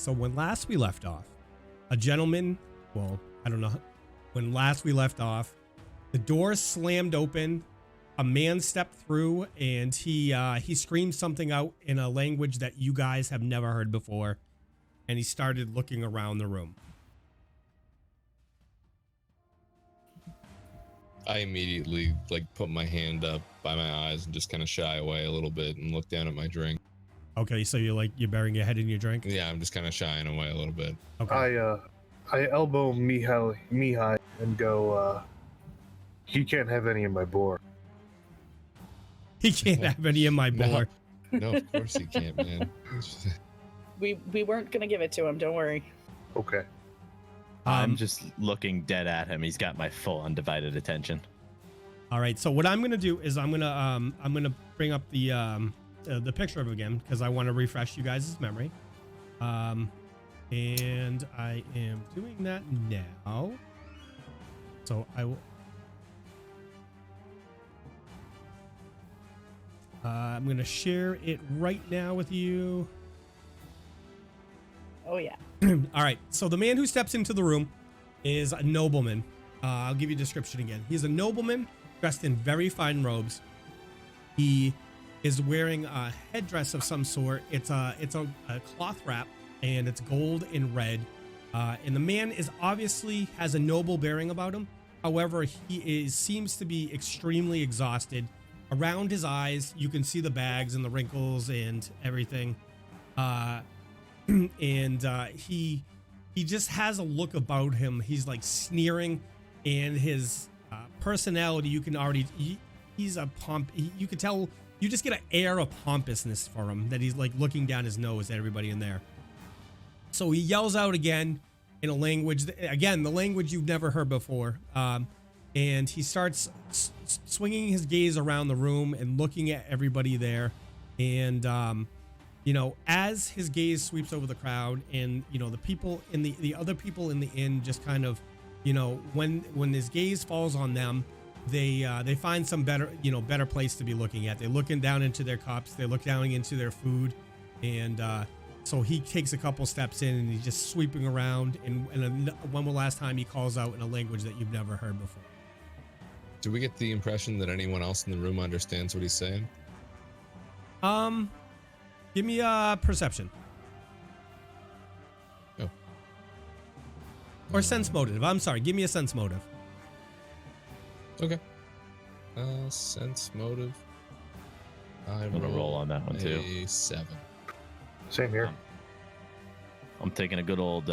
So when last we left off, a gentleman, well, I don't know, when last we left off, the door slammed open, a man stepped through, and he screamed something out in a language that you guys have never heard before, and he started looking around the room. I immediately put my hand up by my eyes and just kind of shy away a little bit and look down at my drink. Okay, so you're burying your head in your drink? Yeah, I'm just kind of shying away a little bit. Okay. I elbow Mihaly and go, he can't have any of my boar. He can't have any of my boar. No, of course he can't, man. We weren't gonna give it to him, don't worry. Okay. I'm just looking dead at him. He's got my full undivided attention. All right, so what I'm gonna do is I'm gonna bring up the picture of him again because I want to refresh you guys' memory. And I am doing that now. So I will. I'm gonna share it right now with you. Oh yeah. All right. So the man who steps into the room is a nobleman. I'll give you a description again. He's a nobleman dressed in very fine robes. He is wearing a headdress of some sort. It's a cloth wrap, and it's gold and red. And the man is obviously has a noble bearing about him. However, he seems to be extremely exhausted. Around his eyes, you can see the bags and the wrinkles and everything. He just has a look about him. He's like sneering, and his personality, you can already he's a you can tell, you just get an air of pompousness for him, that he's like looking down his nose at everybody in there. So he yells out again in a language, again, the language you've never heard before. And he starts swinging his gaze around the room and looking at everybody there. And, you know, as his gaze sweeps over the crowd, and, you know, the people in the other people in the inn just kind of, you know, when his gaze falls on them, they find some better place to be looking at. They're looking down into their cups. They're looking down into their food. And, so he takes a couple steps in, and he's just sweeping around. And when the last time he calls out in a language that you've never heard before. Do we get the impression that anyone else in the room understands what he's saying? Give me a perception. Oh. Or sense motive. I'm sorry. Give me a sense motive. Okay. Sense motive. I'm gonna roll on that one too. A 7. Same here. I'm taking a good old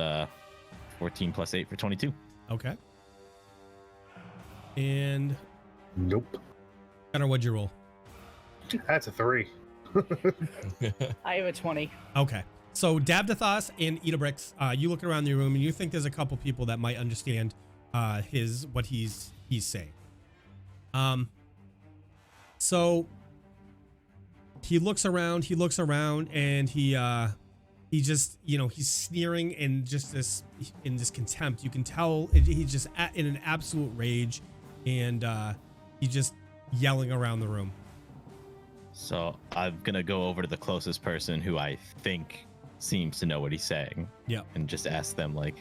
14 plus 8 for 22. Okay. And Nope. Gunnar, what'd you roll? That's a 3. I have a 20. Okay. So Davdithas and Idabrix, you look around the room and you think there's a couple people that might understand what he's saying. So he looks around, and he just, you know, he's sneering and just in this contempt. You can tell he's just in an absolute rage, and he's just yelling around the room. So I'm gonna go over to the closest person who I think seems to know what he's saying. Yeah. And just ask them, like,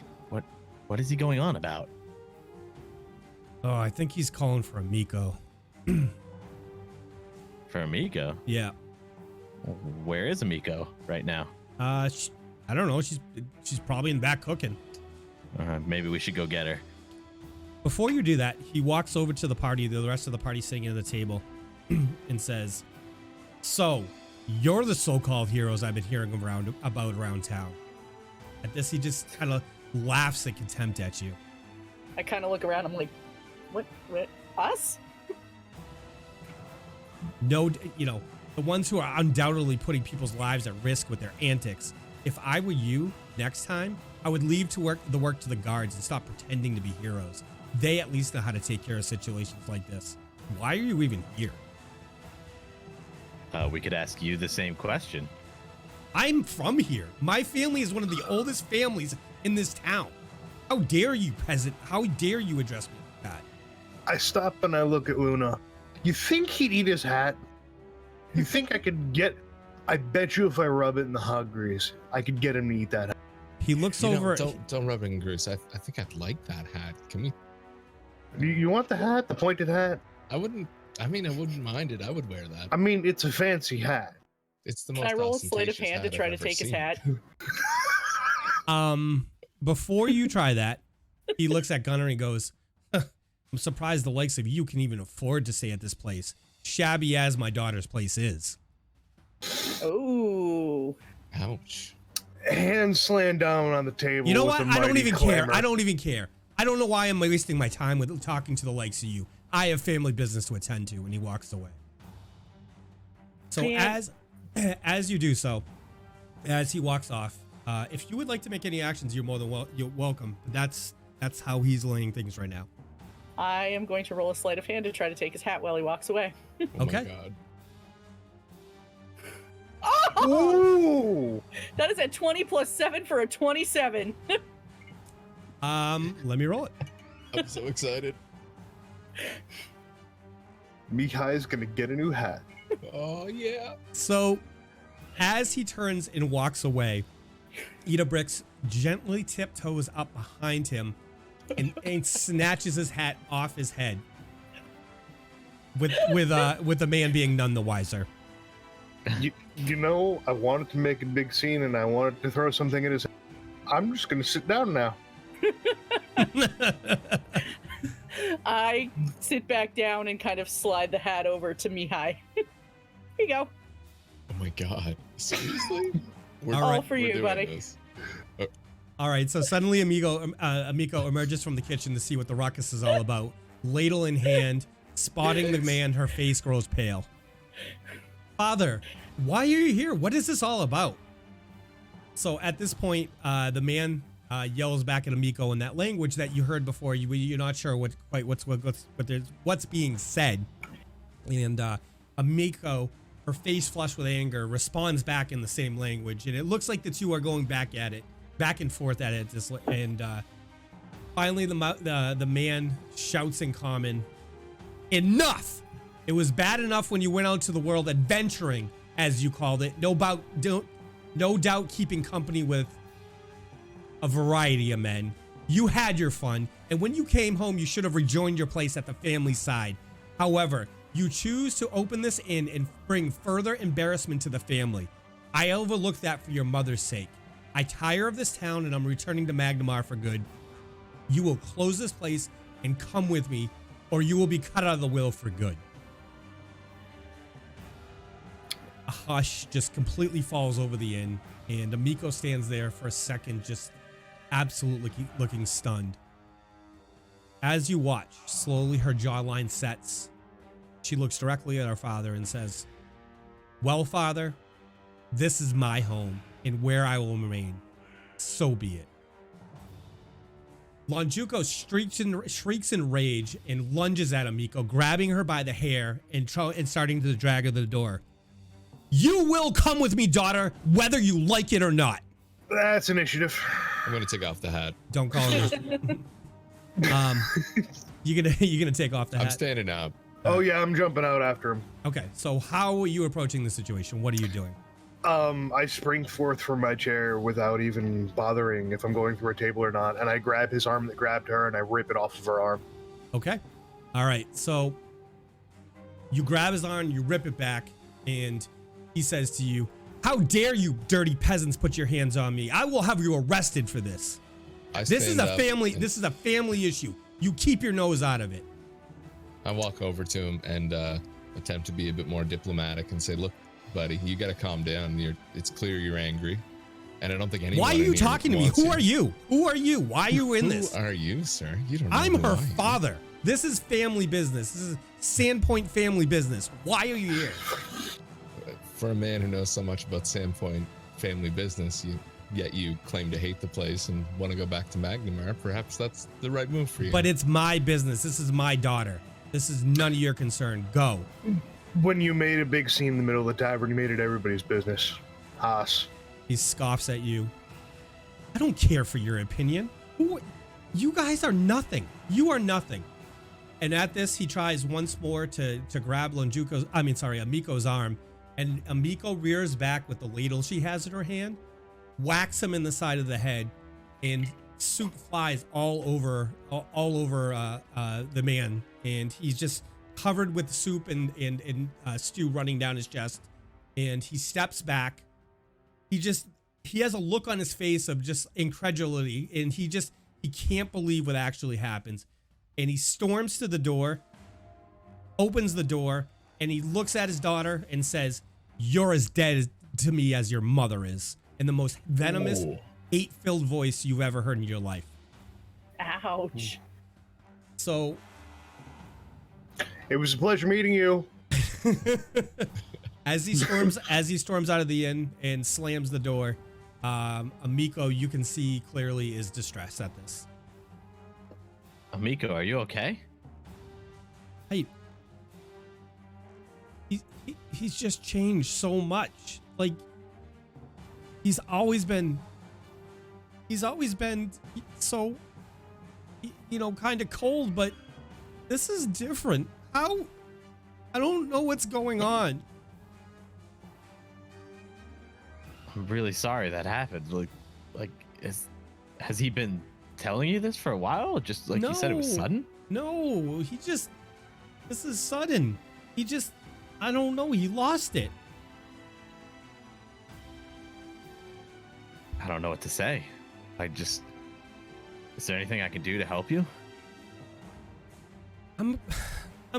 what is he going on about? Oh, I think he's calling for Amico. For Amico? Yeah. Where is Amico right now? I don't know. She's probably in back cooking. Maybe we should go get her. Before you do that, he walks over to the party, the rest of the party sitting at the table, and says, "So, you're the so-called heroes I've been hearing about around town." At this, he just kind of laughs in contempt at you. I kind of look around. I'm like, what? Us? No, you know, the ones who are undoubtedly putting people's lives at risk with their antics. If I were you, next time, I would leave the work to the guards and stop pretending to be heroes. They at least know how to take care of situations like this. Why are you even here? We could ask you the same question. I'm from here. My family is one of the oldest families in this town. How dare you, peasant? How dare you address me like that? I stop and I look at Luna. You think he'd eat his hat? You think I could get... I bet you if I rub it in the hog grease, I could get him to eat that hat. He looks You know, over. don't rub it in grease. I think I'd like that hat. Can we? You want the hat, the pointed hat? I wouldn't mind it. I would wear that. I mean, it's a fancy hat. It's the Can most I roll a sleight of ostentatious hand to hat try I've to ever take his seen. hat? Before you try that, he looks at Gunnar and goes, I'm surprised the likes of you can even afford to stay at this place. Shabby as my daughter's place is. Oh. Ouch. Hand slammed down on the table. You know with what? a I don't mighty even clamor. care. I don't even care. I don't know why I'm wasting my time with talking to the likes of you. I have family business to attend to, and he walks away. So Man. as you do so, as he walks off, if you would like to make any actions, you're more than you're welcome. That's how he's laying things right now. I am going to roll a sleight of hand to try to take his hat while he walks away. Oh Okay. my god. Oh! Ooh! That is a 20 plus 7 for a 27. Let me roll it. I'm so excited. Mihai's gonna get a new hat. Oh yeah. So, as he turns and walks away, Idabrix gently tiptoes up behind him and snatches his hat off his head. With the man being none the wiser. You know, I wanted to make a big scene and I wanted to throw something in his head. I'm just gonna sit down now. I sit back down and kind of slide the hat over to Mihaly. Here you go. Oh my god. Seriously? All right. for you, doing buddy. this. All right, so suddenly Amico emerges from the kitchen to see what the ruckus is all about. Ladle in hand, spotting the man, her face grows pale. Father, why are you here? What is this all about? So at this point, the man yells back at Amico in that language that you heard before. You're not sure what's being said, and Amico, her face flushed with anger, responds back in the same language, and it looks like the two are going back and forth at it. And finally, the man shouts in common, "Enough! It was bad enough when you went out to the world adventuring, as you called it. No doubt keeping company with a variety of men. You had your fun, and when you came home, you should have rejoined your place at the family side. However, you choose to open this inn and bring further embarrassment to the family. I overlooked that for your mother's sake. I tire of this town and I'm returning to Magnamar for good. You will close this place and come with me, or you will be cut out of the will for good." A hush just completely falls over the inn, and Amico stands there for a second, just absolutely looking stunned. As you watch, slowly her jawline sets. She looks directly at her father and says, "Well, Father, this is my home and where I will remain. So be it." Lonjuko shrieks in rage and lunges at Amico, grabbing her by the hair and starting to drag her to the door. "You will come with me, daughter, whether you like it or not." That's initiative. I'm gonna take off the hat. Don't call him. You gonna take off the hat? I'm standing up. Oh yeah, I'm jumping out after him. Okay, so how are you approaching the situation? What are you doing? I spring forth from my chair without even bothering if I'm going through a table or not, and I grab his arm that grabbed her and I rip it off of her arm. Okay. All right. So you grab his arm, you rip it back, and he says to you, "How dare you dirty peasants put your hands on me? I will have you arrested for this. This is a family issue. You keep your nose out of it." I walk over to him and attempt to be a bit more diplomatic and say, "Look, buddy, you got to calm down. It's clear you're angry, and I don't think anyone." Why are you talking to me? Who are you? Who are you? Why are you in this? Who are you, sir? You don't know I'm who her I am. father. This is family business. This is Sandpoint family business. Why are you here? For a man who knows so much about Sandpoint family business, yet you claim to hate the place and want to go back to Magnamar. Perhaps that's the right move for you. But it's my business. This is my daughter. This is none of your concern. Go. When you made a big scene in the middle of the tavern, you made it everybody's business. Haas. He scoffs at you. I don't care for your opinion. You guys are nothing. You are nothing. And at this, he tries once more to grab Amico's arm, and Amico rears back with the ladle she has in her hand whacks him in the side of the head, and soup flies all over the man, and he's just covered with soup and stew running down his chest. And he steps back. He has a look on his face of just incredulity, and he can't believe what actually happens. And he storms to the door, opens the door, and he looks at his daughter and says, "You're as dead to me as your mother is," in the most venomous, hate-filled voice you've ever heard in your life. Ouch. So It was a pleasure meeting you. as he storms out of the inn and slams the door, Amico, you can see clearly, is distressed at this. Amico, are you okay? Hey, he's just changed so much. Like, he's always been so, kind of cold, but this is different. How? I don't know what's going on. I'm really sorry that happened. Has he been telling you this for a while? Just like you said, it was sudden? No, this is sudden. I don't know, he lost it. I don't know what to say. Is there anything I can do to help you? I'm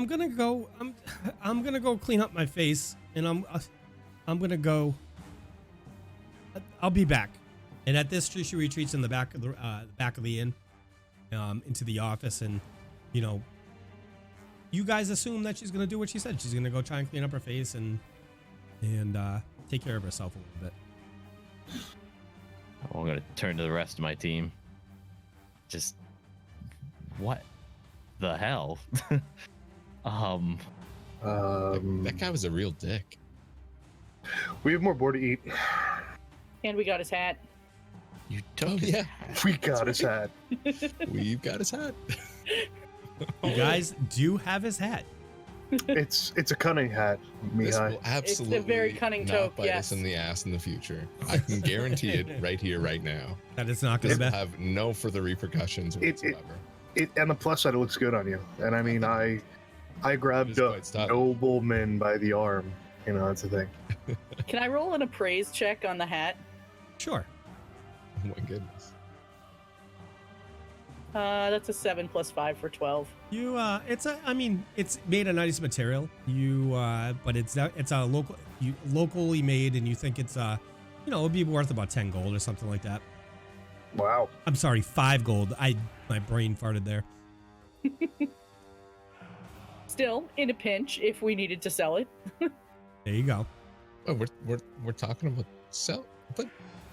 gonna go. I'm gonna go clean up my face, and I'm gonna go. I'll be back. And at this, she retreats in the back of the inn, into the office, and you guys assume that she's gonna do what she said. She's gonna go try and clean up her face and take care of herself a little bit. I'm gonna turn to the rest of my team. Just what the hell? That guy was a real dick. We have more board to eat. And we got his hat. You took his hat. We got his hat. We've got his hat. You guys do have his hat. It's a cunning hat, This Mihaly. will absolutely It's a very cunning not toque, bite yes. us in the ass in the future. I can guarantee it right here, right now. That is not This gonna will be. have no further repercussions whatsoever. And the plus side, it looks good on you. And I mean, I grabbed It is a quite stunning. nobleman by the arm. That's the thing. Can I roll an appraise check on the hat? Sure. Oh my goodness. That's a 7 + 5 for 12. It's made of nice material. But it's a locally made, and you think it's it'd be worth about 10 gold or something like that. Wow. I'm sorry, 5 gold. My brain farted there. Still, in a pinch, if we needed to sell it. There you go. Oh, we're talking about sell, but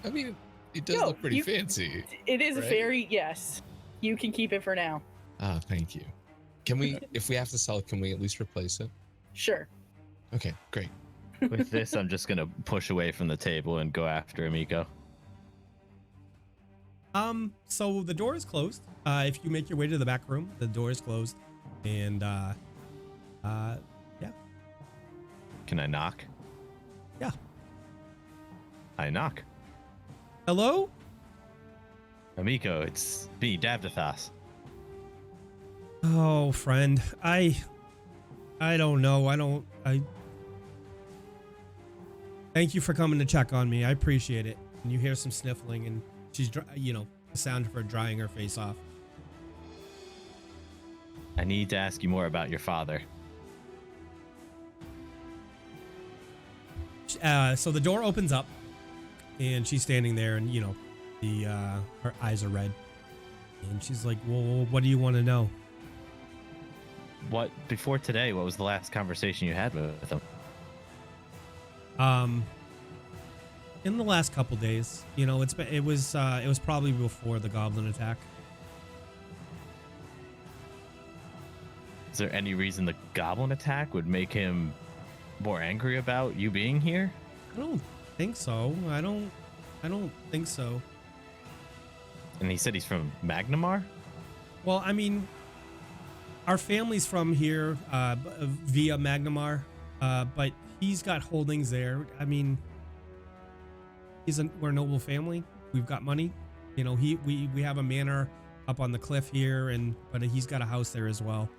I mean, it does No, look pretty fancy. It is Right? yes. You can keep it for now. Ah, thank you. Can we, if we have to sell it, can we at least replace it? Sure. Okay, great. With this, I'm just gonna push away from the table and go after Amico. So the door is closed. If you make your way to the back room, the door is closed, and yeah. Can I knock? Yeah. I knock. Hello? Amico, it's me, Davdithas. Oh, friend. I don't know. Thank you for coming to check on me. I appreciate it. And you hear some sniffling, and she's, the sound of her drying her face off. I need to ask you more about your father. So the door opens up, and she's standing there, and her eyes are red, and she's like, "Well, what do you want to know?" Before today, what was the last conversation you had with him? In the last couple days, it was probably before the goblin attack. Is there any reason the goblin attack would make him more angry about you being here? I don't think so. I don't think so. And he said he's from Magnamar? Well, I mean, our family's from here via Magnamar, but he's got holdings there. I mean, we're a noble family. We've got money. You know, we have a manor up on the cliff here, but he's got a house there as well.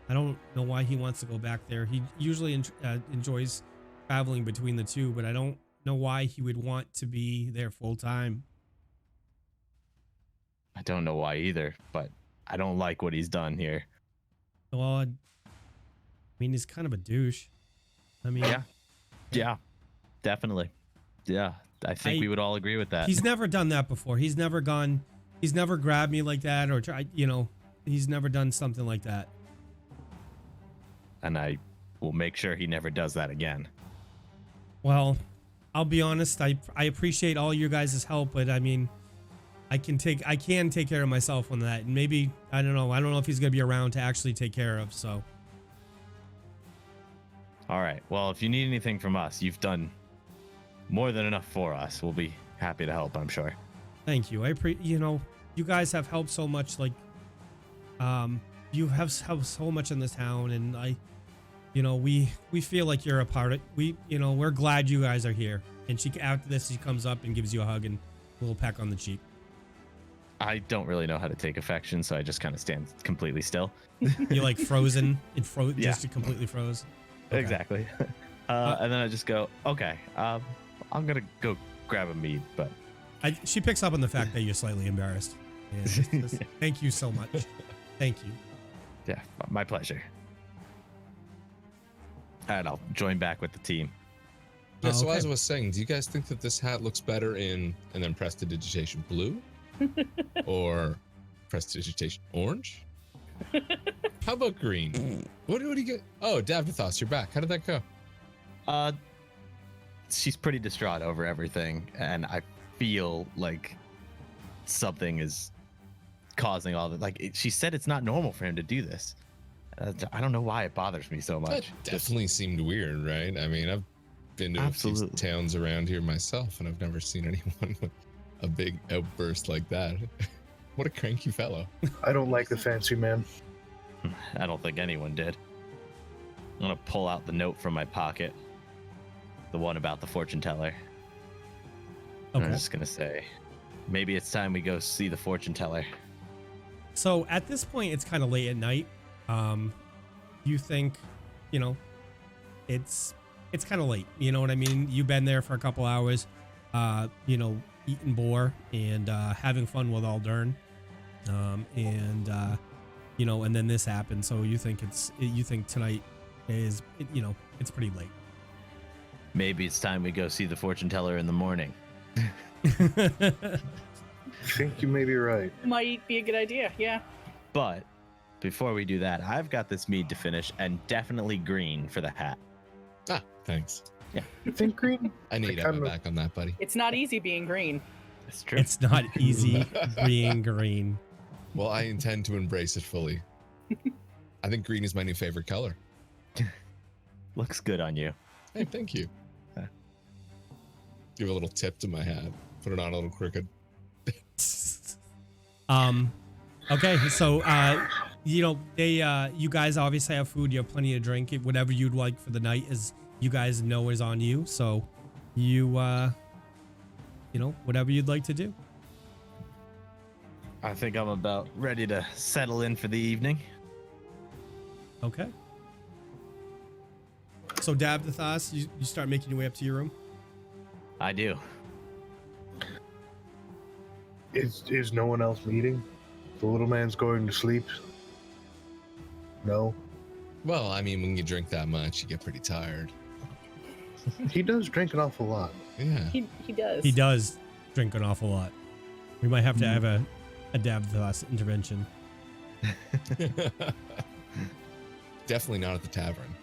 I don't know why he wants to go back there. He usually enjoys traveling between the two, but I don't know why he would want to be there full time. I don't know why either, but I don't like what he's done here. Well, I mean, he's kind of a douche. I mean, yeah, definitely. Yeah, I think we would all agree with that. He's never done that before. He's never grabbed me like that or tried, you know, he's never done something like that. And I will make sure he never does that again. Well, I'll be honest. I appreciate all you guys' help, but I mean, I can take care of myself on that. And maybe, I don't know if he's going to be around to actually take care of. So. All right. Well, if you need anything from us, you've done more than enough for us. We'll be happy to help, I'm sure. Thank you. You know, you guys have helped so much. Like, you have helped so much in this town, and we feel like you're a part of. We're glad you guys are here. And after this, she comes up and gives you a hug and a little peck on the cheek. I don't really know how to take affection, so I just kind of stand completely still. You're like frozen. Yeah. Just completely froze. Okay. Exactly. And then I just go, okay, I'm gonna go grab a mead, but she picks up on the fact that you're slightly embarrassed. And thank you so much. Thank you. Yeah, my pleasure. And I'll join back with the team. Yeah, so okay. as I was saying, do you guys think that this hat looks better in, and then prestidigitation blue? Or prestidigitation orange? How about green? What do you get? Oh, Davdithas, you're back. How did that go? She's pretty distraught over everything, and I feel like something is causing all the, like, she said it's not normal for him to do this. I don't know why it bothers me so much. That definitely seemed weird, right? I mean, I've been to a few towns around here myself, and I've never seen anyone with a big outburst like that. What a cranky fellow. I don't like the fancy man. I don't think anyone did. I'm gonna pull out the note from my pocket. The one about the fortune teller. Okay. I'm just gonna say, maybe it's time we go see the fortune teller. So at this point, it's kind of late at night. You think, it's kind of late. You know what I mean? You've been there for a couple hours, eating boar and having fun with Aldern. And then this happened. So you think tonight is, it's pretty late. Maybe it's time we go see the fortune teller in the morning. I think you may be right. Might be a good idea, yeah. But before we do that, I've got this mead to finish, and definitely green for the hat. Ah, thanks. Yeah. You think green? I need to have my back on that, buddy. It's not easy being green. It's true. It's not easy being green. Well, I intend to embrace it fully. I think green is my new favorite color. Looks good on you. Hey, thank you. Give a little tip to my hat. Put it on a little crooked. Okay, so you guys obviously have food. You have plenty to drink. Whatever you'd like for the night, is you guys know is on you. So you whatever you'd like to do. I think I'm about ready to settle in for the evening. Okay. So Davdithas, you start making your way up to your room. I do. Is no one else meeting? The little man's going to sleep. No. Well, I mean, when you drink that much, you get pretty tired. He does drink an awful lot. Yeah. He does. He does drink an awful lot. We might have to have a Davdithas intervention. Definitely not at the tavern.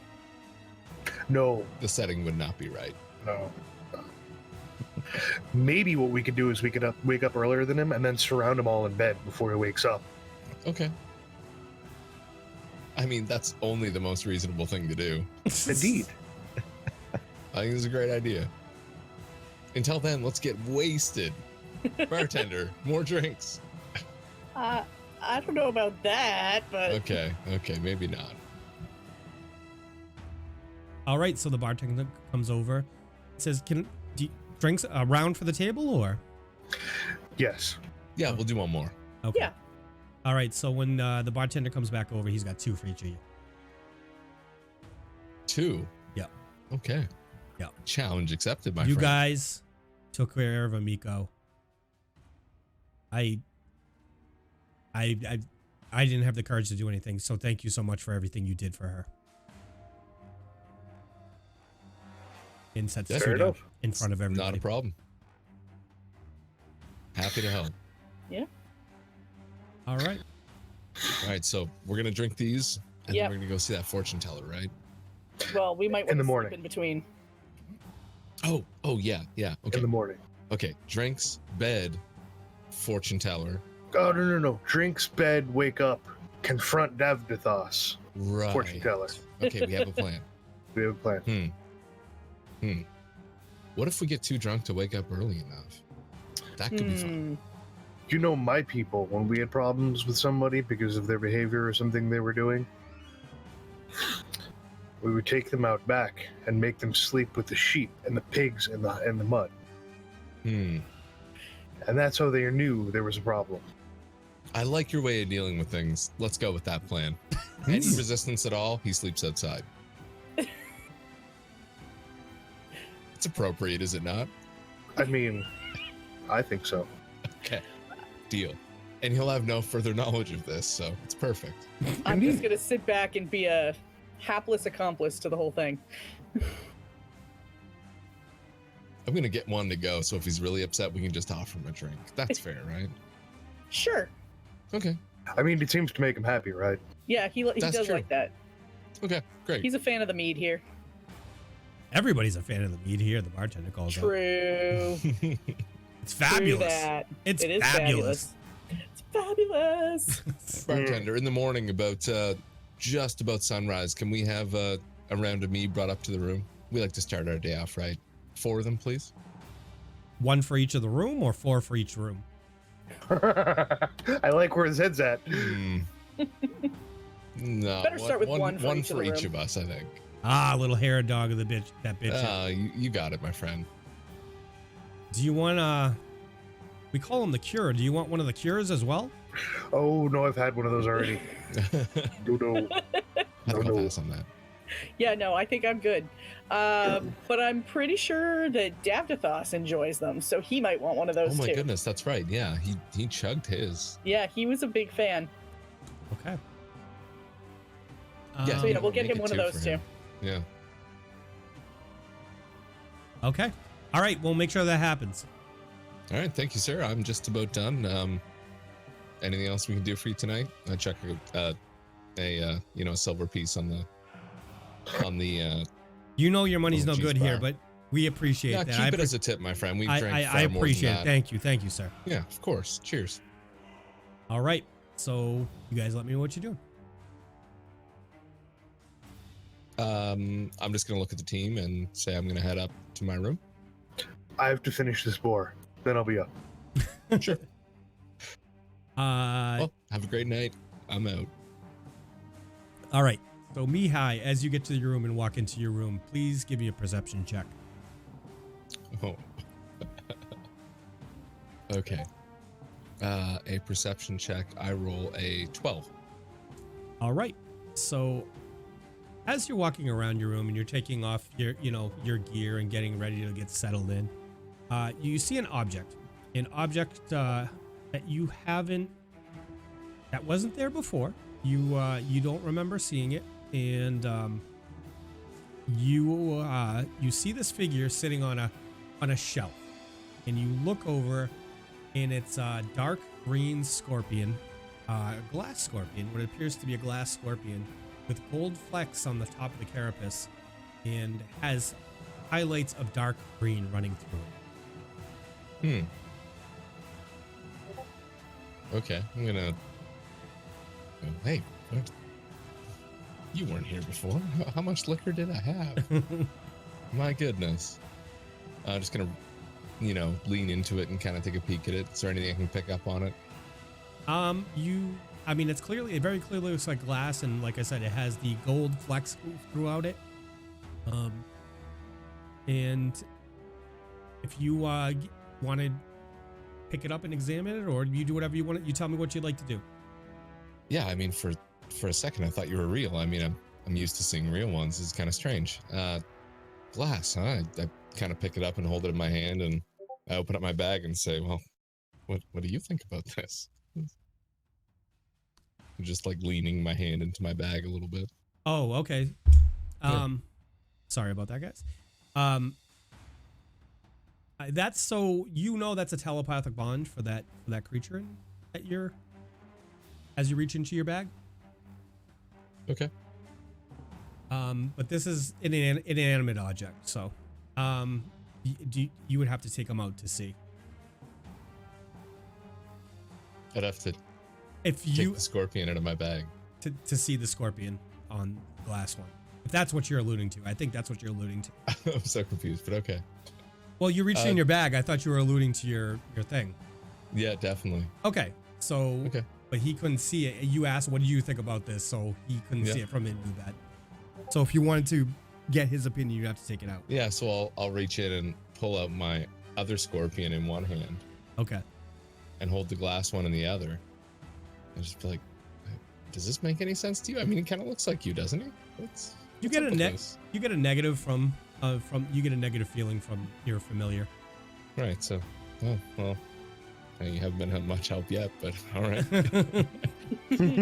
No. The setting would not be right. No. Maybe what we could do is we could wake up earlier than him and then surround him all in bed before he wakes up. Okay. I mean, that's only the most reasonable thing to do. Indeed. I think it's a great idea. Until then, let's get wasted. Bartender, more drinks. I don't know about that, but Okay, maybe not. All right, so the bartender comes over, says, drinks around for the table, or? Yes. Yeah, we'll do one more. Okay. Yeah. All right. So when the bartender comes back over, he's got 2 for each of you. 2. Yeah. Okay. Yeah. Challenge accepted, my You friend. guys took care of Amiko. I didn't have the courage to do anything, so thank you so much for everything you did for her. And sets That's food fair up in front of everybody. Not a problem. Happy to help. Yeah. All right. All right, so we're gonna drink these, and Yep. then we're gonna go see that fortune teller, right? Well, we might In want the to morning. sleep in between. Oh yeah. Okay. In the morning. Okay. Drinks, bed, fortune teller. Oh, no. Drinks, bed, wake up, confront Davdithas. Right. Fortune teller. Okay, we have a plan. We have a plan. What if we get too drunk to wake up early enough? That could be fun. You know my people, when we had problems with somebody because of their behavior or something they were doing, we would take them out back and make them sleep with the sheep and the pigs in the mud. Hmm. And that's how they knew there was a problem. I like your way of dealing with things. Let's go with that plan. Any resistance at all, he sleeps outside. It's appropriate, is it not? I mean, I think so. Okay. Deal. And he'll have no further knowledge of this, so it's perfect. I'm just gonna sit back and be a hapless accomplice to the whole thing. I'm gonna get one to go, so if he's really upset, we can just offer him a drink. That's fair, right? Sure. Okay. I mean, it seems to make him happy, right? Yeah, he That's does true. like that. Okay, great. He's a fan of the mead here. Everybody's a fan of the mead here. The bartender calls out. True. It's True fabulous. that. It's It is fabulous. It's fabulous. Bartender, in the morning, about just about sunrise, can we have a round of mead brought up to the room? We like to start our day off right. 4 of them, please. 1 for each of the room, or 4 for each room? I like where his head's at. Hmm. No. Better start with one for each of the each room. of us, I think. Ah, little hair dog of the bitch. That bitch. You got it, my friend. Do you want we call them the cure. Do you want one of the cures as well? Oh, no, I've had one of those already. No. I think I'll pass on that. Yeah, no, I think I'm good. But I'm pretty sure that Davdithas enjoys them, so he might want one of those Oh my too. goodness, that's right. Yeah, he chugged his. Yeah, he was a big fan. Okay. Yeah, So, we'll we'll get make him it one of 2 those for too. him. Yeah. Okay. All right. We'll make sure that happens. All right, thank you, sir. I'm just about done. Anything else we can do for you tonight? I check a silver piece on the. You know your money's no Oh, geez, good here, bar. but we appreciate Yeah, that. keep it as a tip, my friend. We drank I far more appreciate than it. that. Thank you, sir. Yeah, of course. Cheers. All right. So you guys let me know what you're doing. I'm just gonna look at the team and say I'm gonna head up to my room. I have to finish this boar. Then I'll be up. Sure. Uh, Well, have a great night. I'm out. all right. So Mihaly, as you get to your room and walk into your room, please give me a perception check. Oh. Okay. A perception check. I roll a 12. All right. So as you're walking around your room and you're taking off your gear and getting ready to get settled in, you see an object that you haven't, that wasn't there before. You don't remember seeing it, and you see this figure sitting on a shelf, and you look over, and it's a dark green scorpion, a glass scorpion, what appears to be a glass scorpion with gold flecks on the top of the carapace, and has highlights of dark green running through it. Okay, I'm gonna. Oh, hey, what? You weren't here before. How much liquor did I have? My goodness. I'm just gonna, lean into it and kind of take a peek at it. Is there anything I can pick up on it? It very clearly looks like glass, and like I said, it has the gold flecks throughout it. And if you want to pick it up and examine it, or you do whatever you want, you tell me what you'd like to do. Yeah, I mean, for a second, I thought you were real. I mean, I'm used to seeing real ones. It's kind of strange. Glass, huh? I kind of pick it up and hold it in my hand, and I open up my bag and say, well, what do you think about this? I'm just like leaning my hand into my bag a little bit. Oh, okay. Sorry about that, guys. That's so that's a telepathic bond for that creature that as you reach into your bag. Okay. But this is an inanimate object, so you would have to take them out to see. I'd have to If take you the scorpion out of my bag. to see the scorpion on the last one. If that's what you're alluding to. I think that's what you're alluding to. I'm so confused, but okay. Well, you reached in your bag. I thought you were alluding to your thing. Yeah, definitely. Okay. So Okay. but he couldn't see it. You asked, what do you think about this? So he couldn't see it from into the bed. So if you wanted to get his opinion, you have to take it out. Yeah, so I'll reach in and pull out my other scorpion in one hand Okay. and hold the glass one in the other. And just be like, does this make any sense to you? I mean, he kind of looks like you, doesn't he? You get a negative from you get a negative feeling from your familiar. Right, so, oh, well, you haven't been much help yet, but all right.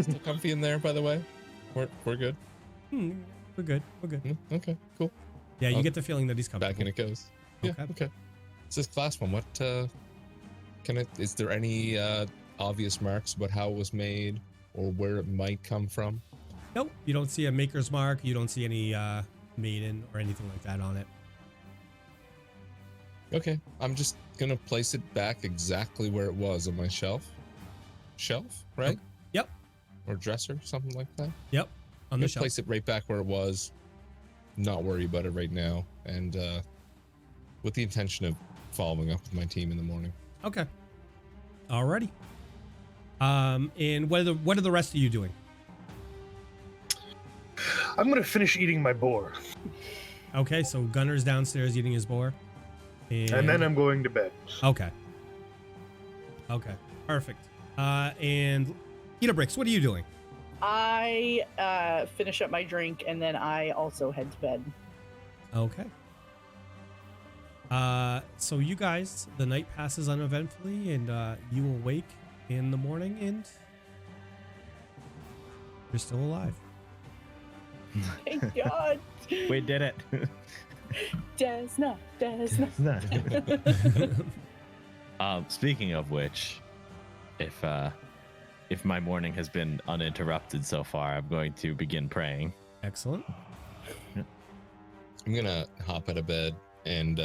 Still comfy in there, by the way? We're good? We're good. We're good. Okay, cool. Yeah, you get the feeling that he's coming. Back in it goes. Yeah, okay. It's this glass one. What, is there any obvious marks about how it was made or where it might come from? Nope. You don't see a maker's mark. You don't see any maiden or anything like that on it. Okay, I'm just gonna place it back exactly where it was on my shelf. Shelf, right? Yep. Or dresser, something like that. Yep. On the shelf. Place it right back where it was. Not worry about it right now, and with the intention of following up with my team in the morning. Okay. Alrighty. And what are the rest of you doing? I'm gonna finish eating my boar, Okay, so Gunnar's downstairs eating his boar. and then I'm going to bed. Okay. Okay. Perfect. And Idabrix, what are you doing? I finish up my drink and then I also head to bed. Okay. So you guys, the night passes uneventfully, and you awake in the morning, and you're still alive. Thank God. We did it. Desna. Speaking of which, if my morning has been uninterrupted so far, I'm going to begin praying. Excellent. I'm gonna hop out of bed and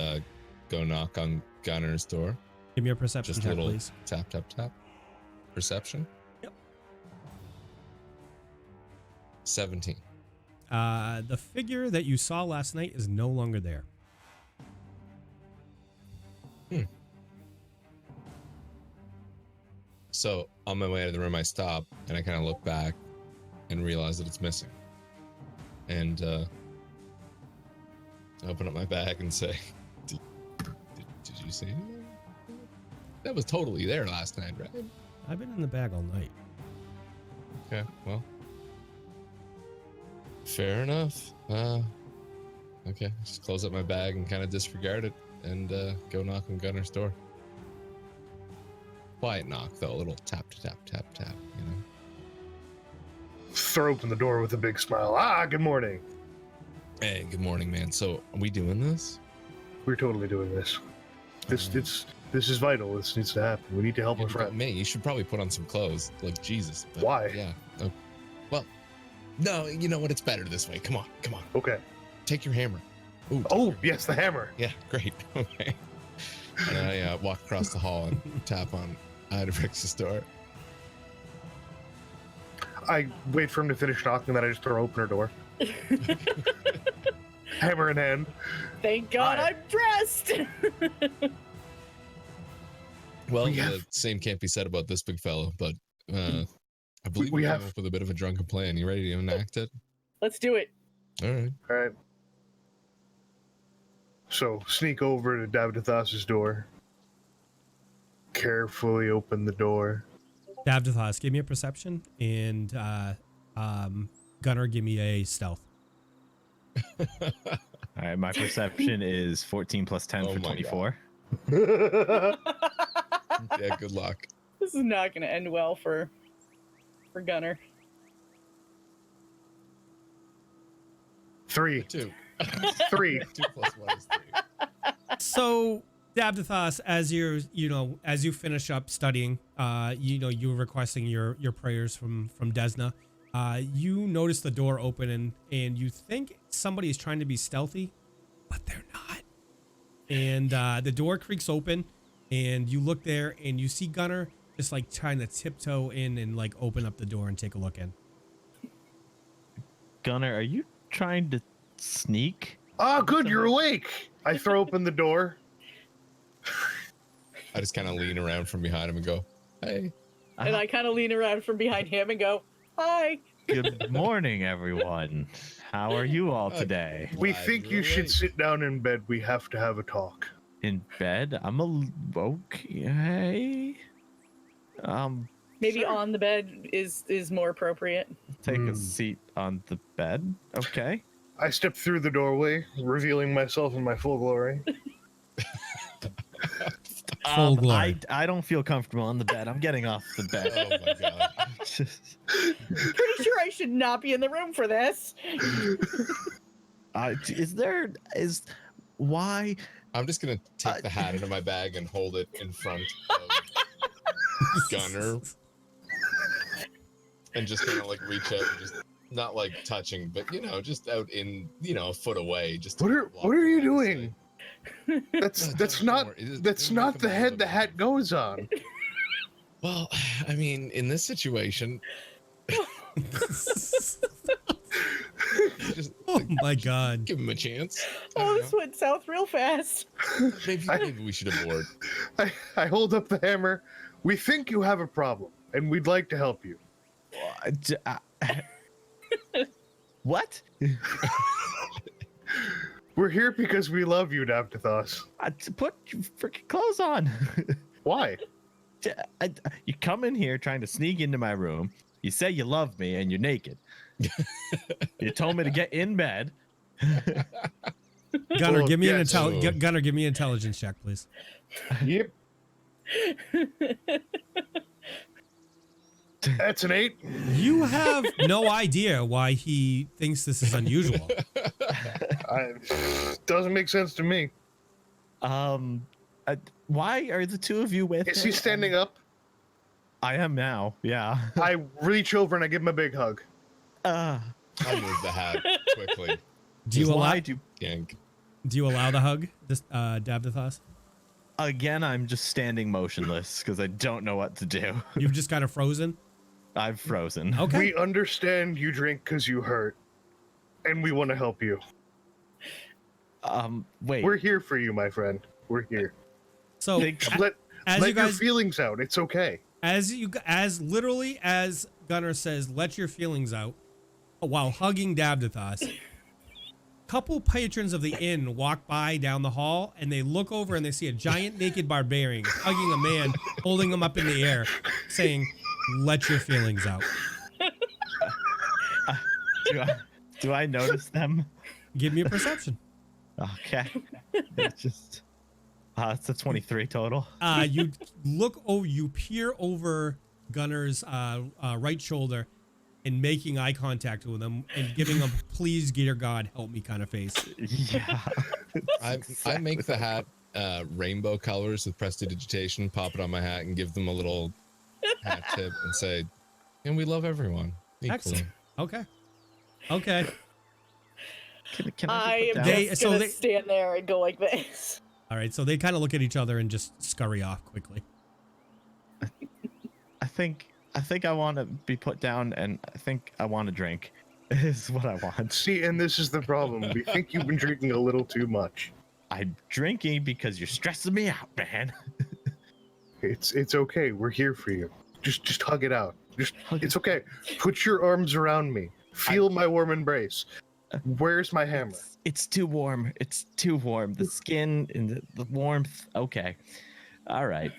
go knock on Gunnar's door. Give me a perception Just a check, little please. tap, tap, tap. Perception? Yep. 17. The figure that you saw last night is no longer there. So on my way out of the room, I stop and I kind of look back and realize that it's missing. And I open up my bag and say, did you see anything? That was totally there last night, right? I've been in the bag all night. Okay, well, fair enough. Okay, just close up my bag and kind of disregard it and go knock on Gunnar's door. Quiet knock, though, a little tap, tap, tap, tap, you know? Throw open the door with a big smile. Good morning. Hey, good morning, man. So, are we doing this? We're totally doing this. This is vital. This needs to happen. We need to help our friend. Me, you should probably put on some clothes, like Jesus. But Why? Yeah. Well, no, you know what? It's better this way. Come on. Okay. Take your hammer. Ooh, Oh, yes, the hammer. yeah, great. Okay. And I walk across the hall and tap on Idabrix's door. I wait for him to finish knocking, then I just throw open her door. Hammer in hand. Thank God Hi. I'm dressed. Well, We the have- same can't be said about this big fellow, but I believe we we have- have up with a bit of a drunken plan. You ready to enact it? Let's do it. All right. All right. So sneak over to Davdithas' door. Carefully open the door. Davdithas, give me a perception, and Gunnar, give me a stealth. All right, my perception is 14 plus 10 Oh for my 24. Yeah, good luck. This is not going to end well for Gunnar. 3. 2. 3. 2 plus 1 is 3. So, Davdithas, as you finish up studying, you're requesting your prayers from Desna. You notice the door open and you think somebody is trying to be stealthy, but they're not. And the door creaks open, and you look there and you see Gunnar just like trying to tiptoe in and like open up the door and take a look in. Gunnar, are you trying to sneak? Ah, good, you're awake. I throw open the door. I just kind of lean around from behind him and go, "Hey." And I kind of lean around from behind him and go, "Hi." Good morning, everyone. How are you all today? We Glad think you're you should awake. sit down in bed. We have to have a talk. In bed? Okay. Maybe Sure. on the bed is more appropriate. Take a seat on the bed. Okay. I step through the doorway, revealing myself in my full glory. Full glory. I don't feel comfortable on the bed. I'm getting off the bed. Oh my god. Pretty sure I should not be in the room for this. Why? I'm just gonna take the hat into my bag and hold it in front of Gunnar, and just kind of like reach out, and just not like touching, but just out in a foot away. Just What are you doing? No, That's don't not worry. that's not the head the hat goes on. Well, I mean, in this situation, just Oh my god. give him a chance. I Oh, don't this know. went south real fast. Maybe we should abort. I hold up the hammer. We think you have a problem, and we'd like to help you. What? We're here because we love you, Davdithas. Put your freaking clothes on. Why? You come in here trying to sneak into my room. You say you love me and you're naked. You told me to get in bed. Gunnar, Well, give me yes. Gunnar, give me an intelligence check, please. Yep. That's an 8. You have no idea why he thinks this is unusual. Doesn't make sense to me. Why are the two of you with Is him? he standing up? I am now. Yeah. I reach over and I give him a big hug. Uh, I move the hat quickly. Do you allow why do Yank. do you allow the hug, this Davdithas? again? I'm just standing motionless because I don't know what to do. You've just kind of frozen? I've frozen. Okay. We understand you drink because you hurt, and we want to help you. Wait. We're here for you, my friend. We're here. So Let as let you your guys feelings out. It's okay. as literally as Gunnar says, let your feelings out, while hugging Davdithas, couple patrons of the inn walk by down the hall, and they look over and they see a giant naked barbarian hugging a man, holding him up in the air, saying, "Let your feelings out." Do I notice them? Give me a perception. Okay. It's just. It's a 23 total. You look. Oh, you peer over Gunnar's right shoulder, and making eye contact with him and giving him "Please, dear God, help me" kind of face. Yeah. I make the hat rainbow colors with prestidigitation, pop it on my hat, and give them a little hat tip and say, "And we love everyone equally." Excellent. Okay. Can I I am just put They- just so gonna they- stand there and go like this. All right. So they kind of look at each other and just scurry off quickly. I think I want to be put down, and I think I want to drink. Is what I want. See, and this is the problem. We think you've been drinking a little too much. I'm drinking because you're stressing me out, man. It's okay. We're here for you. Just hug it out. Hug It's okay. Put your arms around me. Feel my warm embrace. Where's my hammer? It's too warm. It's too warm. The skin and the warmth. Okay. All right.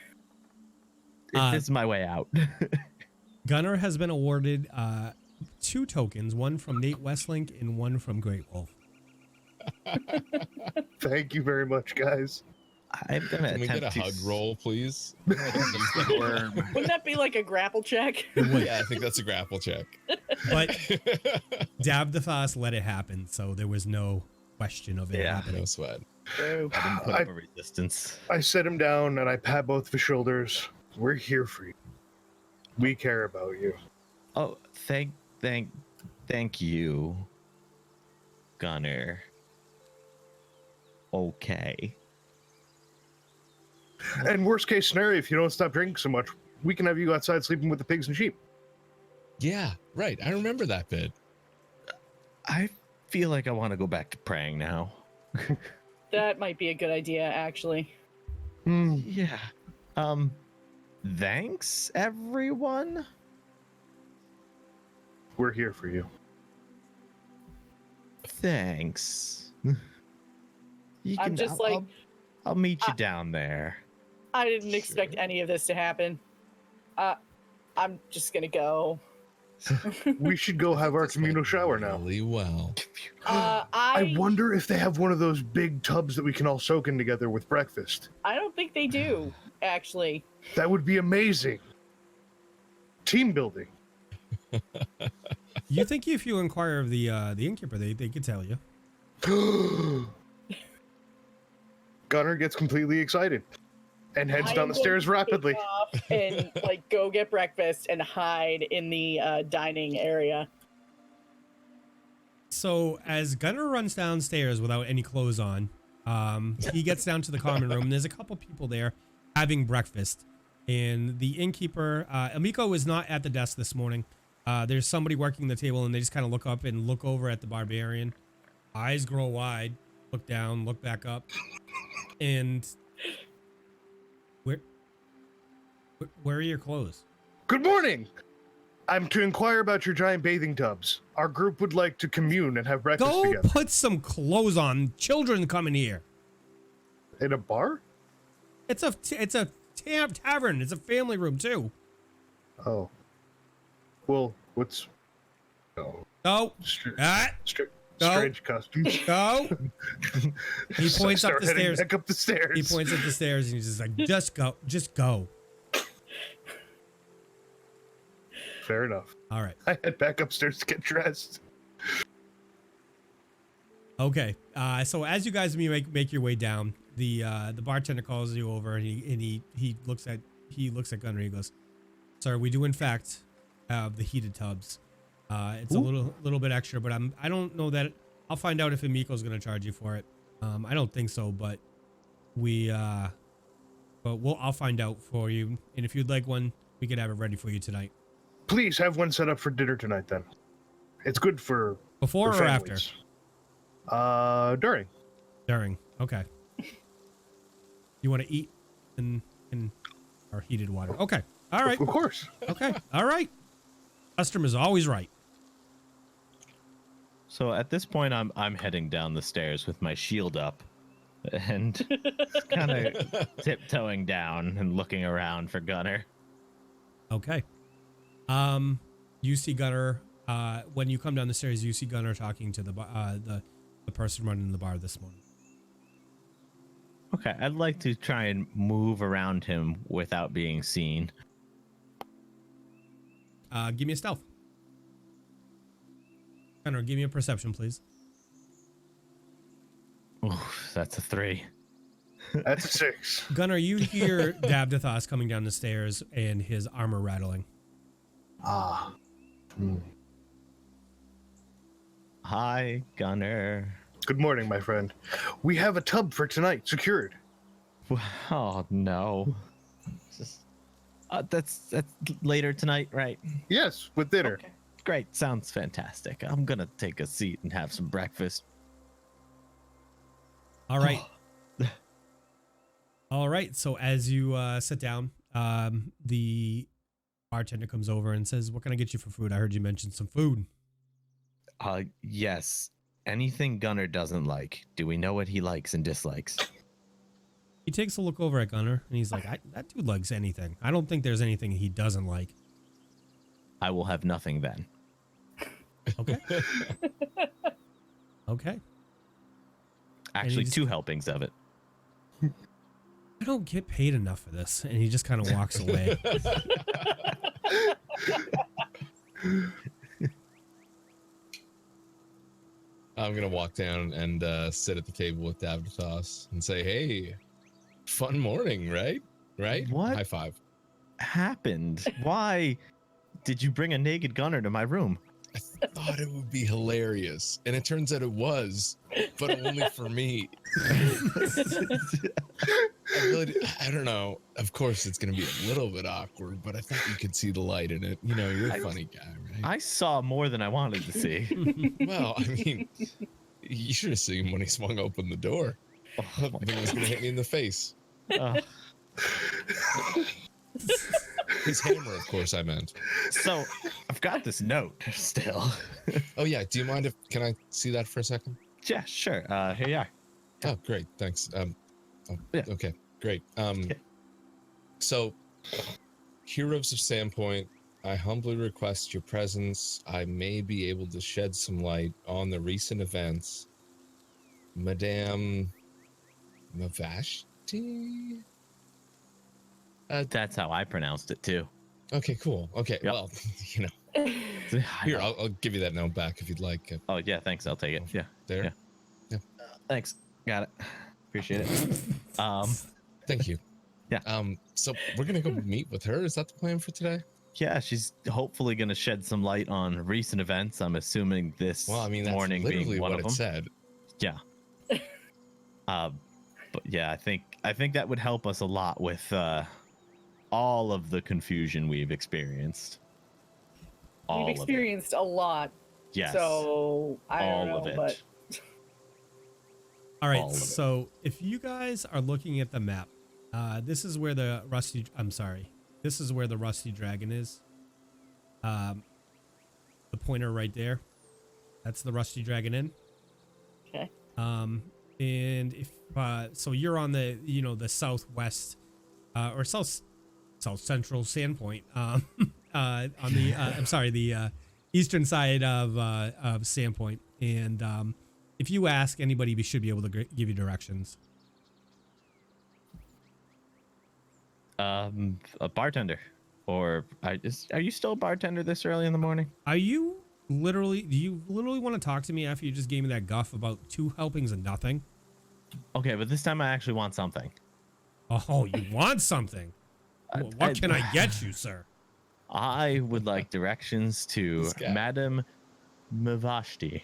This is my way out. Gunnar has been awarded 2 tokens, one from Nate Westlink and one from Great Wolf. Thank you very much, guys. I'm gonna Can we attempt get a to hug roll, please? Wouldn't that be like a grapple check? Yeah, I think that's a grapple check. But Davdithas let it happen, so there was no question of it happening. No sweat. I didn't put up a resistance. I set him down and I pat both of his shoulders. We're here for you. We care about you. Oh, thank you, Gunnar. Okay. And worst case scenario, if you don't stop drinking so much, we can have you outside sleeping with the pigs and sheep. Yeah, right. I remember that bit. I feel like I want to go back to praying now. That might be a good idea, actually. Yeah. Thanks, everyone. We're here for you. Thanks. I'm just like, I'll meet you down there. I didn't expect any of this to happen. I'm just gonna go. We should go have our This went communal shower now. Really well. I wonder if they have one of those big tubs that we can all soak in together with breakfast. I don't think they do, actually. That would be amazing. Team building. You think if you inquire of the innkeeper, they could tell you. Gunnar gets completely excited and heads I'm down the going stairs to rapidly. take off and like go get breakfast and hide in the dining area. So as Gunnar runs downstairs without any clothes on, he gets down to the common room. And there's a couple people there having breakfast, and the innkeeper, Amiko, is not at the desk this morning. There's somebody working the table, and they just kind of look up and look over at the barbarian. Eyes grow wide, look down, look back up, and where are your clothes? Good morning. I'm to inquire about your giant bathing tubs. Our group would like to commune and have breakfast Go together. put some clothes on. Children come in here. In a bar? It's a tavern. It's a family room too. Oh. Well, what's... Oh. Go. Ah, go. Strange customs. Go. He points up Start the heading stairs. back up the stairs. He points up the stairs and he's just like, just go. Just go. Fair enough. All right. I head back upstairs to get dressed. Okay. So as you guys make your way down, the bartender calls you over and he looks at Gunnar and he goes, "Sir, we do in fact have the heated tubs. It's a little bit extra, but I don't know that I'll find out if Amiko's gonna charge you for it. I don't think so, but I'll find out for you. And if you'd like one, we could have it ready for you tonight. Please have one set up for dinner tonight then. It's good for Before for or after? families. During. During. Okay. You want to eat in our heated water? Okay. All right. Of course. Okay. All right. Customer's always right. So at this point, I'm heading down the stairs with my shield up, and kind of tiptoeing down and looking around for Gunnar. Okay. You see Gunnar when you come down the stairs. You see Gunnar talking to the person running the bar this morning. Okay, I'd like to try and move around him without being seen. Give me a stealth. Gunnar, give me a perception, please. Oof, that's a 3. That's a 6. Gunnar, you hear Davdithas coming down the stairs and his armor rattling. Ah. Hi, Gunnar. Good morning, my friend. We have a tub for tonight, secured. Oh no. That's later tonight, right? Yes, with dinner. Okay. Great, sounds fantastic. I'm gonna take a seat and have some breakfast. All right. All right. So as you sit down, the bartender comes over and says, "What can I get you for food? I heard you mention some food." Yes, anything Gunnar doesn't like? Do we know what he likes and dislikes? He takes a look over at Gunnar and he's like, that dude likes anything. I don't think there's anything he doesn't like. I will have nothing then. Okay. Okay. Actually, he's- 2 helpings of it. I don't get paid enough for this. And he just kind of walks away. I'm gonna walk down and sit at the table with Davdithas and say, "Hey, fun morning, right? Right? What? High five." Happened? Why did you bring a naked Gunnar to my room? I thought it would be hilarious, and it turns out it was, but only for me. I don't know. Of course, it's gonna be a little bit awkward, but I thought you could see the light in it. You know, you're a funny guy, right? I saw more than I wanted to see. Well, I mean, you should have seen when he swung open the door. Oh I think it was gonna hit me in the face. Uh, His hammer, of course, I meant. so I've got this note still. Oh yeah. Do you mind if can I see that for a second? Yeah, sure. Here you are. Oh, great. Thanks. Yeah. Okay, great. Okay. So, Heroes of Sandpoint, I humbly request your presence. I may be able to shed some light on the recent events. Madame Mavashti? That's how I pronounced it too. Okay, cool. Okay, Yep. well, you know, here, I'll give you that note back if you'd like. Oh yeah, thanks. I'll take it. Yeah. There. Yeah. Thanks. Got it. Appreciate it. Thank you. Yeah. So we're gonna go meet with her. Is that the plan for today? Yeah, she's hopefully going to shed some light on recent events. I'm assuming this Well, I mean, that's morning literally being one what of it them. said. Yeah. But yeah, I think that would help us a lot with all of the confusion we've experienced. All We've experienced a lot. Yes. So I don't all know, of it. but All right. All of it. So if you guys are looking at the map, this is where the this is where the Rusty Dragon is. The pointer right there. That's the Rusty Dragon Inn. okay. And if so, you're on the the southwest or south central Sandpoint. On the the eastern side of Sandpoint. And if you ask anybody, we should be able to give you directions. A bartender, or are you still a bartender this early in the morning? Do you literally want to talk to me after you just gave me that guff about 2 helpings and nothing? Okay, but this time I actually want something. Oh, you want something? What can I get you, sir? I would like directions to This guy. Madame Mavashti.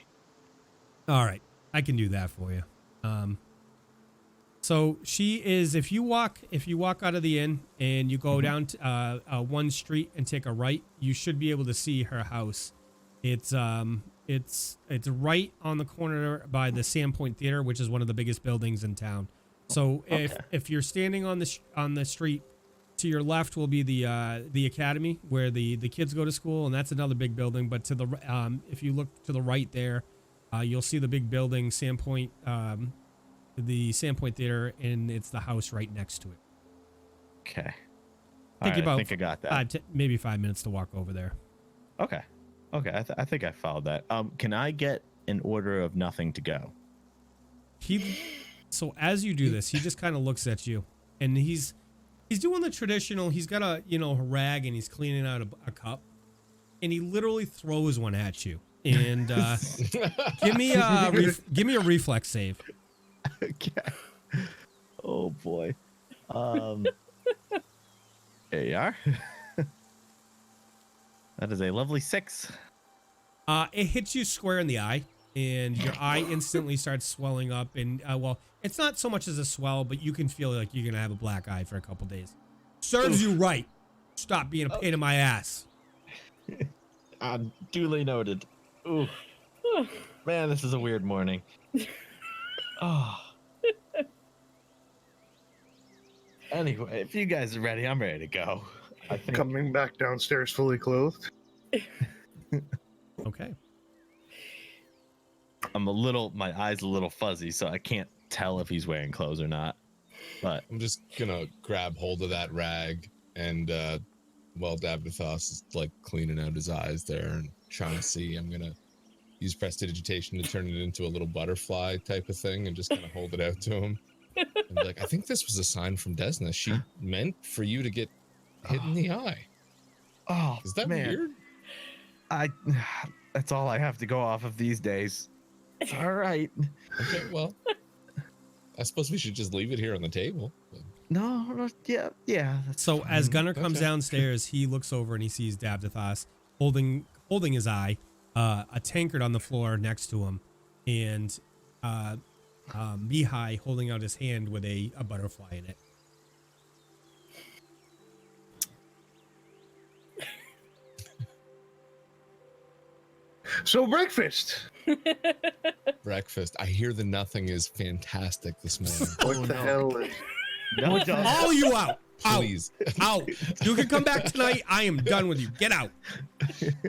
All right, I can do that for you. So she is. If you walk out of the inn and you go down to one street and take a right, you should be able to see her house. It's right on the corner by the Sandpoint Theater, which is one of the biggest buildings in town. So if you're standing on the street, to your left will be the academy where the kids go to school, and that's another big building. But to the if you look to the right there, you'll see the big building, Sandpoint, the Sandpoint Theater, and it's the house right next to it. Okay. Think about I think I got that. maybe 5 minutes to walk over there. Okay. I think I followed that. Can I get an order of nothing to go? So as you do this, he just kind of looks at you, and he's doing the traditional. He's got a rag, and he's cleaning out a cup, and he literally throws one at you. And give me a reflex save. Okay. Oh boy. There you are. That is a lovely 6. It hits you square in the eye, and your eye instantly starts swelling up. And well, it's not so much as a swell, but you can feel like you're gonna have a black eye for a couple days. Serves you right. Stop being a pain in my ass. Duly noted. Ooh. Man, this is a weird morning. Oh. Anyway, if you guys are ready, I'm ready to go. I think Coming back downstairs fully clothed. Okay. I'm my eyes a little fuzzy, so I can't tell if he's wearing clothes or not. But I'm just gonna grab hold of that rag and while Davdithas is like cleaning out his eyes there and trying to see, I'm gonna use prestidigitation to turn it into a little butterfly type of thing and just kind of hold it out to him. And be like, I think this was a sign from Desna. She meant for you to get hit in the eye. oh, Is that man, weird? that's all I have to go off of these days. All right. Okay, well, I suppose we should just leave it here on the table. No, yeah. That's So as fine. Gunnar comes Okay. downstairs, he looks over and he sees Davdithas holding his eye, a tankard on the floor next to him, and Mihaly holding out his hand with a butterfly in it. So breakfast. Breakfast. I hear the nothing is fantastic this morning. What the hell is... No, don't. All you out. Please. Out. You can come back tonight. I am done with you. Get out.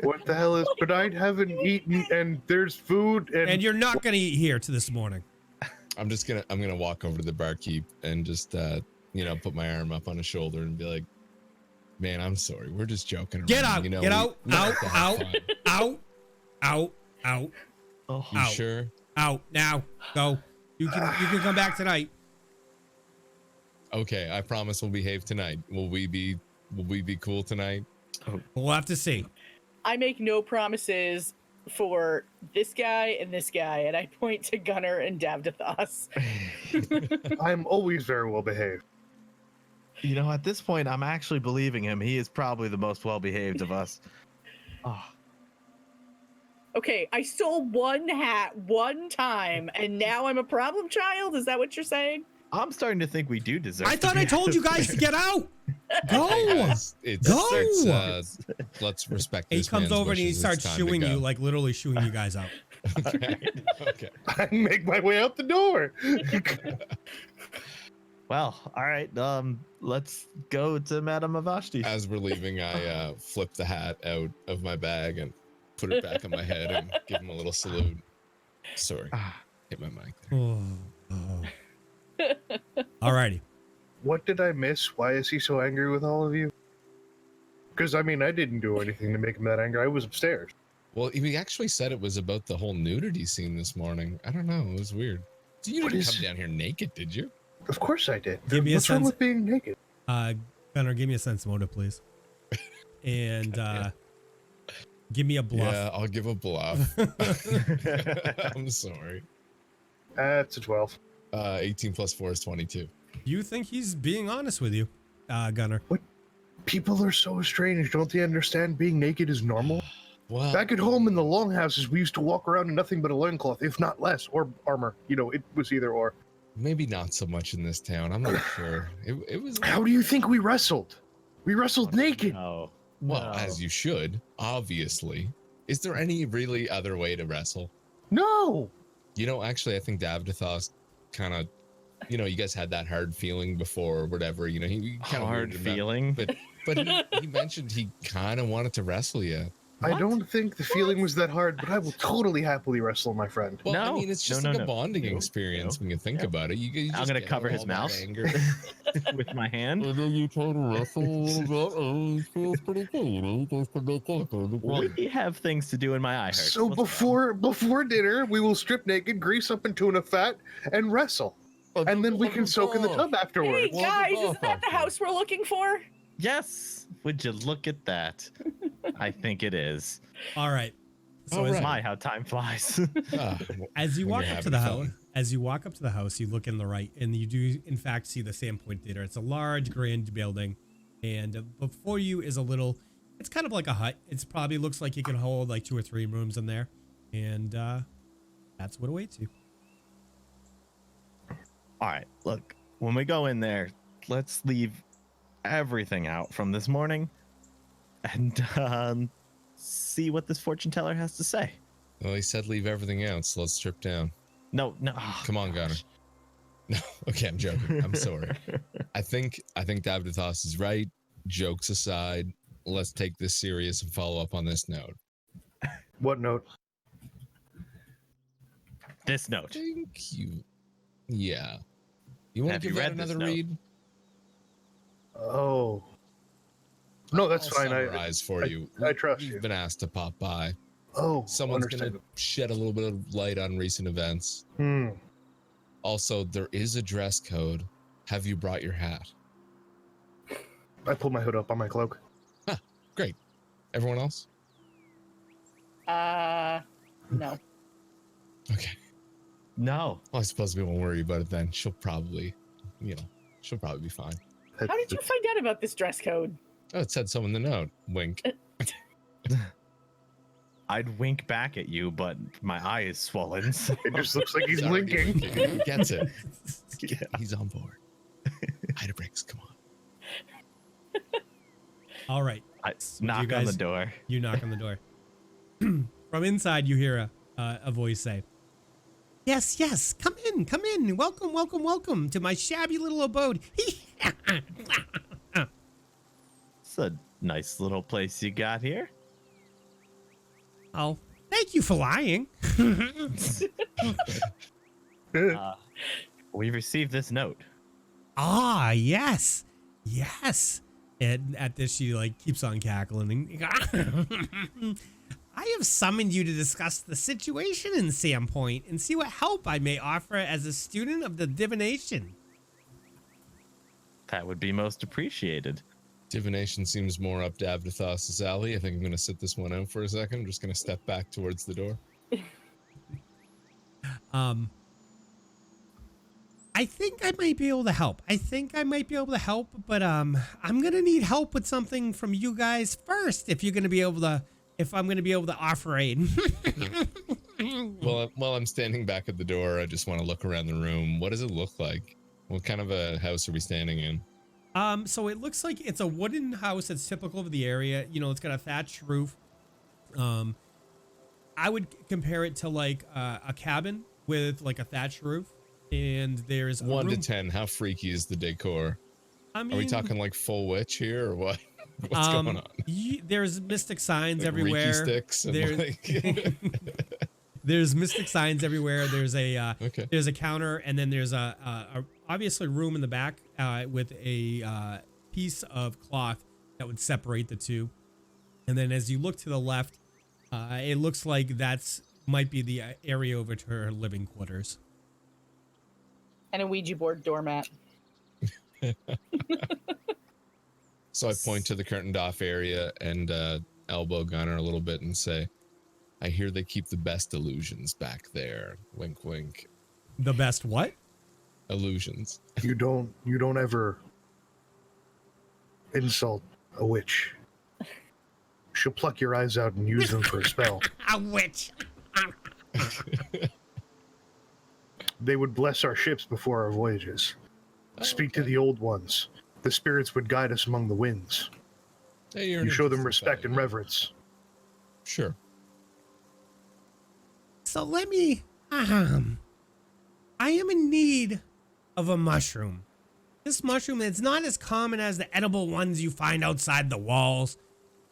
What the hell is... But I haven't eaten, and there's food, And you're not going to eat here to this morning. I'm gonna walk over to the barkeep and just put my arm up on his shoulder and be like, man, I'm sorry. We're just joking around. Get out. You know, Get out. we like to have fun. Out. Oh, You Out. sure? Out. Now. Go. You can come back tonight. Okay, I promise we'll behave tonight. Will we be cool tonight? We'll have to see. I make no promises for this guy, and I point to Gunnar and Davdithas. I'm always very well behaved. you know, at this point, I'm actually believing him. He is probably the most well-behaved of us. Oh, Okay, I stole one hat one time, and now I'm a problem child? Is that what you're saying? I'm starting to think we do deserve. I to thought be I told you guys to get out. Go. Go. Let's respect He this comes man's over and he wishes. starts It's time to shooing go. you, like literally shooing you guys out. Okay. Okay. I make my way out the door. Well, all right. Let's go to Madame Avashti. As we're leaving, I flip the hat out of my bag and put it back on my head and give him a little salute. Sorry, hit my mic there. Alrighty. What did I miss? Why is he so angry with all of you? Because, I mean, I didn't do anything to make him that angry. I was upstairs. Well, he actually said it was about the whole nudity scene this morning. I don't know. It was weird. So you What didn't is- come down here naked, did you? Of course I did. Give me a What's wrong sense- with being naked? Gunnar, give me a sense motive, please. And give me a bluff. Yeah, I'll give a bluff. I'm sorry. That's a 12. 18 plus 4 is 22. You think he's being honest with you, Gunnar? People are so strange. Don't they understand being naked is normal? Well, Back at home in the longhouses, we used to walk around in nothing but a loincloth, if not less, or armor. You know, it was either or. maybe not so much in this town. I'm not sure. It was How do you think we wrestled? We wrestled naked. No. well, No. as you should, obviously. Is there any really other way to wrestle? No. You know, actually, I think Davdithas kind of, you know, you guys had that hard feeling before or whatever. You know, he kind of Hard feeling. but he mentioned he kind of wanted to wrestle you. I don't think the feeling was that hard, but I will totally happily wrestle my friend. Well, I No. mean, it's just No, like no, a no. bonding No. experience No. when you think Yeah. about it. You I'm just gonna get cover all his that mouth. anger. with my hand. And then you try to wrestle a little bit, and it feels pretty cool. You know, just to make it. We have things to do in my eye hurts. So What's wrong? before dinner, we will strip naked, grease up in tuna fat, and wrestle. And then we can soak in the tub Hey, afterwards. guys, isn't that the house we're looking for? Yes. Would you look at that? I think it is. All right. So All as, right. My, how time flies. as you When walk you're up to having the house, fun. you look in the right, and you do in fact see the Sandpoint Theater. It's a large, grand building, and before you is a little. It's kind of like a hut. It's probably looks like you can hold like 2 or 3 rooms in there, and that's what awaits you. All right, look, when we go in there, let's leave everything out from this morning and see what this fortune teller has to say. Well, he said leave everything out, so let's strip down. No. Come on, Gunnar. No, okay, I'm joking. I'm sorry. I think Davdithas is right. Jokes aside, let's take this serious and follow up on this note. What note? This note. think you. Yeah. You want Have to you give that read this another note? read? Oh. No, that's I'll fine. Summarize for you. I trust We've you. been asked to pop by. Oh, Someone's gonna understandable. shed a little bit of light on recent events. Also, there is a dress code. Have you brought your hat? I pull my hood up on my cloak. Huh, great. Everyone else? No. Okay. No. Well, I suppose we won't worry about it then. She'll probably be fine. How did you find out about this dress code? Oh, it said so in the note. Wink. I'd wink back at you, but my eye is swollen. So. It just looks like he's already blinking. winking. He gets it. He's on board. Idabrix, come on. All right. I So knock you on the guys- door. You knock on the door. From inside, you hear a voice say, "Yes, yes, come in, come in. Welcome, welcome, welcome to my shabby little abode." It's a nice little place you got here. Oh, thank you for lying. We received this note. Ah, yes, yes. And at this, she like keeps on cackling. I have summoned you to discuss the situation in Sandpoint and see what help I may offer as a student of the divination. That would be most appreciated. Divination seems more up Davdithas' alley. I think I'm going to sit this one out for a second. I'm just going to step back towards the door. I think I might be able to help. But I'm gonna need help with something from you guys first. If I'm gonna be able to offer aid. Well, while I'm standing back at the door, I just want to look around the room. What does it look like? What kind of a house are we standing in? So it looks like it's a wooden house that's typical of the area. You know, it's got a thatched roof. I would compare it to like a cabin with like a thatched roof. And there's a 1 to room- 10. How freaky is the decor? I mean, Are we talking like full witch here or what? What's going on? There's mystic signs Like everywhere. Reiki sticks and There's- like... There's mystic signs everywhere. There's a Okay. there's a counter, and then there's a obviously room in the back with a piece of cloth that would separate the two. And then as you look to the left, it looks like might be the area over to her living quarters. And a Ouija board doormat. So I point to the curtained off area and elbow Gunnar a little bit and say, I hear they keep the best illusions back there. Wink, wink. The best what? Illusions. You don't ever insult a witch. She'll pluck your eyes out and use them for a spell. A witch. They would bless our ships before our voyages. Speak to the old ones. The spirits would guide us among the winds. Hey, you're You an show them interesting respect fellow. and reverence. Sure. So let me. I am in need of a mushroom. This mushroom is not as common as the edible ones you find outside the walls.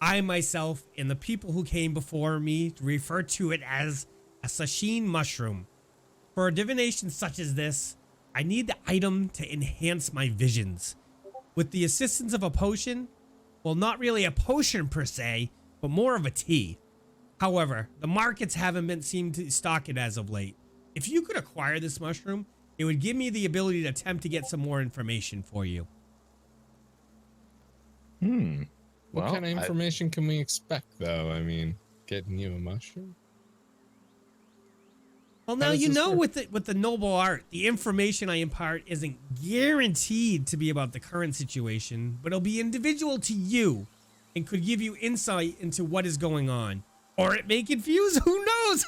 I myself and the people who came before me refer to it as a sasheen mushroom. For a divination such as this, I need the item to enhance my visions. With the assistance of a potion, well, not really a potion per se, but more of a tea. However, the markets haven't seemed to stock it as of late. If you could acquire this mushroom, it would give me the ability to attempt to get some more information for you. What Well, kind of information can we expect, though? I mean, getting you a mushroom? Well, How now does you this know work? with the noble art, the information I impart isn't guaranteed to be about the current situation, but it'll be individual to you and could give you insight into what is going on. Or it may confuse, who knows?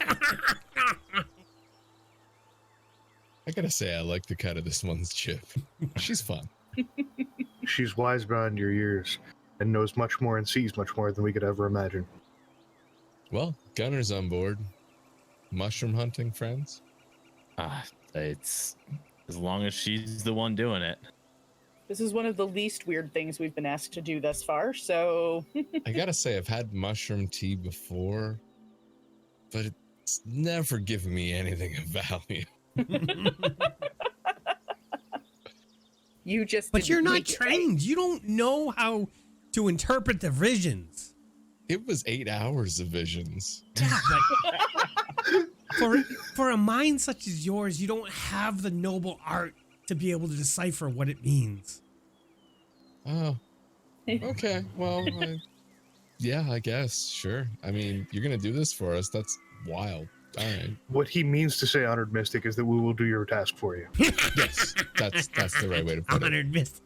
I gotta say, I like the cut of this one's chip. She's fun. She's wise beyond your years and knows much more and sees much more than we could ever imagine. Well, Gunnar's on board. Mushroom hunting, friends? It's as long as she's the one doing it. This is one of the least weird things we've been asked to do thus far, so I gotta say, I've had mushroom tea before, but It's never given me anything of value. You just But didn't you're not make it, right? trained. You don't know how to interpret the visions. It was 8 hours of visions. Yeah, but for a mind such as yours, you don't have the noble art to be able to decipher what it means. Oh, okay. Well, yeah, I guess. Sure. I mean, you're going to do this for us. That's wild. All right. What he means to say, Honored Mystic, is that we will do your task for you. Yes, that's the right way to put it. Honored Miss.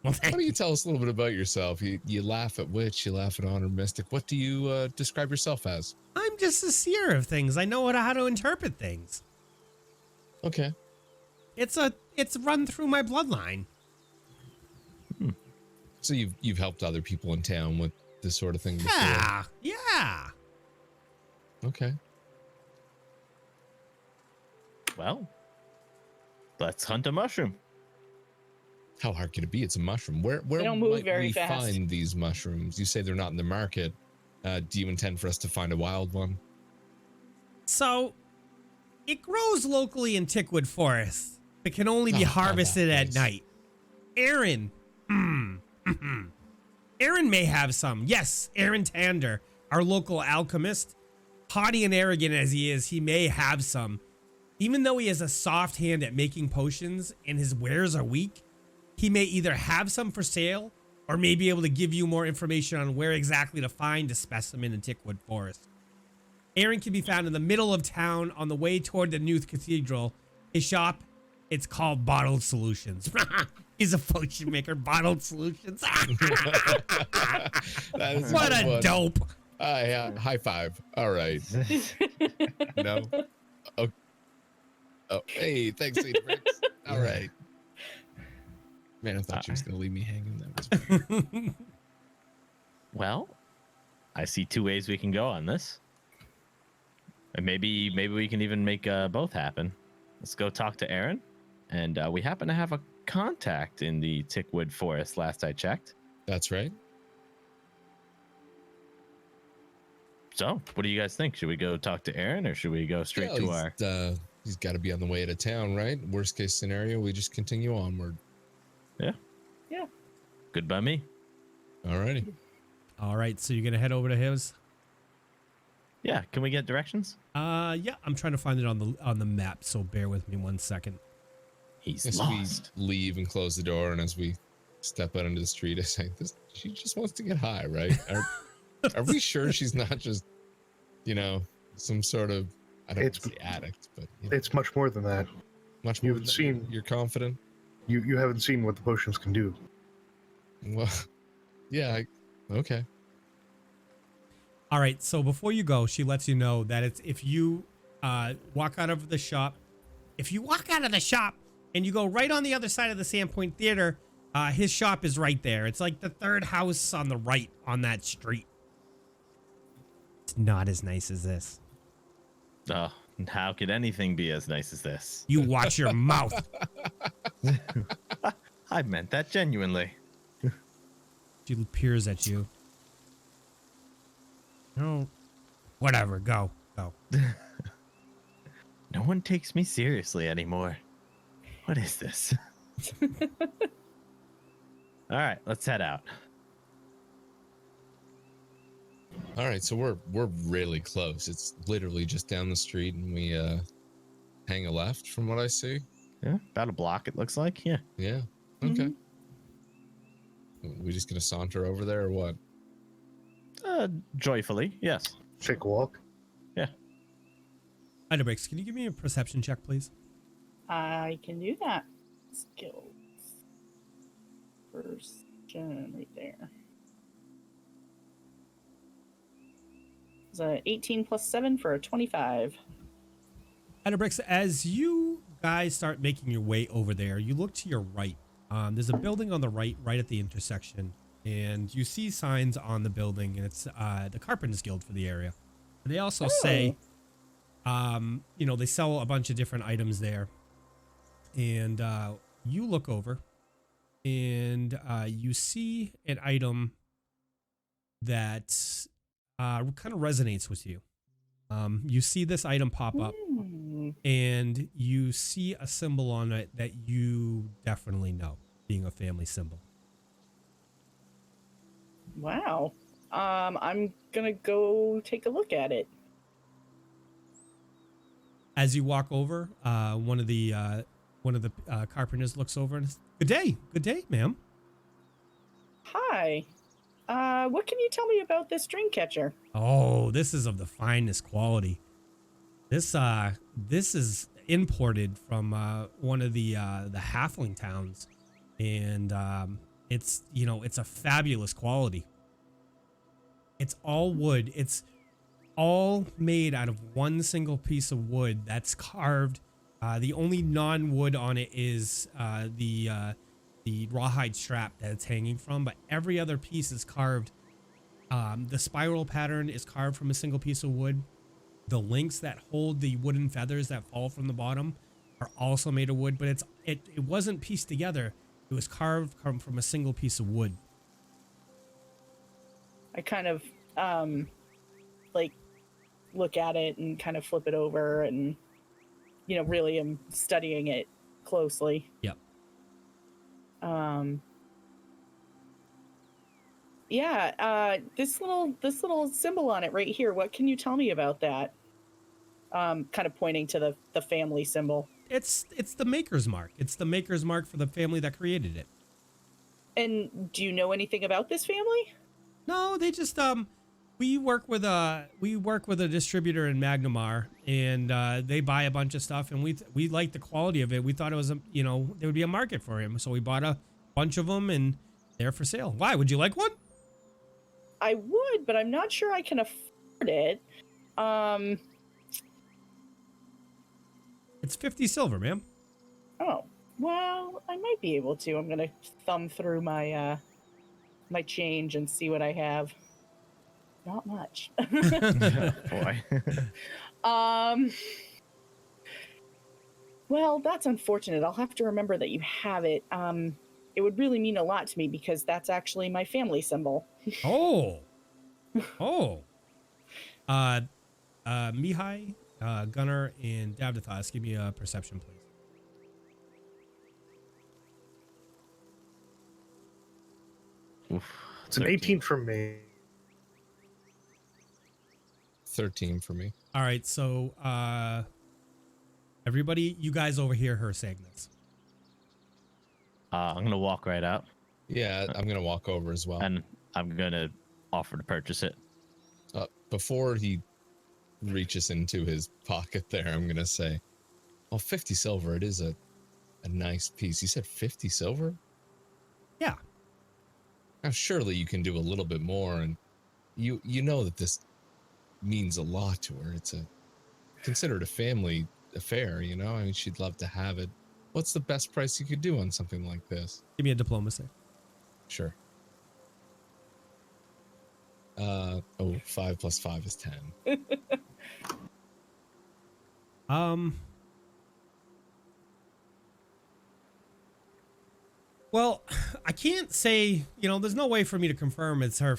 Well, Why don't you tell us a little bit about yourself? You laugh at Witch, you laugh at Honored Mystic. What do you describe yourself as? I'm just a seer of things. I know how to interpret things. Okay. It's run through my bloodline. So you've helped other people in town with this sort of thing before? Yeah. Okay. Well, let's hunt a mushroom. How hard could it be? It's a mushroom. Where don't move might very we fast. find these mushrooms? You say they're not in the market. Do you intend for us to find a wild one? So, it grows locally in Tickwood Forest, but can only be Oh, harvested that at place. night. Aaron. Aaron may have some. Yes, Aaron Tander, our local alchemist. Haughty and arrogant as he is, he may have some. Even though he has a soft hand at making potions and his wares are weak, he may either have some for sale or may be able to give you more information on where exactly to find a specimen in Tickwood Forest. Aaron can be found in the middle of town on the way toward the new cathedral. His shop, it's called Bottled Solutions. He's a potion maker, Bottled Solutions. That is What good a one. dope. Yeah, high five. All right. No. Oh, hey, thanks, Idabrix. All right. Man, I thought you was gonna leave me hanging. That was weird. Well, I see two ways we can go on this. And maybe we can even make both happen. Let's go talk to Aaron. And we happen to have a contact in the Tickwood Forest last I checked. That's right. So, what do you guys think? Should we go talk to Aaron or should we go straight Yeah, to our... he's got to be on the way out of town, right? Worst case scenario, we just continue onward. Yeah. Good by me. All righty. All right, so you're going to head over to his? Yeah, can we get directions? Yeah, I'm trying to find it on the map, so bear with me 1 second. He's As lost. we leave and close the door, and as we step out into the street, I say, she just wants to get high, right? Are we sure she's not just, some sort of, I don't want to say addict, but It's much more than that. much more you've than that? seen- You're confident? You haven't seen what the potions can do. Well, yeah, okay. All right, so before you go, she lets you know that it's if you walk out of the shop, and you go right on the other side of the Sandpoint Theater, his shop is right there. It's like the third house on the right on that street. It's not as nice as this. Oh, how could anything be as nice as this? You watch your mouth. I meant that genuinely. She peers at you. No, whatever. Go. No one takes me seriously anymore. What is this? All right, let's head out. All right, so we're really close. It's literally just down the street, and we hang a left from what I see. Yeah, about a block it looks like. Yeah. Yeah. Okay. We just gonna saunter over there or what? Joyfully, yes. Take a walk. Yeah. Idabrix, can you give me a perception check, please? I can do that. Skills. Perception right there. It's a 18 plus 7 for a 25. Idabrix, as you guys start making your way over there, you look to your right. There's a building on the right at the intersection, and you see signs on the building, and it's the Carpenters Guild for the area. They also say, they sell a bunch of different items there. And you look over, and you see an item that kind of resonates with you. You see this item pop up, Mm. and you see a symbol on it that you definitely know, being a family symbol. Wow. I'm gonna go take a look at it. As you walk over, one of the carpenters looks over and says, good day, ma'am. Hi. What can you tell me about this dream catcher? Oh, this is of the finest quality. This is imported from one of the Halfling towns, and it's a fabulous quality. It's all wood. It's all made out of one single piece of wood that's carved. The only non-wood on it is the rawhide strap that it's hanging from, but every other piece is carved. The spiral pattern is carved from a single piece of wood. The links that hold the wooden feathers that fall from the bottom are also made of wood, but it wasn't pieced together. It was carved from a single piece of wood. I kind of like look at it and kind of flip it over and really am studying it closely. Yep. Yeah, this little symbol on it right here, what can you tell me about that? Kind of pointing to the family symbol. It's the maker's mark. It's the maker's mark for the family that created it. And do you know anything about this family? No, they just we work with a distributor in Magnamar, and they buy a bunch of stuff, and we like the quality of it. We thought it was there would be a market for him, so we bought a bunch of them, and they're for sale. Why? Would you like one? I would, but I'm not sure I can afford it. It's 50 silver, ma'am. Oh, well, I might be able to. I'm gonna thumb through my my change and see what I have. Not much. Boy. Well, that's unfortunate. I'll have to remember that you have it. It would really mean a lot to me because that's actually my family symbol. Oh. Mihaly, Gunnar, and Davdithas, give me a perception, please. Oof, It's an 18 from me. 13 for me. All right, so everybody, you guys overhear her saying this. I'm gonna walk right out, Yeah, I'm gonna walk over as well. and I'm gonna offer to purchase it. Before he reaches into his pocket there, I'm gonna say, "Oh, 50 silver. It is a nice piece." You said 50 silver? Yeah. Now, surely you can do a little bit more, and you know that this means a lot to her. It's considered a family affair, I mean, she'd love to have it. What's the best price you could do on something like this? Give me a diplomacy. Sure. 5 plus 5 is 10. Well, I can't say, there's no way for me to confirm it's her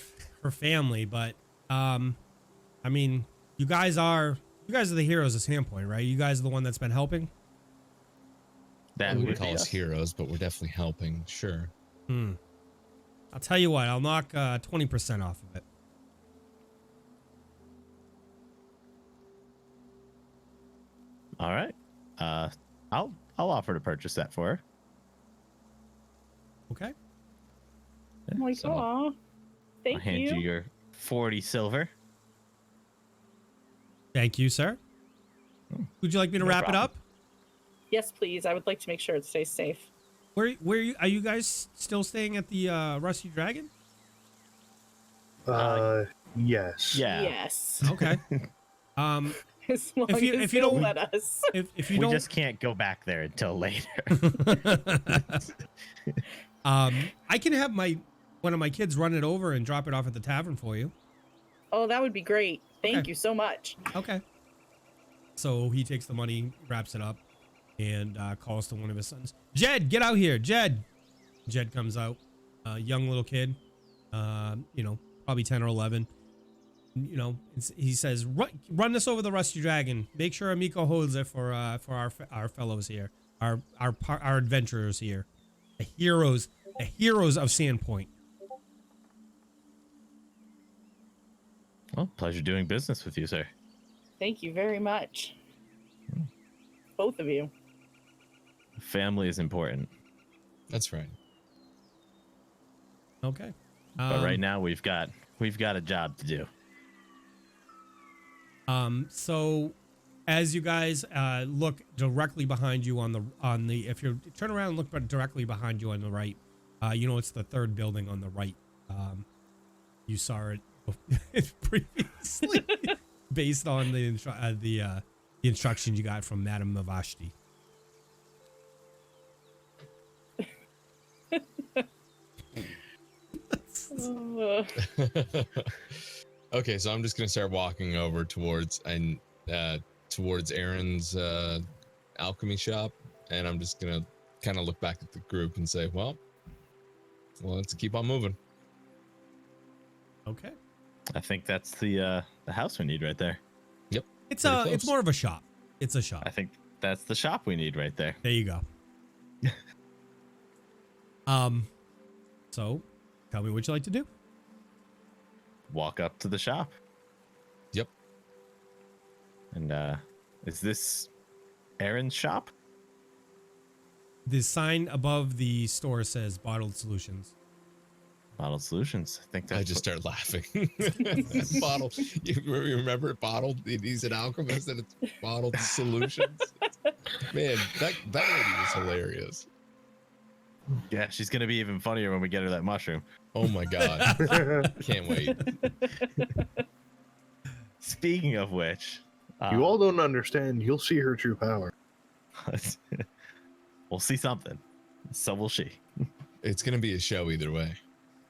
family, but I mean, you guys are the heroes of Sandpoint, right? You guys are the one that's been helping. That We would call be us us. heroes, but we're definitely helping. Sure. I'll tell you what, I'll knock 20% off of it. All right. I'll offer to purchase that for her. Okay. Yeah, I'm like, so aw, I'll thank hand you you. your 40 silver. Thank you, sir. Would you like me to No wrap problem. it up? Yes, please. I would like to make sure it stays safe. Where are you guys still staying at the Rusty Dragon? Yes. Yeah. Yes. Okay. As long If you as don't- they'll let us. if you We don't just can't go back there until later. I can have one of my kids run it over and drop it off at the tavern for you. Oh, that would be great. Thank Okay. you so much. Okay. So he takes the money, wraps it up, and calls to one of his sons. Jed, get out here. Jed comes out. Young little kid. Probably 10 or 11. he says, run this over the Rusty Dragon. Make sure Amico holds it for our fellows here, our adventurers here, the heroes of Sandpoint. Well, pleasure doing business with you, sir. Thank you very much. Both of you. Family is important. That's right. Okay. But right now we've got a job to do. So as you guys look directly behind you on the if you turn around and look directly behind you on the right, it's the third building on the right. You saw it previously based on the instructions you got from Madame Mavashti. Okay, so I'm just gonna start walking over towards Aaron's alchemy shop, and I'm just gonna kind of look back at the group and say, well, let's keep on moving. Okay. I think that's the house we need right there. Yep. It's more of a shop. It's a shop. I think that's the shop we need right there. There you go. So tell me what you like to do. Walk up to the shop. Yep. And is this Aaron's shop? The sign above the store says Bottled Solutions. Bottled Solutions. I think that's I just start laughing. Bottle. You remember it? Bottled. He's an alchemist, and it's Bottled Solutions. Man, that lady was hilarious. Yeah, she's gonna be even funnier when we get her that mushroom. Oh my god. Can't wait. Speaking of which, You all don't understand. You'll see her true power. we'll see something. So will she. It's gonna be a show either way.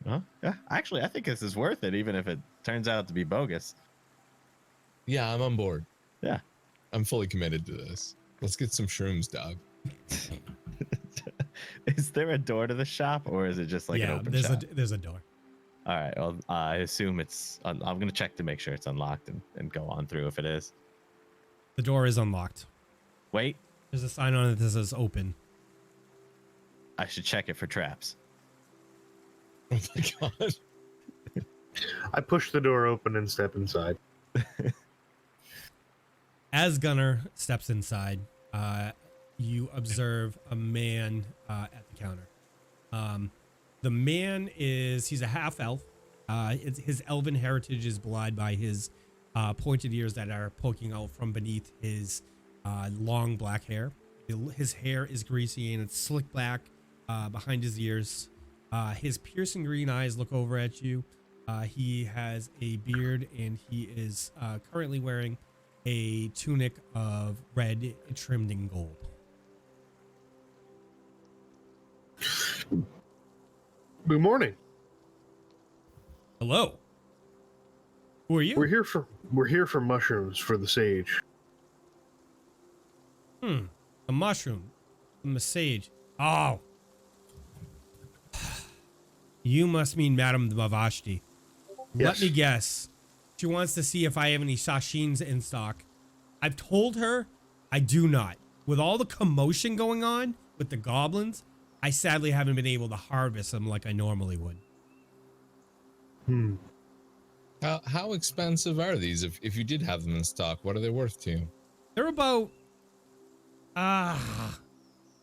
Huh? Yeah, actually, I think this is worth it, even if it turns out to be bogus. Yeah, I'm on board. Yeah. I'm fully committed to this. Let's get some shrooms, dog. Is there a door to the shop, or is it just like an open shop? There's a door. All right. Well, I assume it's. I'm going to check to make sure it's unlocked and go on through if it is. The door is unlocked. Wait. There's a sign on it that says open. I should check it for traps. Oh my god. I push the door open and step inside. As Gunnar steps inside, you observe a man at the counter. The man he's a half elf. His elven heritage is belied by his pointed ears that are poking out from beneath his long black hair. His hair is greasy and it's slicked back behind his ears. His piercing green eyes look over at you. He has a beard and he is currently wearing a tunic of red trimmed in gold. Good morning. Hello. Who are you? We're here for mushrooms for the sage. A mushroom. A sage. Oh. You must mean Madame Mavashti. Yes. Let me guess. She wants to see if I have any sashins in stock. I've told her I do not. With all the commotion going on with the goblins, I sadly haven't been able to harvest them like I normally would. How expensive are these? If you did have them in stock, what are they worth to you? They're about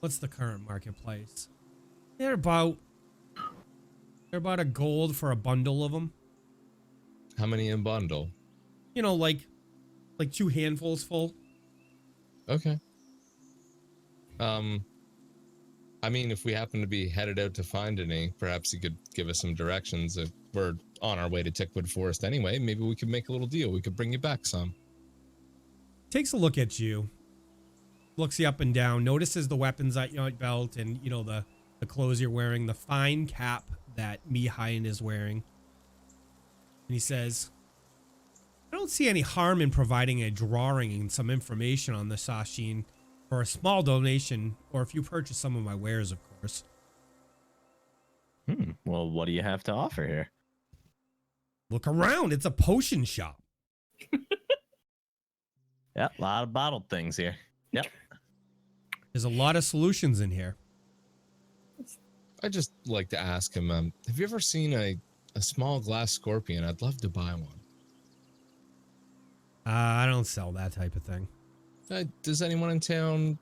what's the current marketplace? They're about a gold for a bundle of them. How many in bundle? You know, like 2 handfuls full. Okay. I mean, if we happen to be headed out to find any, perhaps you could give us some directions. If we're on our way to Tickwood Forest anyway, maybe we could make a little deal. We could bring you back some. Takes a look at you, looks you up and down, notices the weapons at your belt and, the clothes you're wearing, the fine cap that Mihaly is wearing. And he says, I don't see any harm in providing a drawing and some information on the sashin for a small donation, or if you purchase some of my wares, of course. Well, what do you have to offer here? Look around. It's a potion shop. Yep, a lot of bottled things here. Yep. There's a lot of solutions in here. I just like to ask him, have you ever seen a small glass scorpion? I'd love to buy one. I don't sell that type of thing. Does anyone in town,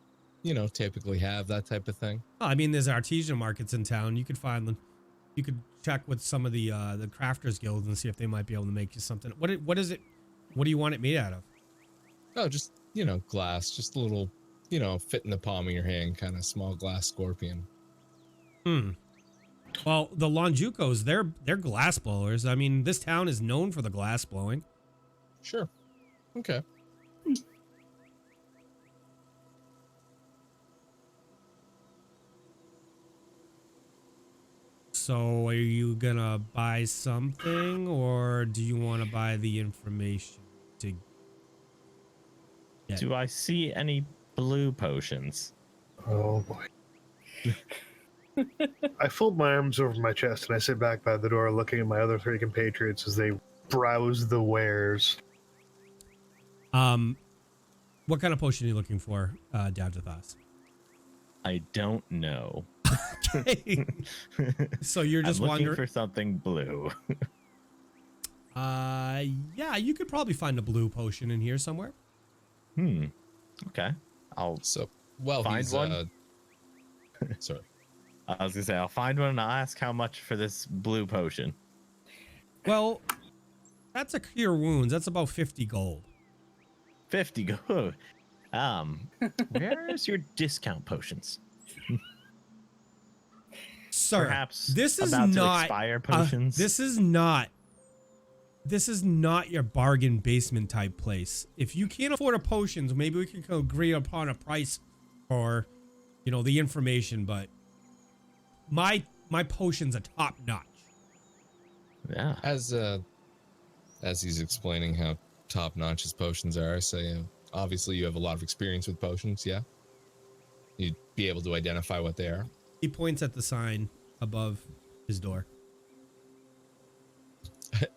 typically have that type of thing? Oh, I mean, there's artisan markets in town. You could find them. You could check with some of the crafters guilds and see if they might be able to make you something. What is it? What do you want it made out of? Oh, just, glass, just a little, fit in the palm of your hand, kind of small glass scorpion. Well, the Lonjucos, they're glass blowers. I mean, this town is known for the glass blowing. Sure. Okay. So are you gonna buy something, or do you want to buy the information to get? Do I see any blue potions? Oh boy. I fold my arms over my chest and I sit back by the door looking at my other three compatriots as they browse the wares. What kind of potion are you looking for, Davdithas? I don't know. Okay. So you're just I'm looking wondering for something blue. yeah, you could probably find a blue potion in here somewhere. Okay. Find find one. Sorry. I was gonna say I'll find one and I'll ask how much for this blue potion. Well, that's a cure wounds. That's about 50 gold. 50 gold. Where's your discount potions? Sir, Perhaps this is about to not expire potions. This is not your bargain basement type place. If you can't afford a potions, maybe we can agree upon a price for, the information. But my potions are top notch. Yeah. As he's explaining how top notch his potions are, I say, obviously you have a lot of experience with potions, yeah? You'd be able to identify what they are. He points at the sign above his door. I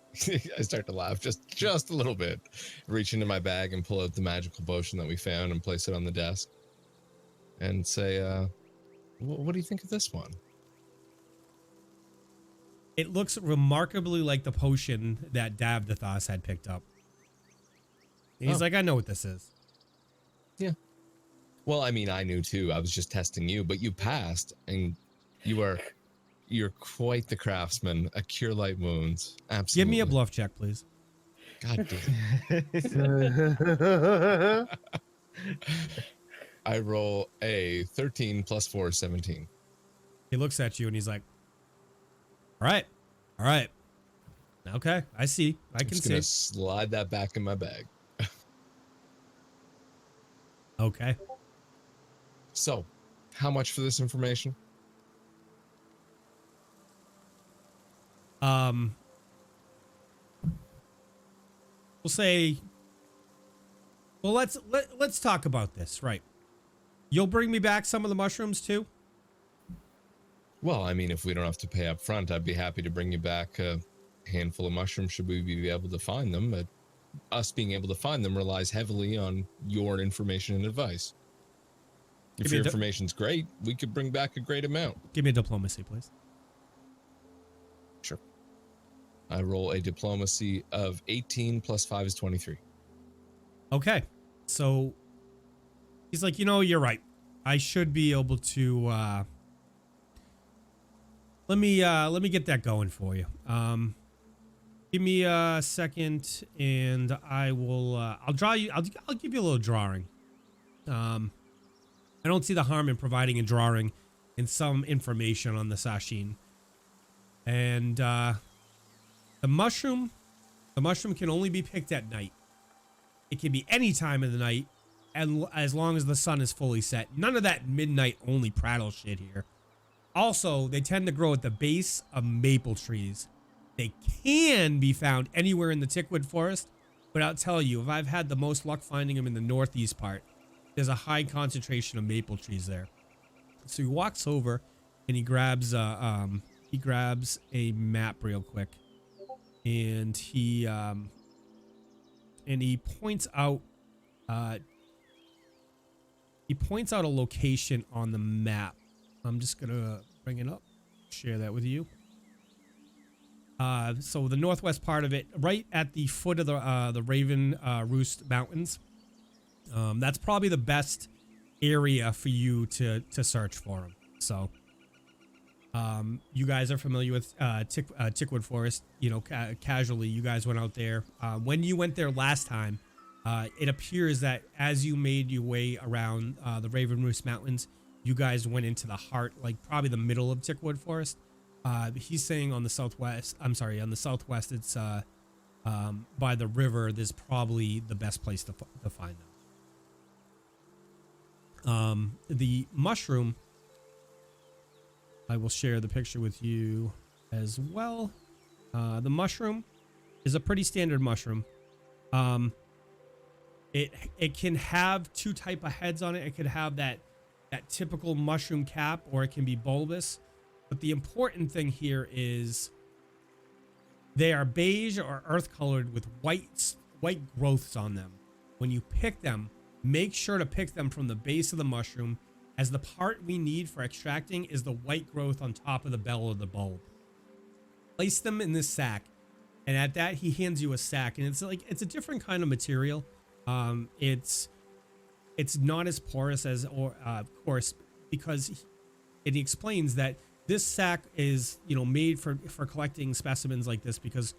start to laugh just a little bit. Reach into my bag and pull out the magical potion that we found and place it on the desk. And say, what do you think of this one? It looks remarkably like the potion that Davdithas had picked up. And he's like, I know what this is. Yeah. Well, I mean, I knew too. I was just testing you, but you passed, and you're quite the craftsman. A cure light wounds. Absolutely. Give me a bluff check, please. God damn. I roll a 13 plus 4 is 17. He looks at you and he's like, all right. Okay, I see. I can just see. gonna slide that back in my bag. Okay. So, how much for this information? We'll say. Well, let's talk about this, right? You'll bring me back some of the mushrooms too? Well, I mean, if we don't have to pay up front, I'd be happy to bring you back a handful of mushrooms should we be able to find them. But us being able to find them relies heavily on your information and advice. If your information's great, we could bring back a great amount. Give me a diplomacy, please. Sure. I roll a diplomacy of 18 plus 5 is 23. Okay. So he's like, you're right. I should be able to let me get that going for you. Give me a second and I will I'll give you a little drawing. I don't see the harm in providing a drawing and some information on the Sashin. And the mushroom can only be picked at night. It can be any time of the night, and as long as the sun is fully set. None of that midnight only prattle shit here. Also, they tend to grow at the base of maple trees. They can be found anywhere in the Tickwood Forest, but I'll tell you, if I've had the most luck finding them in the northeast part, there's a high concentration of maple trees there. So he walks over and he grabs a map real quick. and he points out a location on the map. I'm just gonna bring it up, share that with you. So the northwest part of it, right at the foot of the Raven Roost Mountains. That's probably the best area for you to search for him. So, you guys are familiar with Tickwood Forest. You know, casually, you guys went out there. When you went there last time, it appears that as you made your way around the Raven Roost Mountains, you guys went into the heart, like probably the middle of Tickwood Forest. He's saying on the southwest. I'm sorry, on the southwest, it's by the river. There's probably the best place to find them. The mushroom, I will share the picture with you as well. The mushroom is a pretty standard mushroom. It can have two type of heads on it. It could have that typical mushroom cap, or it can be bulbous. But the important thing here is they are beige or earth colored with white growths on them. When you pick them, make sure to pick them from the base of the mushroom, as the part we need for extracting is the white growth on top of the bell of the bulb. Place them in this sack, and at that he hands you a sack, and it's a different kind of material. It's not as porous as, of course, because he explains that this sack is, you know, made for collecting specimens like this, because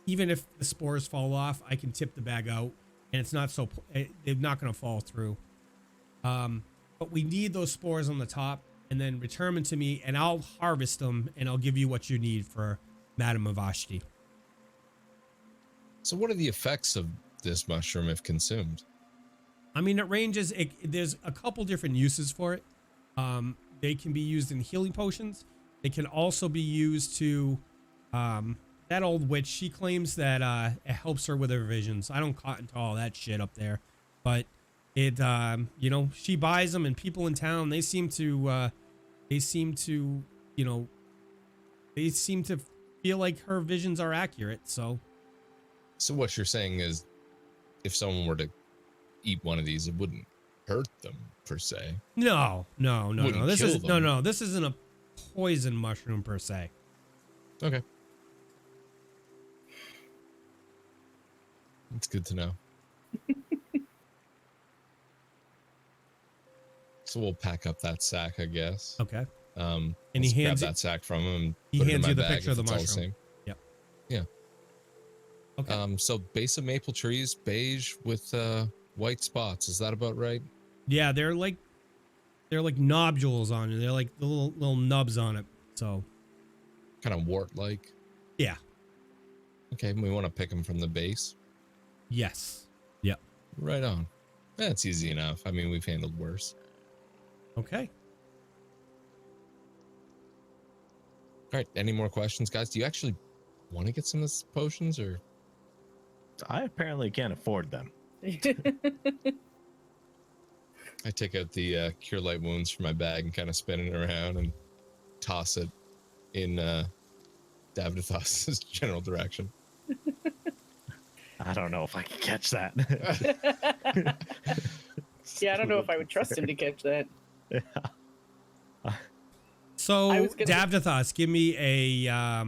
even if the spores fall off, I can tip the bag out and it's not they're not going to fall through. But we need those spores on the top, and then return them to me and I'll harvest them and I'll give you what you need for Madame of Ashti. So what are the effects of this mushroom if consumed? I mean, it ranges. There's a couple different uses for it. They can be used in healing potions. They can also be used to, that old witch, she claims that it helps her with her visions. I don't cotton to all that shit up there, but it, you know, she buys them, and people in town, they seem to feel like her visions are accurate. So what you're saying is, if someone were to eat one of these, it wouldn't hurt them per se. No. This is them. no. This isn't a poison mushroom per se. Okay. It's good to know. So we'll pack up that sack, I guess. Okay. And he hands grab that sack from him. He put it in hands my you the bag picture of the if it's all mushroom. same. Yep. Yeah. Okay. So base of maple trees, beige with white spots. Is that about right? Yeah, they're like nodules on it. They're like the little nubs on it. So Kind of wart-like. yeah. Okay, we want to pick them from the base. Yes. Yep. Right on. That's easy enough. I mean, we've handled worse. Okay. All right. Any more questions, guys? Do you actually want to get some of these potions, or? I apparently can't afford them. I take out the cure light wounds from my bag and kind of spin it around and toss it in Davdithas' general direction. I don't know if I can catch that. Yeah, I don't know if I would trust him to catch that. So I was gonna- Davdithas, give me a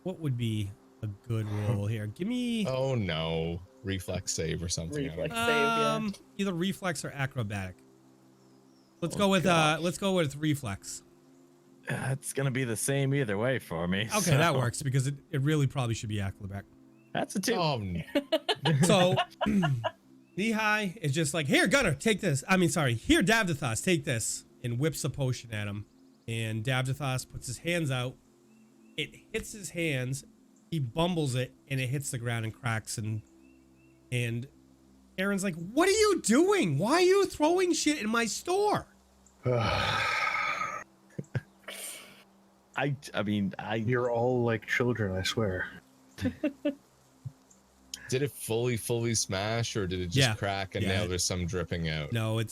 what would be a good roll here? Give me Oh no, reflex save or something. Reflex. I save, yeah. either reflex or acrobatic. Let's Oh, go with gosh. let's go with reflex. It's gonna be the same either way for me. Okay, so that works, because it really probably should be acrobatic. That's a 2. Oh, no. So Mihaly is just like, here, Gunnar, take this. I mean, sorry, here, Davdithas, take this, and whips a potion at him. And Davdithas puts his hands out. It hits his hands. He bumbles it, and it hits the ground and cracks. And Aaron's like, what are you doing? Why are you throwing shit in my store? I mean, You're all like children, I swear. Did it fully smash, or did it just Yeah. crack and Yeah. now there's some dripping out? No, it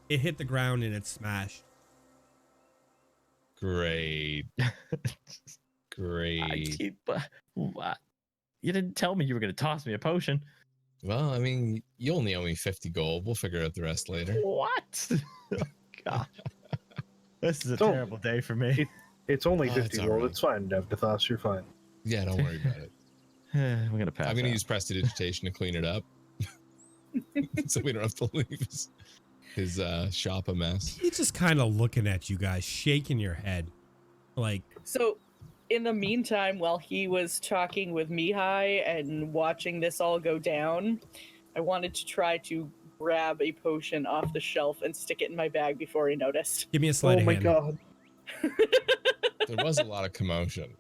hit the ground and it smashed. Great. Great. What? You didn't tell me you were going to toss me a potion. Well, I mean, you only owe me 50 gold. We'll figure out the rest later. What? Oh, God. This is a Don't- terrible day for me. It's only Oh, 50 it's gold. alright. It's fine, Davdithas. You're fine. Yeah, don't worry about it. I'm going to pass I'm going to out. use prestidigitation to clean it up. So we don't have to leave his shop a mess. He's just kind of looking at you guys, shaking your head. Like, So, in the meantime, while he was talking with Mihaly and watching this all go down, I wanted to try to grab a potion off the shelf and stick it in my bag before he noticed. give me a sleight Oh of my hand. god. There was a lot of commotion.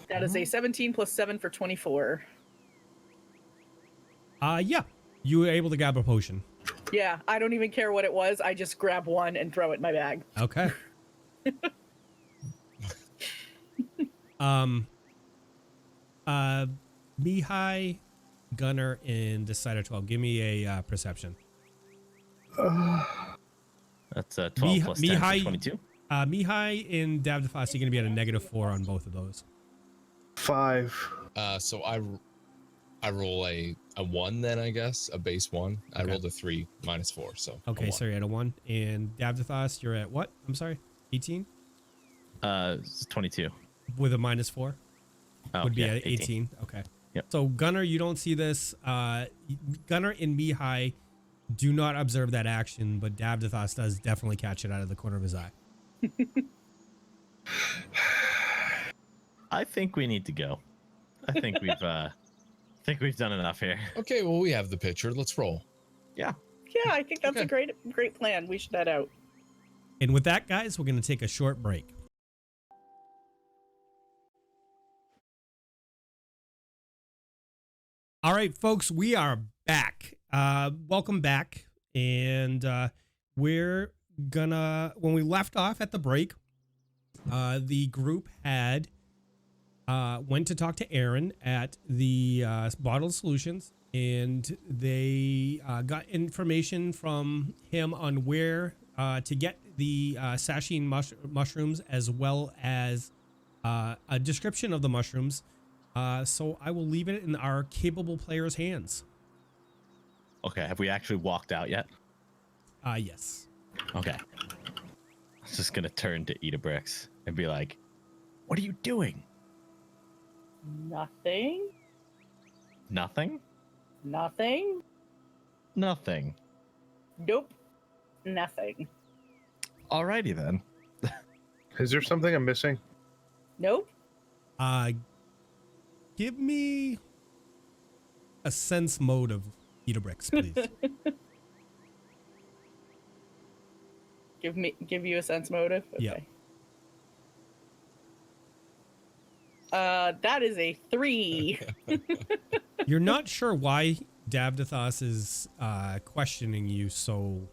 That is a 17 plus 7 for 24. Yeah, you were able to grab a potion. Yeah, I don't even care what it was. I just grab one and throw it in my bag. Okay. Mihaly, Gunnar, and Decider 12. Give me a perception. That's 12 Mihaly- plus 10 for Mihaly- 22. Mihaly and Davdithas, you're going to be at a -4 on both of those. 5. So I roll a 1 then, I guess, a base 1. I Okay. rolled a 3 minus 4, so a Okay, 1. so you're at a 1. And Davdithas, you're at what? I'm sorry? 18? It's 22. With a -4? Oh, Would be yeah, at 18. Okay. Yep. So Gunnar, you don't see this. Gunnar and Mihaly do not observe that action, but Davdithas does definitely catch it out of the corner of his eye. I think we need to go. I think we've done enough here. Okay, well, we have the picture. Let's roll. Yeah. Yeah, I think that's Okay. a great plan. We should head out. And with that, guys, we're going to take a short break. All right, folks, we are back. Welcome back. And we're gonna, when we left off at the break, the group had went to talk to Aaron at the Bottled Solutions, and they got information from him on where to get the sashing mushrooms, as well as a description of the mushrooms. So I will leave it in our capable players' hands. Okay. Have we actually walked out yet? Yes. Okay. I'm just gonna turn to Idabrix and be like, "What are you doing?" Nothing. Nothing. Nothing. Nothing. Nope. Nothing. Alrighty then. Is there something I'm missing? Nope. Give me a sense mode of Idabrix, please. Give you a sense motive. Yeah. That is a 3. You're not sure why Davdithas is questioning you, so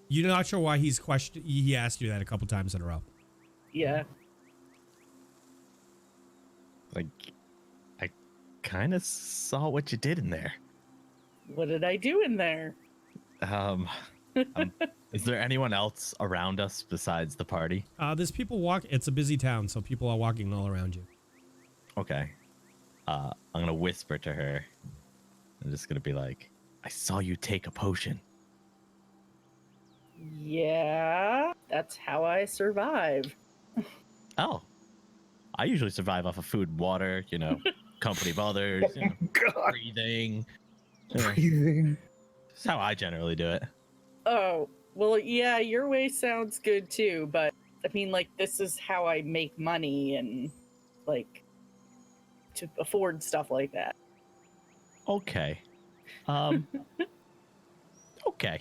you're not sure why he asked you that a couple times in a row. Yeah. Like, I kind of saw what you did in there. What did I do in there? Is there anyone else around us besides the party? There's people it's a busy town, so people are walking all around you. Okay. I'm gonna whisper to her. I'm just gonna be like, "I saw you take a potion." Yeah, that's how I survive. Oh. I usually survive off of food and water, company of others, God. breathing. Breathing. That's how I generally do it. Oh, well, yeah, your way sounds good too, but I mean, like, this is how I make money and, like, to afford stuff like that. Okay. Okay.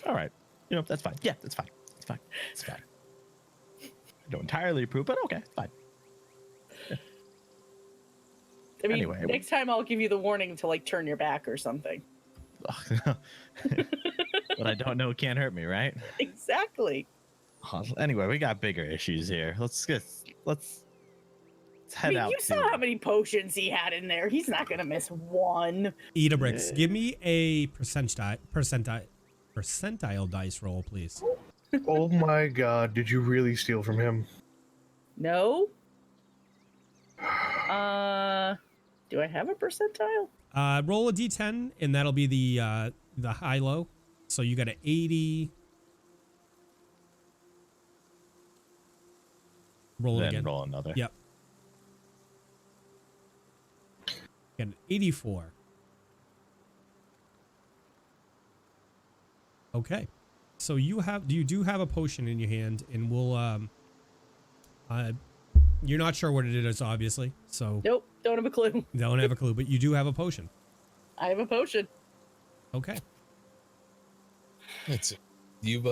All right. That's fine. Yeah, that's fine. It's fine. It's fine. I don't entirely approve, but okay, fine. I mean, Anyway. next time I'll give you the warning to, like, turn your back or something. What I don't know can't hurt me, right? Exactly. Anyway, we got bigger issues here. Let's Let's head out. You saw how many potions he had in there. He's not gonna miss one. Idabrix, give me a percentile dice roll, please. Oh my god, did you really steal from him? No. Do I have a percentile? Roll a d10, and that'll be the high-low. So you got an 80. Roll it Then again. roll another. Yep. Got an 84. Okay. So you do have a potion in your hand, and we'll you're not sure what it is, obviously. So Nope, don't have a clue. don't have a clue, but you do have a potion. I have a potion. Okay. It's you've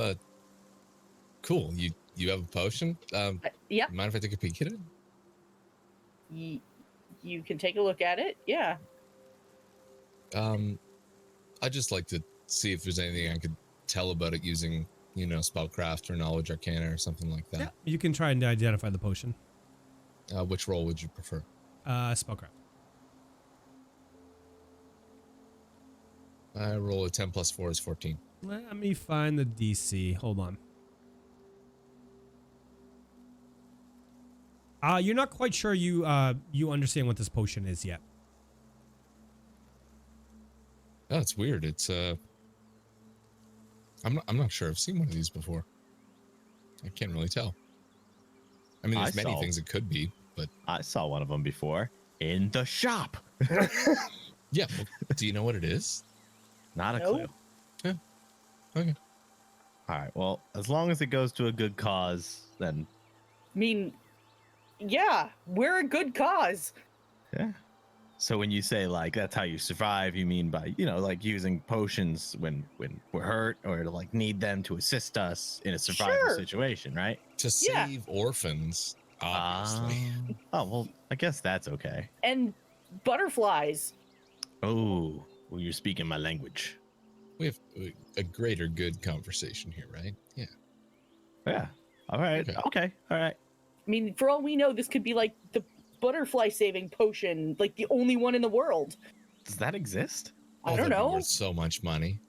cool. You have a potion. Yep. Mind if I take a peek at it? You can take a look at it. Yeah. I'd just like to see if there's anything I could tell about it using, spellcraft or knowledge arcana or something like that. Yeah. You can try and identify the potion. Which role would you prefer? Spellcraft. I roll a 10 plus 4 is 14. Let me find the DC. Hold on. You're not quite sure you understand what this potion is yet. Oh, it's weird. It's I'm not sure. I've seen one of these before. I can't really tell. I mean, there's many things it could be, but I saw one of them before in the shop. yeah. Well, do you know what it is? Not a Nope. clue. Yeah. Okay. All right. Well, as long as it goes to a good cause, then I mean, yeah, we're a good cause. yeah. So when you say like that's how you survive, you mean by like using potions when we're hurt or to like need them to assist us in a survival Sure. situation, right? To Yeah. save orphans, obviously. Oh well, I guess that's okay. And butterflies. Oh, well, you're speaking my language. We have a greater good conversation here, right? Yeah. Yeah. All right. Okay. All right. I mean, for all we know, this could be like the butterfly saving potion, like the only one in the world. Does that exist? I don't that'd be know. worth so much money.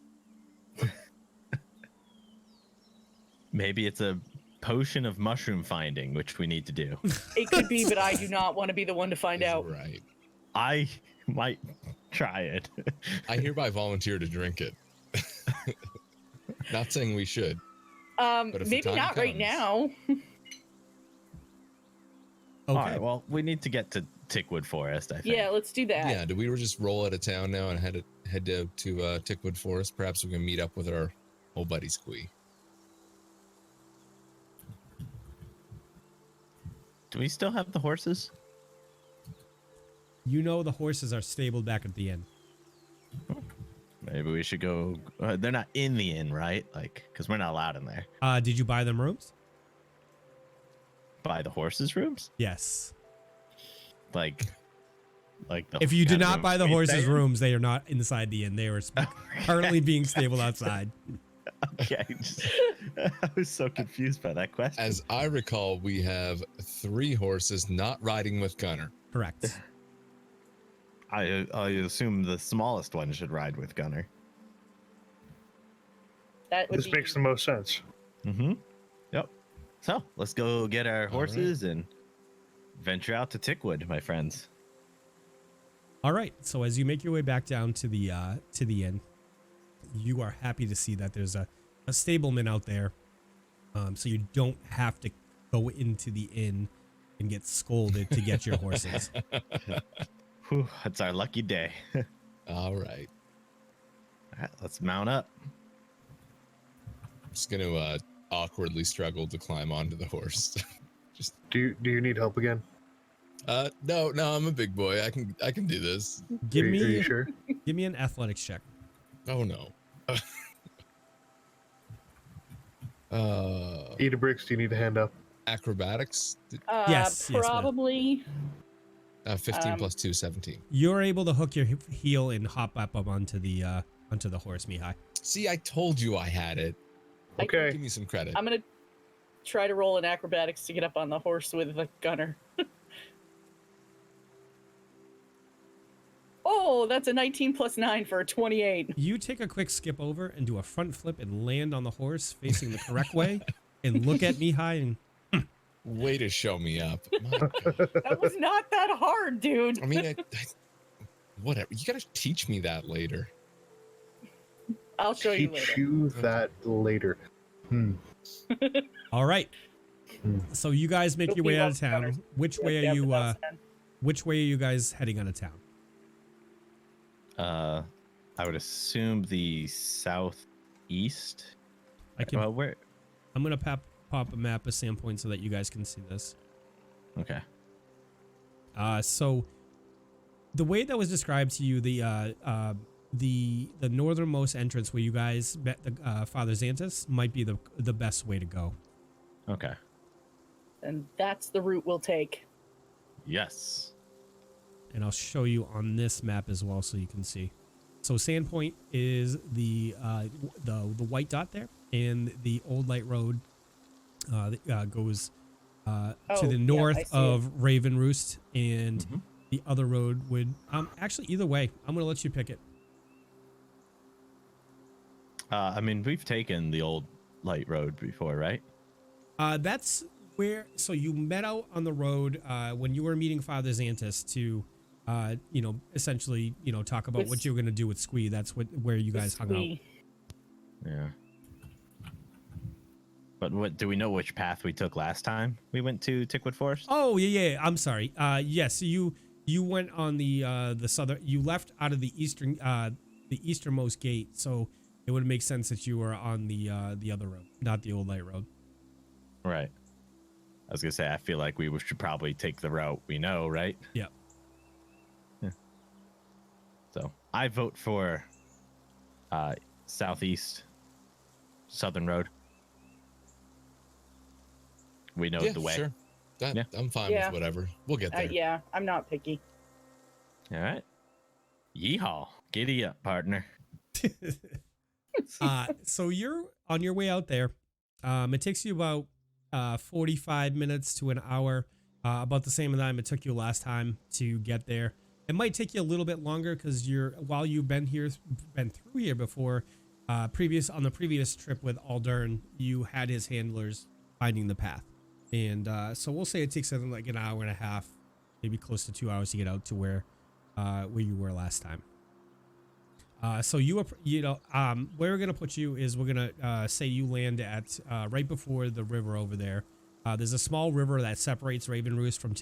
Maybe it's a potion of mushroom finding, which we need to do. It could be, but I do not want to be the one to find Is out. Right. I might try it. I hereby volunteer to drink it. Not saying we should. But if the Maybe time not right comes- now. Okay. All right. Well, we need to get to Tickwood Forest, I think. Yeah, let's do that. Yeah, do we just roll out of town now and head to Tickwood Forest? Perhaps we can meet up with our old buddy Squee. Do we still have the horses? The horses are stabled back at the inn. Maybe we should go. They're not in the inn, right? Like, because we're not allowed in there. Did you buy them rooms? Buy the horses' rooms? Yes. Like the If you did kind of not rooms buy the we horses' stay in? rooms, they are not inside the inn. They are currently being stabled outside. Okay. I was so confused by that question. As I recall, we have 3 horses not riding with Gunnar. Correct. I assume the smallest one should ride with Gunnar. That would This be makes the most sense. Mm-hmm. Yep. So let's go get our horses and venture out to Tickwood, my friends. All right. So as you make your way back down to the inn, you are happy to see that there's a stableman out there, so you don't have to go into the inn and get scolded to get your horses. Whew, it's our lucky day. All right. All right, let's mount up. I'm just going to awkwardly struggle to climb onto the horse. Just Do you need help again? no, I'm a big boy. I can do this. Give Are you me sure? give me an athletics check. Oh no. Idabrix, do you need a hand up? Acrobatics. Yes, yes, probably. 15 plus 2, 17. You're able to hook your heel and hop up onto the horse, Mihaly. See, I told you I had it. Okay. Give me some credit. I'm gonna try to roll an acrobatics to get up on the horse with the Gunner. Oh, that's a 19 plus 9 for a 28. You take a quick skip over and do a front flip and land on the horse facing the correct way and look at Mihaly and Way to show me up. My God. That was not that hard, dude. I mean, whatever. You gotta teach me that later. I'll show you Teach later. you that later. all right. So you guys make your way out of Gunnar. town. Which way are you which way are you guys heading out of town? I would assume the southeast. I can Where? I'm going to pop a map of Sandpoint so that you guys can see this. Okay. So the way that was described to you, the northernmost entrance where you guys met the Father Xantus might be the best way to go. Okay. And that's the route we'll take. Yes. And I'll show you on this map as well so you can see. So Sandpoint is the white dot there, and the Old Light Road goes to the north of Raven Roost, and the other road would actually either way. I'm gonna let you pick it. I mean, we've taken the Old Light Road before, right? That's where. So you met out on the road when you were meeting Father Xantus to, essentially, talk about what you were gonna do with Squee. That's where you guys hung out. Yeah. But what do we know which path we took last time we went to Tickwood Forest? Oh yeah. I'm sorry. Yes, you went on the southern. You left out of the easternmost gate, so it would make sense that you were on the other road, not the Old Light Road. Right. I was gonna say I feel like we should probably take the route we know, right? Yeah. So I vote for southeast, southern road. We know the way. Sure. Yeah. I'm fine Yeah. with whatever. We'll get there. Yeah, I'm not picky. All right. Yeehaw. Giddy up, partner. So you're on your way out there. It takes you about 45 minutes to an hour, about the same time it took you last time to get there. It might take you a little bit longer because while you've been through here before, on the previous trip with Aldern, you had his handlers finding the path, and so we'll say it takes something like an hour and a half, maybe close to 2 hours to get out to where you were last time. So where we're gonna put you is we're gonna say you land at right before the river over there. There's a small river that separates Raven Roost from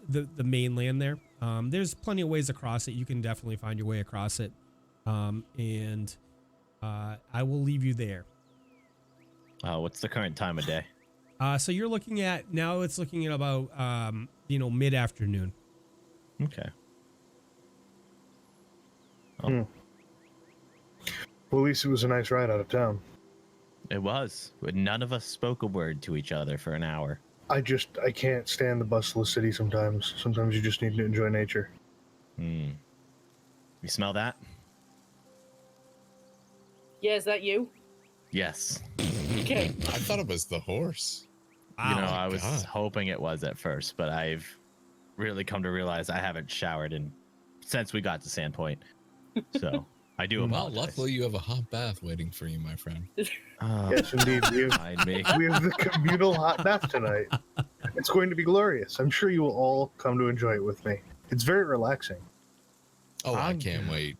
the mainland there. There's plenty of ways across it. You can definitely find your way across it, and I will leave you there. What's the current time of day? So you're looking at about mid-afternoon. Okay. Well, at least it was a nice ride out of town. It was. But none of us spoke a word to each other for an hour. I can't stand the bustle of city sometimes. Sometimes you just need to enjoy nature. You smell that? Yeah, is that you? Yes. Okay. I thought it was the horse. I was hoping it was at first, but I've really come to realize I haven't showered since we got to Sandpoint. So I do Well, apologize. luckily you have a hot bath waiting for you, my friend. Yes, indeed. Mind me. We have the communal hot bath tonight. It's going to be glorious. I'm sure you will all come to enjoy it with me. It's very relaxing. Oh, I can't wait.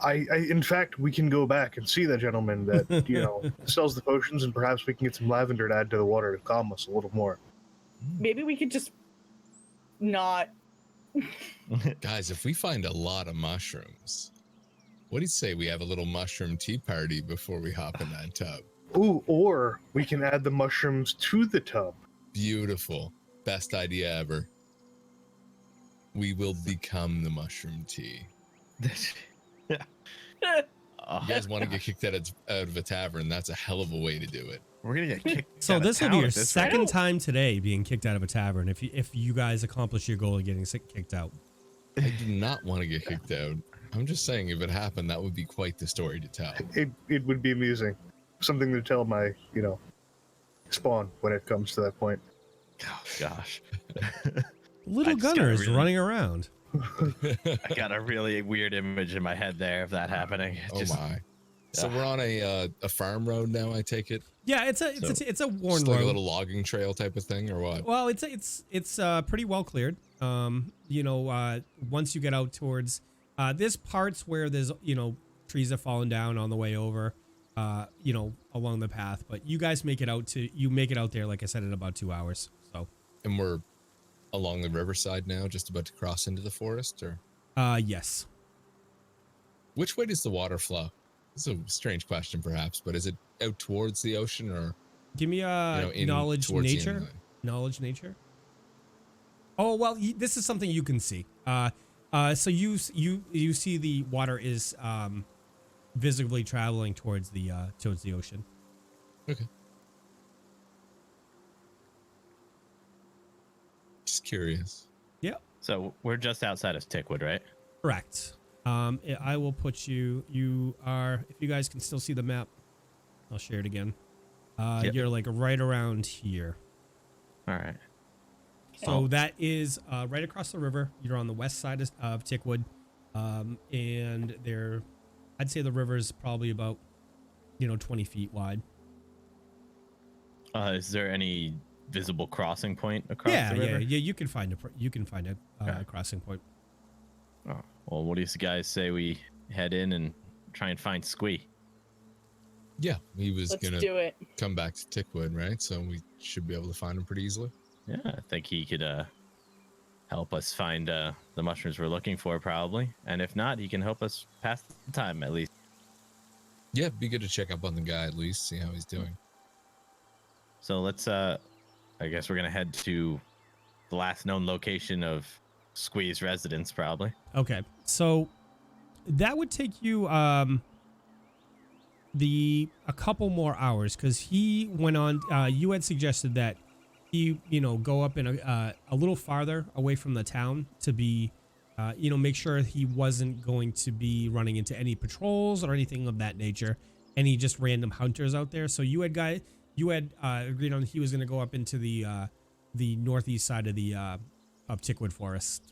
In fact, we can go back and see the gentleman that, sells the potions, and perhaps we can get some lavender to add to the water to calm us a little more. Maybe we could just not. Guys, if we find a lot of mushrooms, what do you say we have a little mushroom tea party before we hop in that tub? Ooh, or we can add the mushrooms to the tub. Beautiful. Best idea ever. We will become the mushroom tea. You guys want to get kicked out of a tavern? That's a hell of a way to do it. We're gonna get kicked. So out this of will be town your at this second rate. time today being kicked out of a tavern. If you guys accomplish your goal of getting kicked out. I do not want to get kicked out. I'm just saying, if it happened, that would be quite the story to tell. It would be amusing. Something to tell my, spawn when it comes to that point. Oh gosh. Little I just Gunnar gotta is really- running around. I got a really weird image in my head there of that happening. Oh my. So we're on a farm road now, I take it? Yeah, it's a worn Just like road. a little logging trail type of thing, or what? Well, it's pretty well cleared. Once you get out towards there's parts where there's trees have fallen down on the way over, along the path. But you guys make it out there, like I said, in about 2 hours. So. And we're along the riverside now, just about to cross into the forest, or? Yes. Which way does the water flow? It's a strange question, perhaps, but is it out towards the ocean, or? Give me knowledge towards the nature. inland? Knowledge nature. Oh well, this is something you can see. So you see the water is visibly traveling towards the ocean. Okay. Just curious. Yeah. So we're just outside of Tickwood, right? Correct. I will put you are, if you guys can still see the map, I'll share it again. Yep. You're like right around here. All right. So that is right across the river. You're on the west side of Tickwood. And I'd say the river is probably about, 20 feet wide. Is there any visible crossing point across the river? Yeah. You can find a crossing point. Oh, well, what do you guys say we head in and try and find Squee? Yeah, he was Let's gonna do it. come back to Tickwood, right? So we should be able to find him pretty easily. Yeah, I think he could help us find the mushrooms we're looking for, probably. And if not, he can help us pass the time at least. Yeah, it'd be good to check up on the guy at least, see how he's doing. So let's, I guess we're going to head to the last known location of Squee's residence, probably. Okay. So that would take you a couple more hours, because he went on, you had suggested that he, go up in a little farther away from the town to be, make sure he wasn't going to be running into any patrols or anything of that nature, any just random hunters out there. So you had agreed on he was going to go up into the northeast side of the of Tickwood Forest.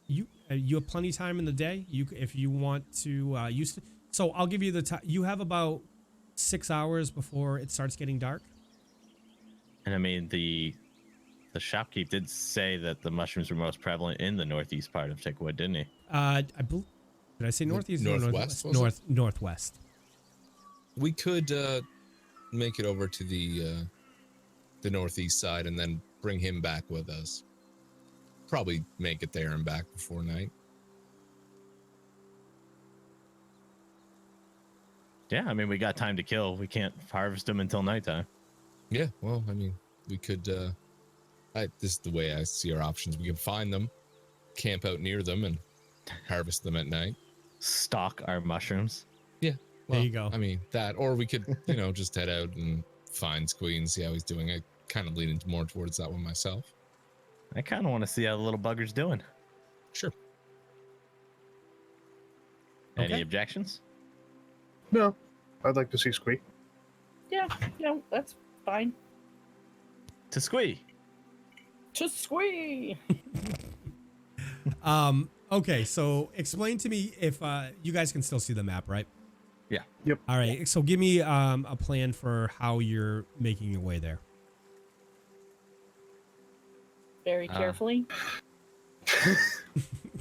You have plenty of time in the day. If you want to so I'll give you the time. You have about 6 hours before it starts getting dark. And I mean, the shopkeep did say that the mushrooms were most prevalent in the northeast part of Tickwood, didn't he? Did I say northeast? Northwest, No, was it? northwest. We could make it over to the northeast side and then bring him back with us. Probably make it there and back before night. Yeah, I mean, we got time to kill. We can't harvest them until nighttime. Yeah, well, I mean, we could. This is the way I see our options. We can find them, camp out near them, and harvest them at night. Stalk our mushrooms. Yeah, well, There you go. I mean that, or we could, just head out and find Squee and see how he's doing. I kind of lean more towards that one myself. I kind of want to see how the little bugger's doing. Sure. Any Okay. objections? No, I'd like to see Squee. Yeah, that's fine. To Squee. To Squee! Okay, so explain to me if you guys can still see the map, right? Yeah. Yep. All right, so give me a plan for how you're making your way there. Very carefully.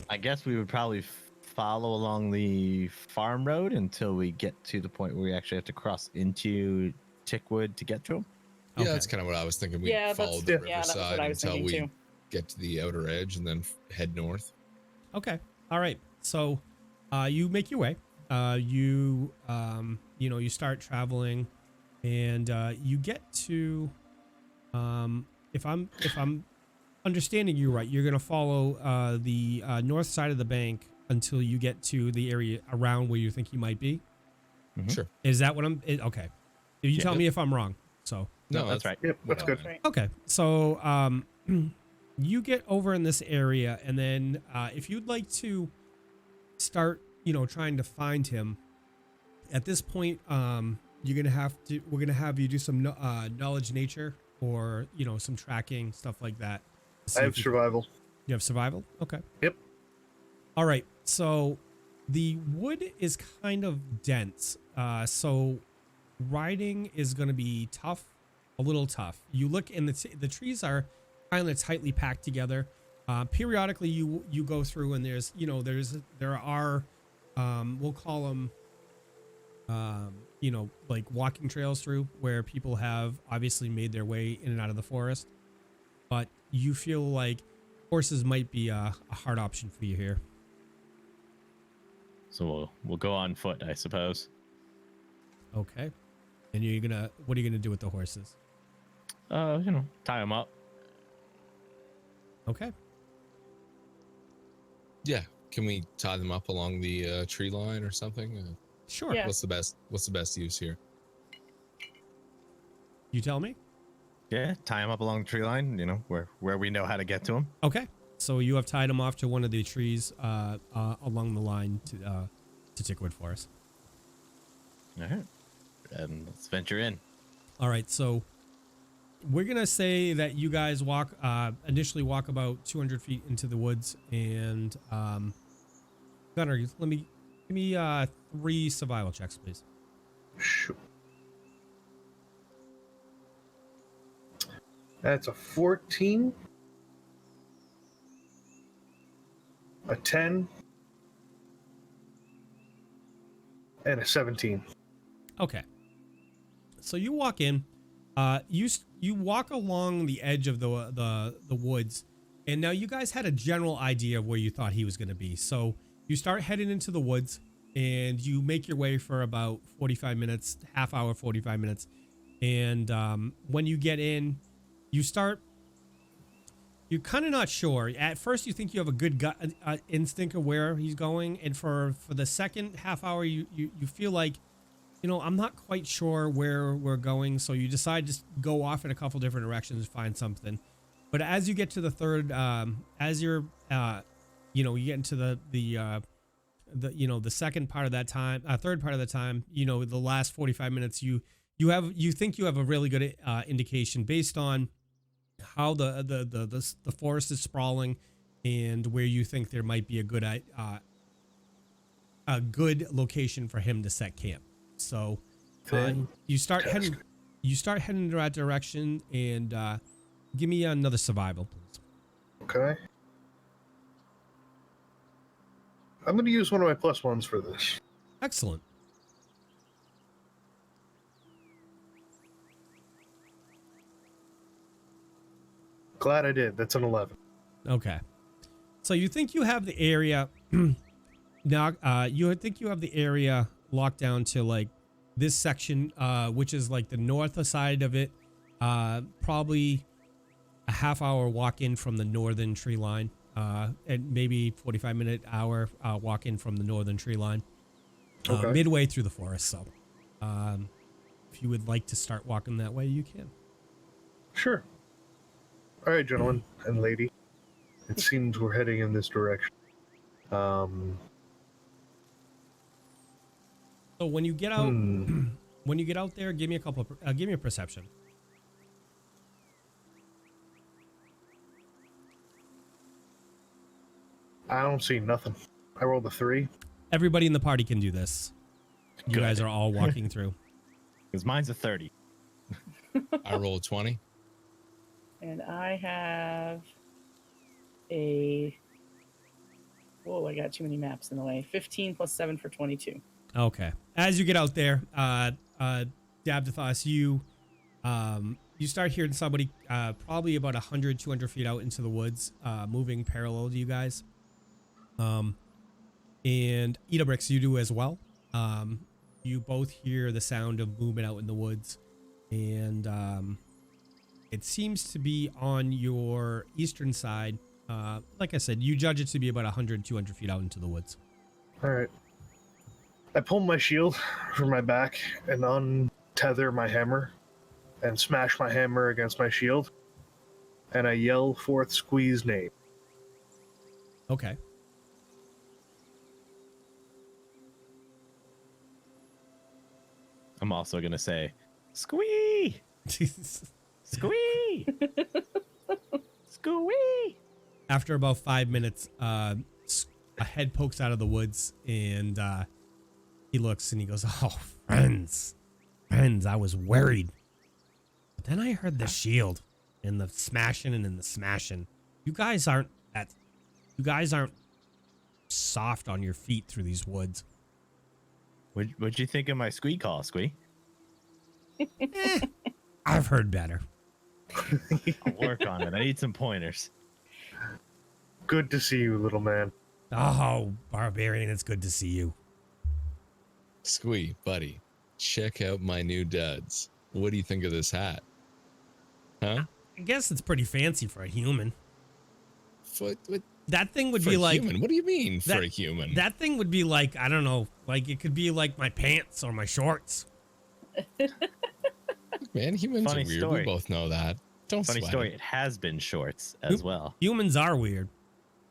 I guess we would probably follow along the farm road until we get to the point where we actually have to cross into Tickwood to get to him. Yeah, Okay. that's kind of what I was thinking. We Yeah, follow that's- the yeah, that was what riverside I was until thinking we too. get to the outer edge and then head north. Okay. All right. So you make your way. You start traveling, and you get to if I'm understanding you right, you're gonna follow the north side of the bank until you get to the area around where you think you might be. Mhm. Sure. Is that what okay. You Yeah. tell me if I'm wrong. So No, that's right. Yep, that's good. Right. okay. So you get over in this area, and then if you'd like to start, trying to find him, at this point, we're gonna have you do some knowledge nature or some tracking stuff like that. I have survival. You have survival. Okay. Yep. All right, so the wood is kind of dense, so riding is going to be tough, a little tough. You look and the trees are kind of tightly packed together. Periodically you go through and there are we'll call them like walking trails through where people have obviously made their way in and out of the forest, but you feel like horses might be a hard option for you here. So we'll go on foot, I suppose. Okay. And what are you gonna do with the horses? Tie them up. Okay. Yeah. Can we tie them up along the tree line or something? Sure. Yeah. What's the best use here? You tell me. Yeah, tie them up along the tree line. Where we know how to get to them. Okay. So you have tied them off to one of the trees along the line to Tickwood Forest. All right. And let's venture in. All right. So we're going to say that you guys initially walk about 200 feet into the woods, and Gunnar, give me 3 survival checks, please. Sure. That's a 14, a 10, and a 17. Okay. So you walk in, you walk along the edge of the woods, and now you guys had a general idea of where you thought he was going to be. So you start heading into the woods, and you make your way for about 45 minutes, half hour, 45 minutes. And when you get in, you're kind of not sure. At first, you think you have a good gut instinct of where he's going, and for the second half hour, you feel like, I'm not quite sure where we're going. So you decide to go off in a couple different directions to find something. But as you get to the third, you get into the second part of that time, third part of the time, the last 45 minutes, you think you have a really good indication based on how the forest is sprawling and where you think there might be a good location for him to set camp. So you start heading in that direction, and give me another survival, please. Okay. I'm going to use one of my +1s for this. Excellent. Glad I did. That's an 11. Okay. So you think you have the area now, you think you have the area locked down to like this section, which is like the north side of it, probably a half hour walk in from the northern tree line, and maybe 45-minute hour walk in from the northern tree line, Okay. midway through the forest. So if you would like to start walking that way, you can. Sure. All right, gentlemen and lady. It seems we're heading in this direction. So when you get out, when you get out there, give me a perception. I don't see nothing. I rolled a 3. Everybody in the party can do this. You Good. guys are all walking through. Because mine's a 30. I roll a 20. And I have a... Whoa, I got too many maps in the way. 15 plus 7 for 22. Okay. As you get out there, Davdithas, you start hearing somebody probably about 100, 200 feet out into the woods, moving parallel to you guys. And Idabrix, you do as well. You both hear the sound of movement out in the woods, and it seems to be on your eastern side. Like I said, you judge it to be about 100, 200 feet out into the woods. All right. I pull my shield from my back and untether my hammer and smash my hammer against my shield. And I yell forth Squee's name. Okay. I'm also going to say, Squee! Squee! Squee! After about 5 minutes, a head pokes out of the woods, and he looks and he goes, "Oh, friends, I was worried. But then I heard the shield and the smashing and then the smashing. You guys aren't soft on your feet through these woods." What'd you think of my squee call, Squee? I've heard better. I'll work on it. I need some pointers. Good to see you, little man. Oh, Barbarian, it's good to see you. Squee, buddy, check out my new duds. What do you think of this hat? Huh? I guess it's pretty fancy for a human. What, That thing would for be a like human? What do you mean for that- a human? that thing would be like, I don't know, like it could be like my pants or my shorts. Man, humans Funny are weird. story. We both know that. Don't Funny sweat story. it. It has been shorts as well. Humans are weird.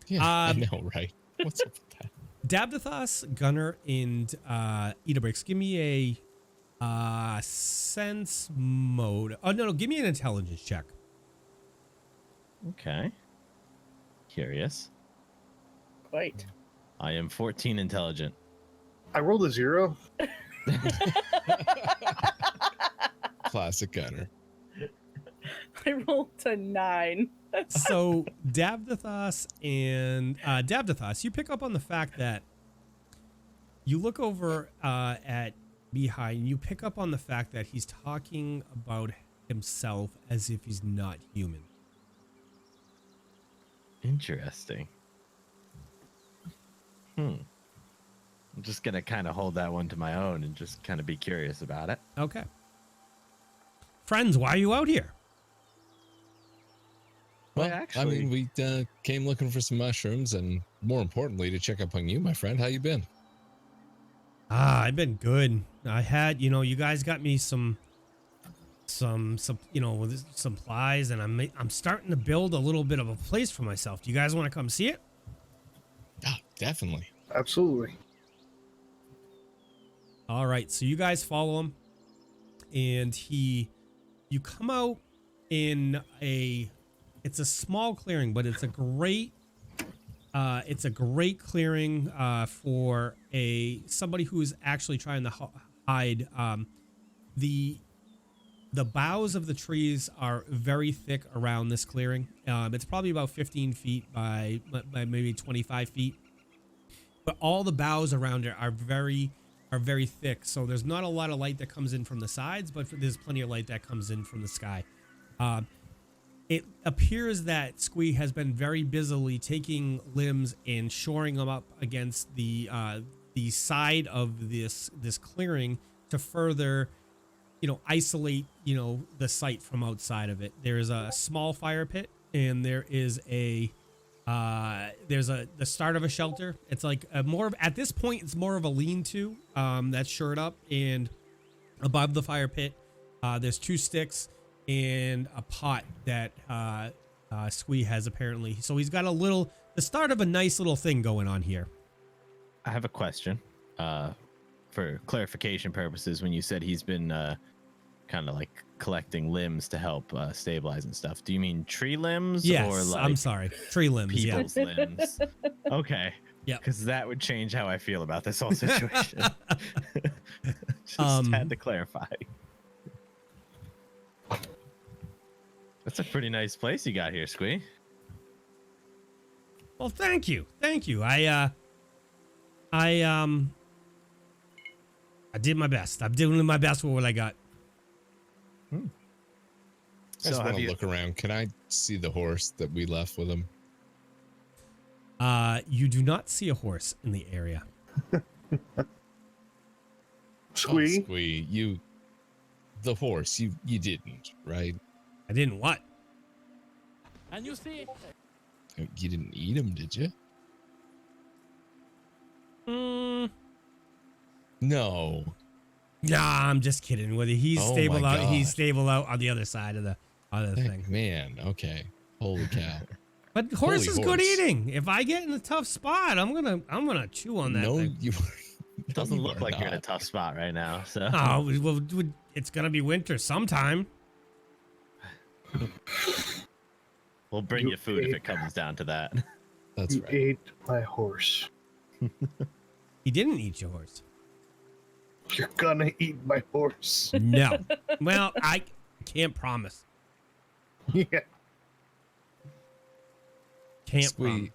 Yeah, I know, right? What's up with that? Davdithas, Gunnar, and Idabrix, give me a sense mode. Oh no, give me an intelligence check. Okay. Curious. Quite. I am 14 intelligent. I rolled a 0. Classic Gunnar. I rolled a 9. So Davdithas and Davdithas, you pick up on the fact that you look over at Mihaly and you pick up on the fact that he's talking about himself as if he's not human. Interesting. I'm just going to kind of hold that one to my own and just kind of be curious about it. Okay. Friends, why are you out here? Well, Well, I actually- mean, we came looking for some mushrooms, and more importantly, to check up on you, my friend. How you been? I've been good. I had, you guys got me some supplies, and I'm starting to build a little bit of a place for myself. Do you guys want to come see it? Ah, definitely. Absolutely. All right, so you guys follow him, and you come out in it's a small clearing, but it's a great clearing for somebody who is actually trying to hide. The boughs of the trees are very thick around this clearing. It's probably about 15 feet by maybe 25 feet. But all the boughs around it are very thick. So there's not a lot of light that comes in from the sides, but there's plenty of light that comes in from the sky. It appears that Squee has been very busily taking limbs and shoring them up against the side of this clearing to further, isolate, the site from outside of it. There is a small fire pit, and there is the start of a shelter. It's like at this point, it's more of a lean-to that's shored up, and above the fire pit, there's 2 sticks and a pot that Squee has apparently. So he's got the start of a nice little thing going on here. I have a question for clarification purposes. When you said he's been kind of like collecting limbs to help stabilize and stuff, do you mean tree limbs? Yes, or like I'm sorry. Tree limbs, yeah. people's limbs? Okay. Yep. Because that would change how I feel about this whole situation. Just had to clarify. That's a pretty nice place you got here, Squee. Well, thank you. I did my best. I'm doing my best with what I got. I just want to look around. Can I see the horse that we left with him? You do not see a horse in the area. Squee? Oh, Squee, the horse, you didn't, right? I didn't what? And you see, You didn't eat him, did you? No. Nah, I'm just kidding with you. He's Oh stable my out. He's God. stable out on the other side of the other thing. Man, okay. Holy cow. But horse is good horse. eating. If I get in a tough spot, I'm gonna chew on that No, thing. you It doesn't you look are like you're in a not. tough spot right now. So Oh, well, it's gonna be winter sometime. we'll bring You you food if ate- it comes down to that. That's You right. ate my horse. He didn't eat your horse. You're gonna eat my horse. No. Well, I can't promise. Yeah. Can't promise. Sweet.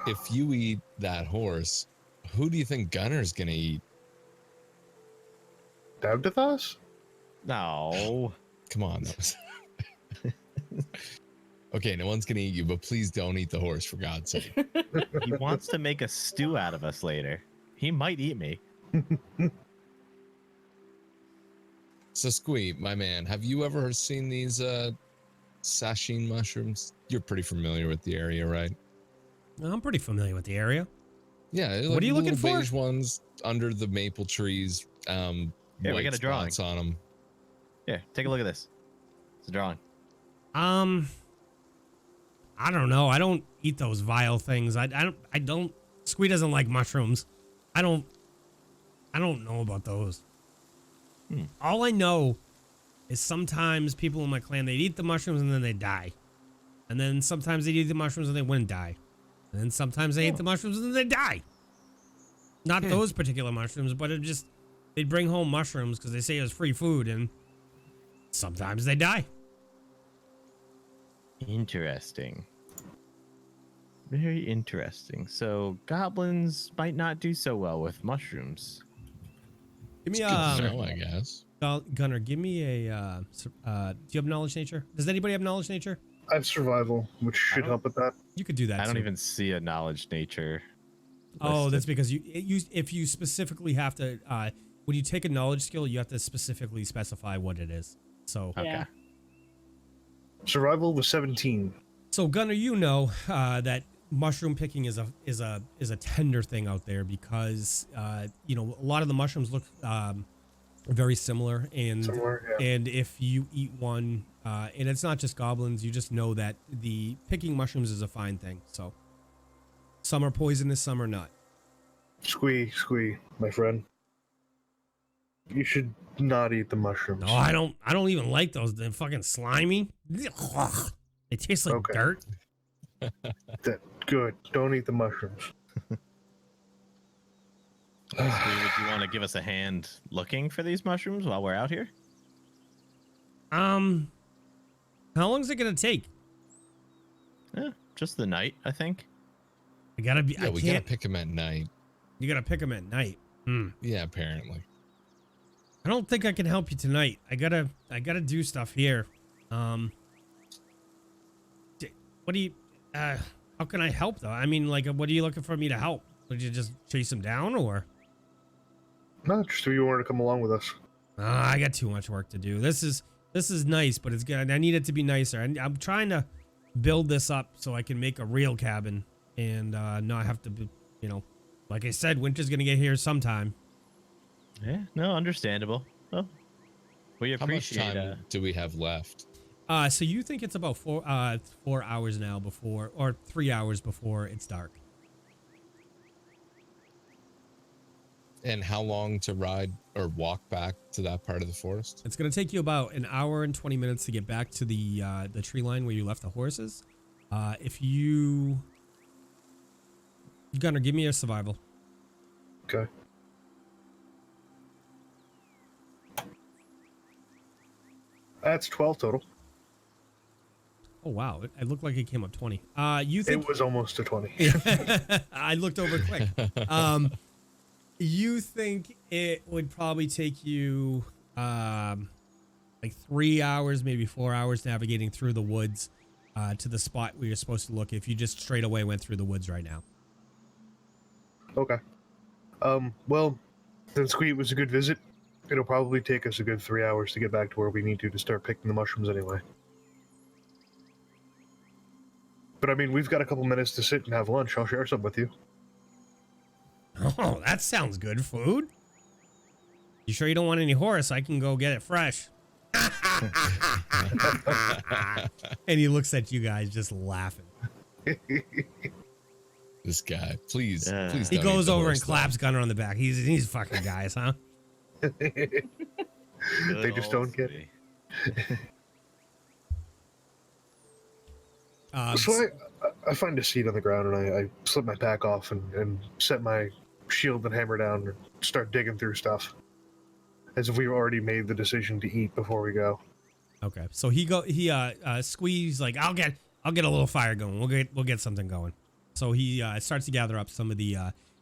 If you eat that horse, who do you think Gunnar's gonna eat? Davdithas? No. Come on. That was... Okay, no one's gonna eat you, but please don't eat the horse, for God's sake. He wants to make a stew out of us later. He might eat me. So, Squee, my man, have you ever seen these sasheen mushrooms? You're pretty familiar with the area, right? I'm pretty familiar with the area. Yeah. Like What are you looking little for? beige ones under the maple trees. Yeah, we white got a drawing. spots on them. Here, take a look at this. It's a drawing. I don't know. I don't eat those vile things. I don't. Squee doesn't like mushrooms. I don't know about those. All I know is sometimes people in my clan, they'd eat the mushrooms and then they die. And then sometimes they'd eat the mushrooms and they wouldn't die. And then sometimes they ate the mushrooms and then they die. Not those particular mushrooms, but it just, they'd bring home mushrooms because they say it was free food, and sometimes they die. Interesting. Very interesting. So goblins might not do so well with mushrooms. Give me It's good to know, I guess. Gunnar, give me a, do you have knowledge nature? Does anybody have knowledge nature? I have survival, which should help with that. You could do that. I don't too. even see a knowledge nature. Oh, listed. that's because if you specifically have to, when you take a knowledge skill, you have to specifically specify what it is. So, Okay. Yeah. Survival was 17. so Gunnar, you know that mushroom picking is a tender thing out there because a lot of the mushrooms look very similar, and Somewhere, yeah. and if you eat one, and it's not just goblins, you just know that the picking mushrooms is a fine thing. So, some are poisonous, some are not. Squee, my friend. You should not eat the mushrooms. No, I don't even like those. They're fucking slimy. They taste like Okay. dirt. Good. Don't eat the mushrooms. Would you want to give us a hand looking for these mushrooms while we're out here? How long is it gonna take? Just the night, I think. I gotta be. Yeah, we gotta pick them at night. You gotta pick them at night. Yeah, apparently. I don't think I can help you tonight. I gotta do stuff here. What do you? How can I help though? I mean, like, what are you looking for me to help? Would you just chase them down, or? No, just if you wanted to come along with us. I got too much work to do. This is nice, but it's good. I need it to be nicer. I'm trying to build this up so I can make a real cabin and not have to be, like I said, winter's gonna get here sometime. Yeah, no, understandable. Well, we How much appreciate time do we have left? So you think it's about 4 hours now before, or 3 hours before it's dark. And how long to ride or walk back to that part of the forest? It's gonna take you about an hour and 20 minutes to get back to the tree line where you left the horses. If you, Gunnar, give me a survival. Okay. That's 12 total. Oh wow, it looked like it came up 20. You think It was almost a 20. I looked over quick. You think it would probably take you like 3 hours, maybe 4 hours navigating through the woods to the spot where you're supposed to look if you just straight away went through the woods right now. Okay. Well, since Squeak was a good visit, it'll probably take us a good 3 hours to get back to where we need to start picking the mushrooms anyway. But I mean, we've got a couple minutes to sit and have lunch. I'll share some with you. Oh, that sounds good. Food? You sure you don't want any horse? I can go get it fresh. And he looks at you guys just laughing. This guy, please, please. He don't goes eat the over horse, and claps Gunnar on the back. He's fucking guys, huh? They just don't get it. Um, So I find a seat on the ground and I slip my pack off and set my shield and hammer down and start digging through stuff, as if we already made the decision to eat before we go. Okay, so he squeeze like I'll get a little fire going. We'll get something going. So he starts to gather up some of the.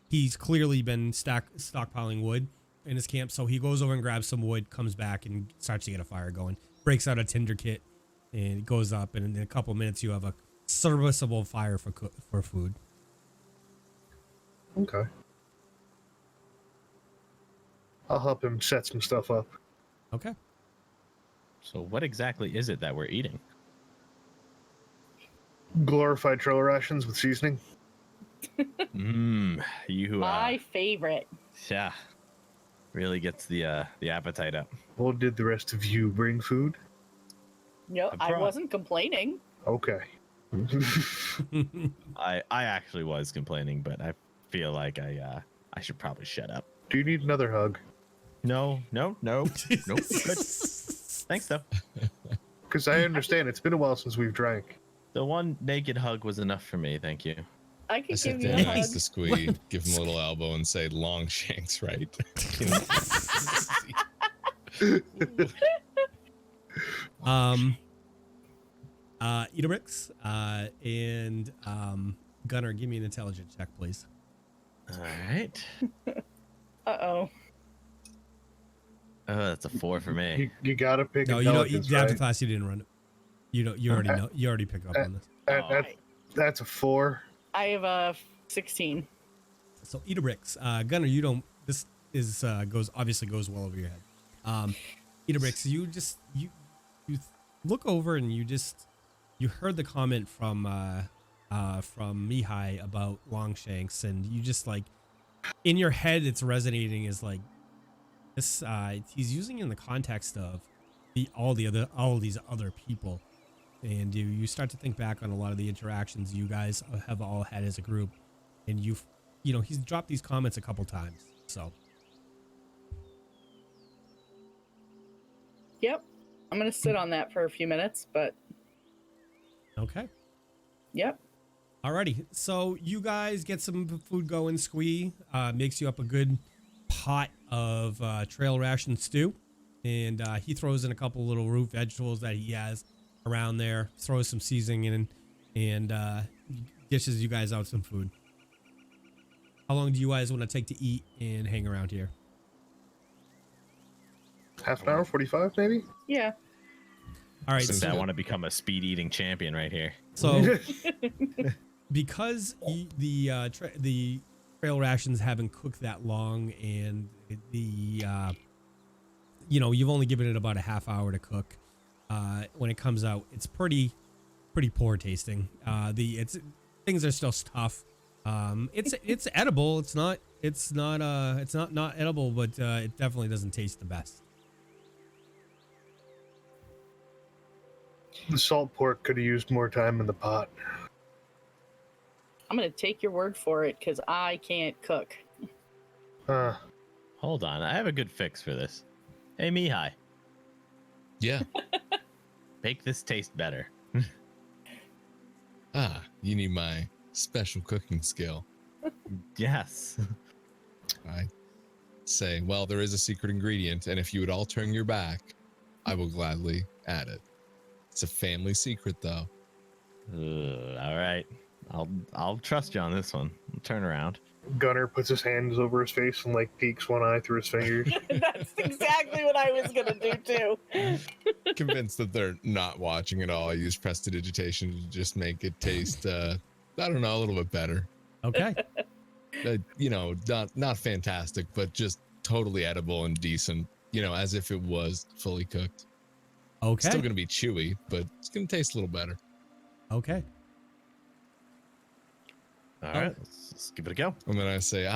He's clearly been stockpiling wood in his camp, so he goes over and grabs some wood, comes back and starts to get a fire going. Breaks out a tinder kit, and it goes up. And in a couple minutes, you have a serviceable fire for food. Okay. I'll help him set some stuff up. Okay. So what exactly is it that we're eating? Glorified trail rations with seasoning. My favorite. Yeah, really gets the appetite up. What did the rest of you bring food? No, I brought- wasn't complaining. Okay. I actually was complaining, but I feel like I should probably shut up. Do you need another hug? No, nope. Good. Thanks though. Because I understand it's been a while since we've drank. The one naked hug was enough for me, thank you. I I could sit give you there a hug. next to Squee, give him a little elbow, and say, "Long shanks, right?" Idabrix, and Gunnar, give me an intelligence check, please. All right. Uh-oh. Oh, that's a 4 for me. You gotta pick No, you don't. intelligence, After right? class, you didn't run it. You already know. You already picked up on this. That's a 4. I have a 16. So Idabrix, Gunnar, you don't. This is goes well over your head. Idabrix, you look over and you heard the comment from Mihaly about Longshanks, and you just like in your head it's resonating as like this. He's using it in the context of all these other people, and you start to think back on a lot of the interactions you guys have all had as a group, and he's dropped these comments a couple times. So Yep. I'm going to sit on that for a few minutes, but okay. yep. Alrighty, so you guys get some food going. Squee makes you up a good pot of trail ration stew, and he throws in a couple little root vegetables that he has around there, throws some seasoning in, and dishes you guys out some food. How long do you guys want to take to eat and hang around here? Half an hour, 45 maybe? Yeah. All right, Since I so, want to become a speed eating champion right here. so because the trail rations haven't cooked that long, and you've only given it about a half hour to cook. When it comes out, it's pretty poor tasting. Things are still tough. It's edible. It's not edible, but it definitely doesn't taste the best. The salt pork could have used more time in the pot. I'm going to take your word for it because I can't cook. Hold on, I have a good fix for this. Hey, Mihaly, Yeah. make this taste better. You need my special cooking skill. Yes. I say, well, there is a secret ingredient, and if you would all turn your back, I will gladly add it. It's a family secret, though. All right, I'll trust you on this one. I'll turn around. Gunnar puts his hands over his face and like peeks one eye through his fingers. That's exactly what I was going to do too. Convinced that they're not watching at all, I use prestidigitation to just make it taste, I don't know, a little bit better. Okay. Not fantastic, but just totally edible and decent, as if it was fully cooked. Okay. Still going to be chewy, but it's going to taste a little better. Okay. All right, let's give it a go. And then I say,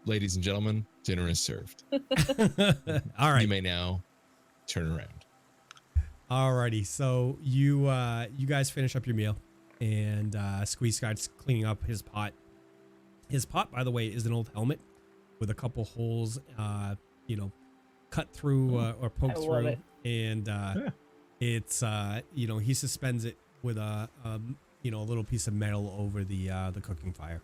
ladies and gentlemen, dinner is served. All right. You may now turn around. Alrighty, so you guys finish up your meal, and Squeeze starts cleaning up his pot. His pot, by the way, is an old helmet with a couple holes, cut through or poked I love through, it. and it's he suspends it with a little piece of metal over the cooking fire.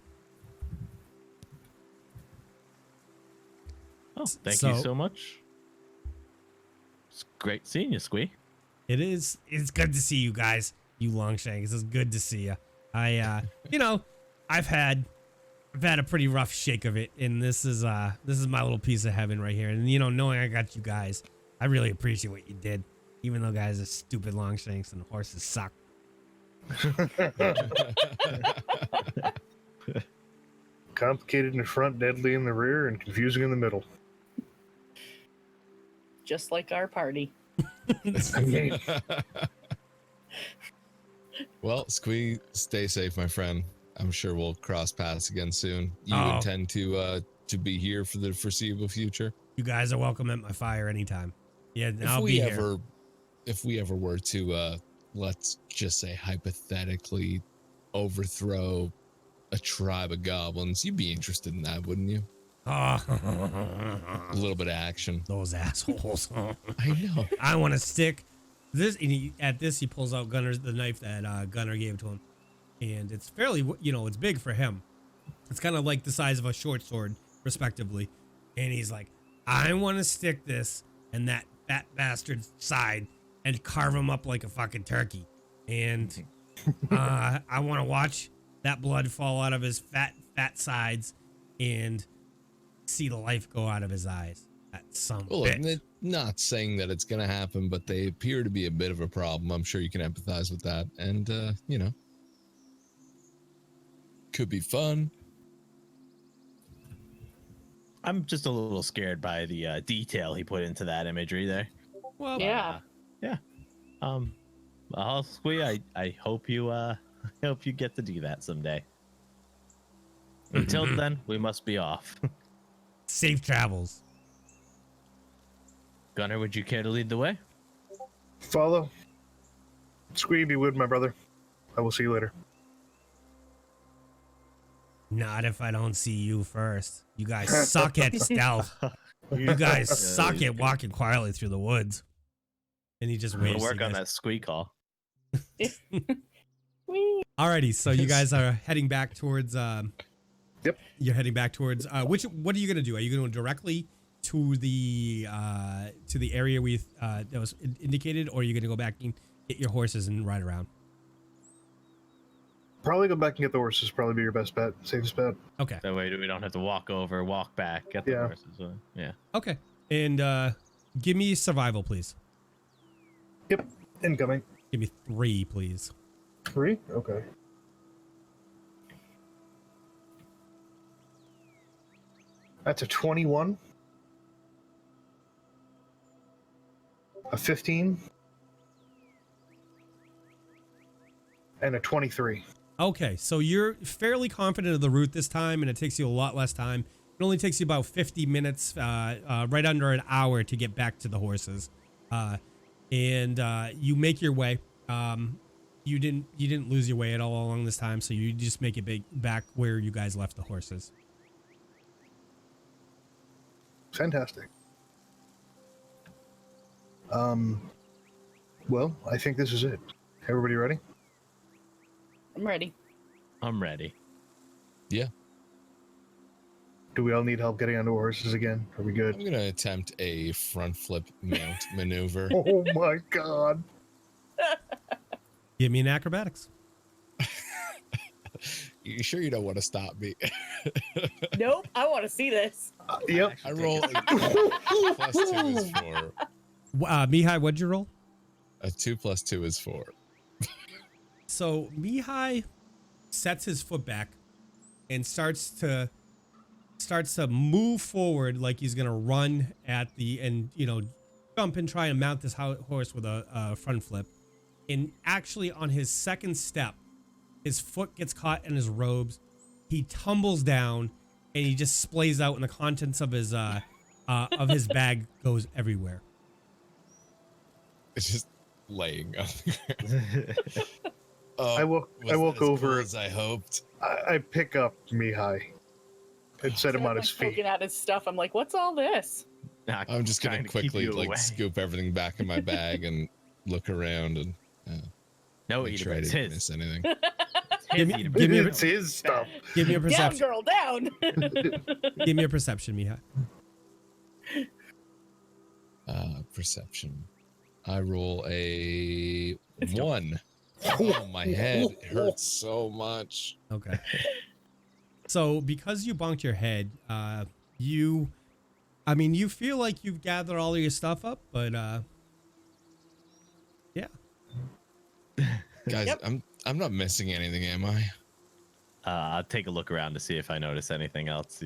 Oh, thank you so much. It's great seeing you, Squee. It is. It's good to see you guys, you Longshanks. It's good to see you. I've had a pretty rough shake of it, and this is my little piece of heaven right here. And knowing I got you guys, I really appreciate what you did. Even though guys are stupid Longshanks and horses suck. Complicated in the front, deadly in the rear, and confusing in the middle. Just like our party. Well, Squee, stay safe, my friend. I'm sure we'll cross paths again soon. You intend to be here for the foreseeable future? You guys are welcome at my fire anytime. Yeah, I'll be here. If we ever were to, let's just say hypothetically, overthrow a tribe of goblins, you'd be interested in that, wouldn't you? A little bit of action. Those assholes. I know. I want to stick this. At this, he pulls out the knife that Gunnar gave to him, and it's fairly, it's big for him. It's kind of like the size of a short sword, respectively. And he's like, I want to stick this in that fat bastard's side and carve him up like a fucking turkey. And I want to watch that blood fall out of his fat sides and see the life go out of his eyes. That's some bitch. Not saying that it's going to happen, but they appear to be a bit of a problem. I'm sure you can empathize with that. And, could be fun. I'm just a little scared by the detail he put into that imagery there. Well, Yeah. Squee, I hope you get to do that someday. Until then, we must be off. safe travels. Gunnar, would you care to lead the way? Follow. Squee, be good, my brother. I will see you later. Not if I don't see you first. You guys suck at stealth. You guys suck at walking quietly through the woods. And he just waves. We'll work on that squeak call. Alrighty, so you guys are heading back towards. Yep. You're heading back towards. What are you gonna do? Are you gonna go directly to the area that was indicated, or are you gonna go back and get your horses and ride around? Probably go back and get the horses. Probably be your best bet. Safest bet. Okay. That way we don't have to walk back, get the horses. Yeah. Okay. And give me survival, please. Yep. Incoming. Give me 3, please. 3? Okay. That's a 21. A 15. And a 23. Okay, so you're fairly confident of the route this time, and it takes you a lot less time. It only takes you about 50 minutes, right under an hour to get back to the horses. And you make your way. You didn't lose your way at all along this time, so you just make it back where you guys left the horses. Fantastic. Well, I think this is it. Everybody ready? I'm ready. I'm ready. Yeah. Do we all need help getting onto horses again? Are we good? I'm going to attempt a front flip mount maneuver. Oh my god. Give me an acrobatics. You sure you don't want to stop me? Nope, I want to see this. Yep. I roll plus 2 is 4. Mihaly, what'd you roll? A 2 plus 2 is 4. So Mihaly sets his foot back and starts to move forward like he's gonna run at jump and try and mount this horse with a front flip. And actually, on his second step, his foot gets caught in his robes. He tumbles down and he just splays out, and the contents of his bag goes everywhere. It's just laying on the ground. I walk over. Cool as I hoped. I pick up Mihaly and set him on his feet. Poking at his stuff. I'm like, what's all this? I'm just gonna quickly scoop everything back in my bag and look around and no, make sure I didn't miss anything. It's his stuff. Give me a Down, perception. girl, down. Give me a perception, Mihaly. Perception. I roll a 1. Oh, my head hurts so much. Okay. So because you bonked your head, you feel like you've gathered all of your stuff up, but yeah. Guys, Yep. I'm not missing anything, am I? I'll take a look around to see if I notice anything else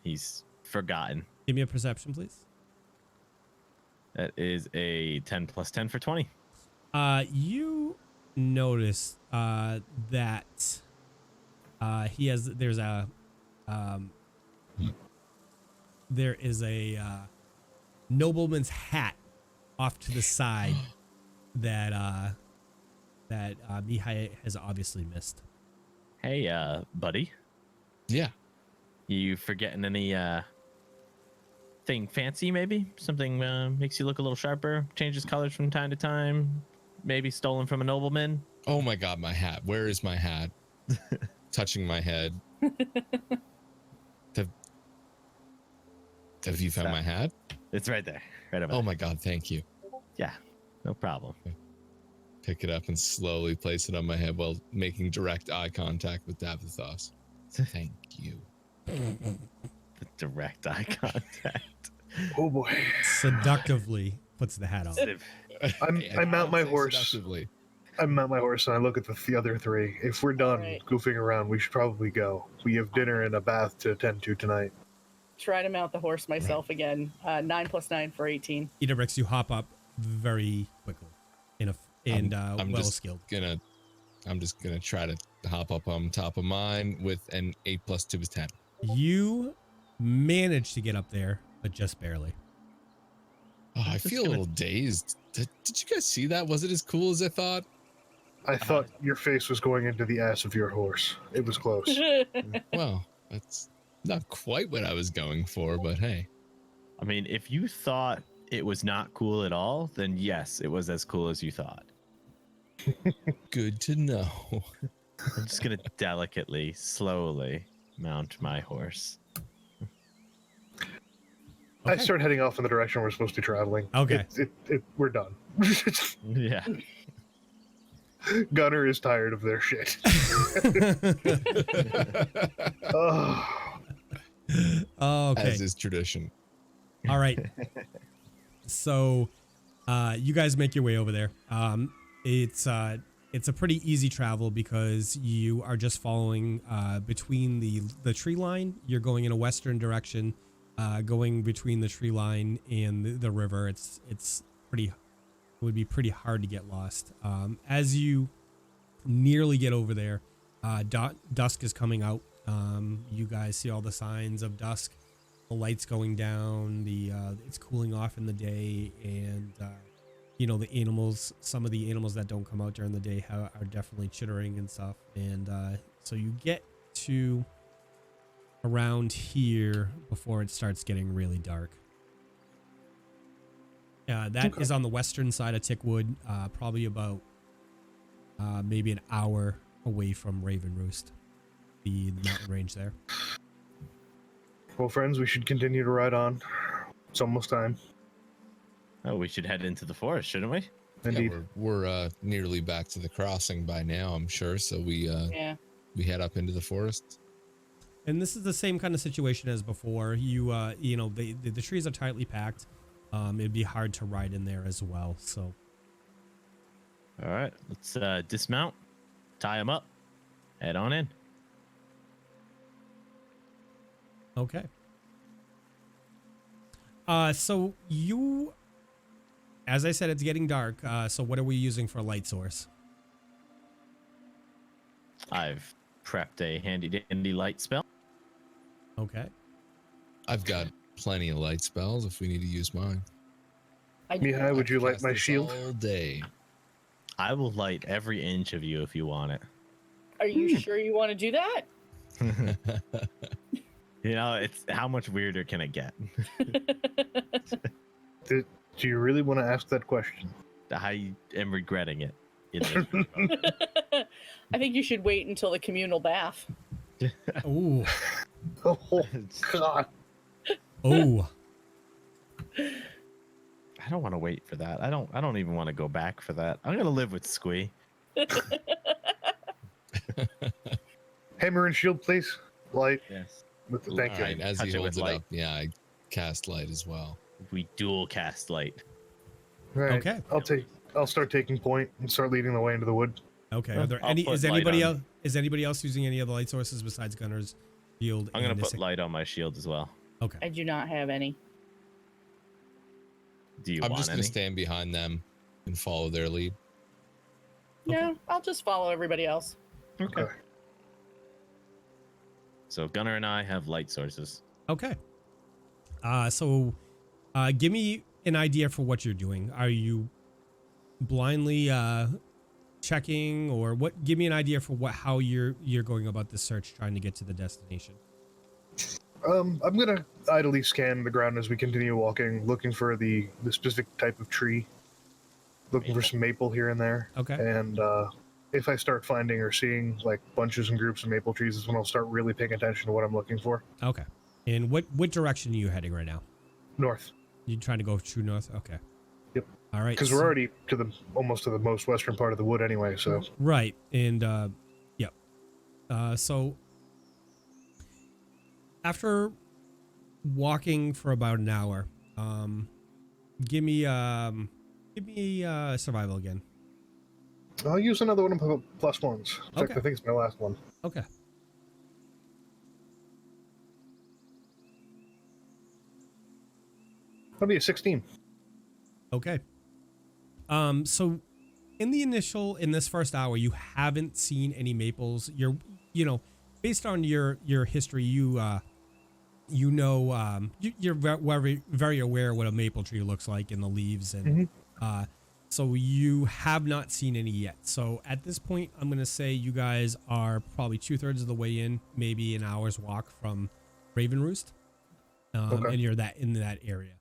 he's forgotten. Give me a perception, please. That is a 10 plus 10 for 20. You notice that there is a nobleman's hat off to the side that Mihaly has obviously missed. Hey, buddy, Yeah. you forgetting any thing fancy? Maybe something makes you look a little sharper, changes colors from time to time. Maybe stolen from a nobleman. Oh my god, my hat. Where is my hat? Touching my head. Have you found my hat? It's right there, right over Oh there. my god, thank you. Yeah, no problem. Pick it up and slowly place it on my head while making direct eye contact with Davdithas. Thank you. The direct eye contact. Oh boy. Seductively puts the hat on. I mount my horse. Seductively. I mount my horse and I look at the other three. If we're done Alright. goofing around, we should probably go. We have dinner and a bath to attend to tonight. Try to mount the horse myself again. 9 plus 9 for 18. Idabrix, you hop up very quickly and I'm well just skilled. I'm just gonna try to hop up on top of mine with an 8 plus 2 is 10. You managed to get up there, but just barely. Oh, I Just feel a gonna- little dazed. Did you guys see that? Was it as cool as I thought? I thought your face was going into the ass of your horse. It was close. Well, that's not quite what I was going for, but hey. I mean, if you thought it was not cool at all, then yes, it was as cool as you thought. Good to know. I'm just gonna delicately, slowly mount my horse. I start heading off in the direction we're supposed to be traveling. Okay. We're done. Yeah. Gunnar is tired of their shit. Oh, Okay. As is tradition. All right. So, you guys make your way over there. It's a pretty easy travel because you are just following between the tree line. You're going in a western direction, going between the tree line and the river. It would be pretty hard to get lost. As you nearly get over there, dusk is coming out. You guys see all the signs of dusk. The lights going down. It's cooling off in the day, and the animals. Some of the animals that don't come out during the day are definitely chittering and stuff. And so you get to around here before it starts getting really dark. That is on the western side of Tickwood, probably about maybe an hour away from Raven Roost, the mountain range there. well, friends, we should continue to ride on. It's almost time. Oh, we should head into the forest, shouldn't we? Indeed. Yeah, we're nearly back to the crossing by now, I'm sure. So we Yeah. head up into the forest. And this is the same kind of situation as before. The trees are tightly packed. It'd be hard to ride in there as well. So All right, let's dismount, tie him up, head on in. okay. So you, as I said, it's getting dark. So what are we using for a light source? I've prepped a handy dandy light spell. Okay. I've got plenty of light spells if we need to use mine. Mihai, would you light Cast my this shield? all day. I will light every inch of you if you want it. Are you sure you want to do that? You know, it's how much weirder can it get? Do you really want to ask that question? I am regretting it. I think you should wait until the communal bath. Ooh. Oh, God. Oh. I don't want to wait for that. I don't even want to go back for that. I'm gonna live with Squee. Hammer and shield, please. Light. Yes. Thank All you. right, as Touch he it holds with it light. up, yeah, I cast light as well. We dual cast light. Right. Okay. I'll start taking point and start leading the way into the wood. Okay. Well, Are there I'll any? put Is light anybody on. else? Is anybody else using any other light sources besides Gunnar's shield? I'm gonna and put this- light on my shield as well. Okay. I do not have any. Do you I'm want just any? gonna stand behind them and follow their lead. No, I'll just follow everybody else. Okay. So Gunnar and I have light sources. Okay. So, give me an idea for what you're doing. Are you blindly checking, or what? Give me an idea for how you're going about this search, trying to get to the destination. I'm gonna idly scan the ground as we continue walking, looking for the specific type of tree. Looking for some maple here and there. Okay. And if I start finding or seeing like bunches and groups of maple trees, is when I'll start really paying attention to what I'm looking for. Okay. And what direction are you heading right now? North, You trying to go true north? Okay. Yep. All right. because we're already almost to the most western part of the wood anyway. So Right. And yep. So after walking for about an hour, give me survival again. I'll use another one of the plus ones. In fact, Okay. I think it's my last one. Okay. That'll be a 16. Okay. So in this first hour, you haven't seen any maples. You're based on your history, you're very aware what a maple tree looks like in the leaves, and so you have not seen any yet. So at this point, I'm gonna say you guys are probably 2/3 of the way in, maybe an hour's walk from Raven Roost, Okay. and you're in that area.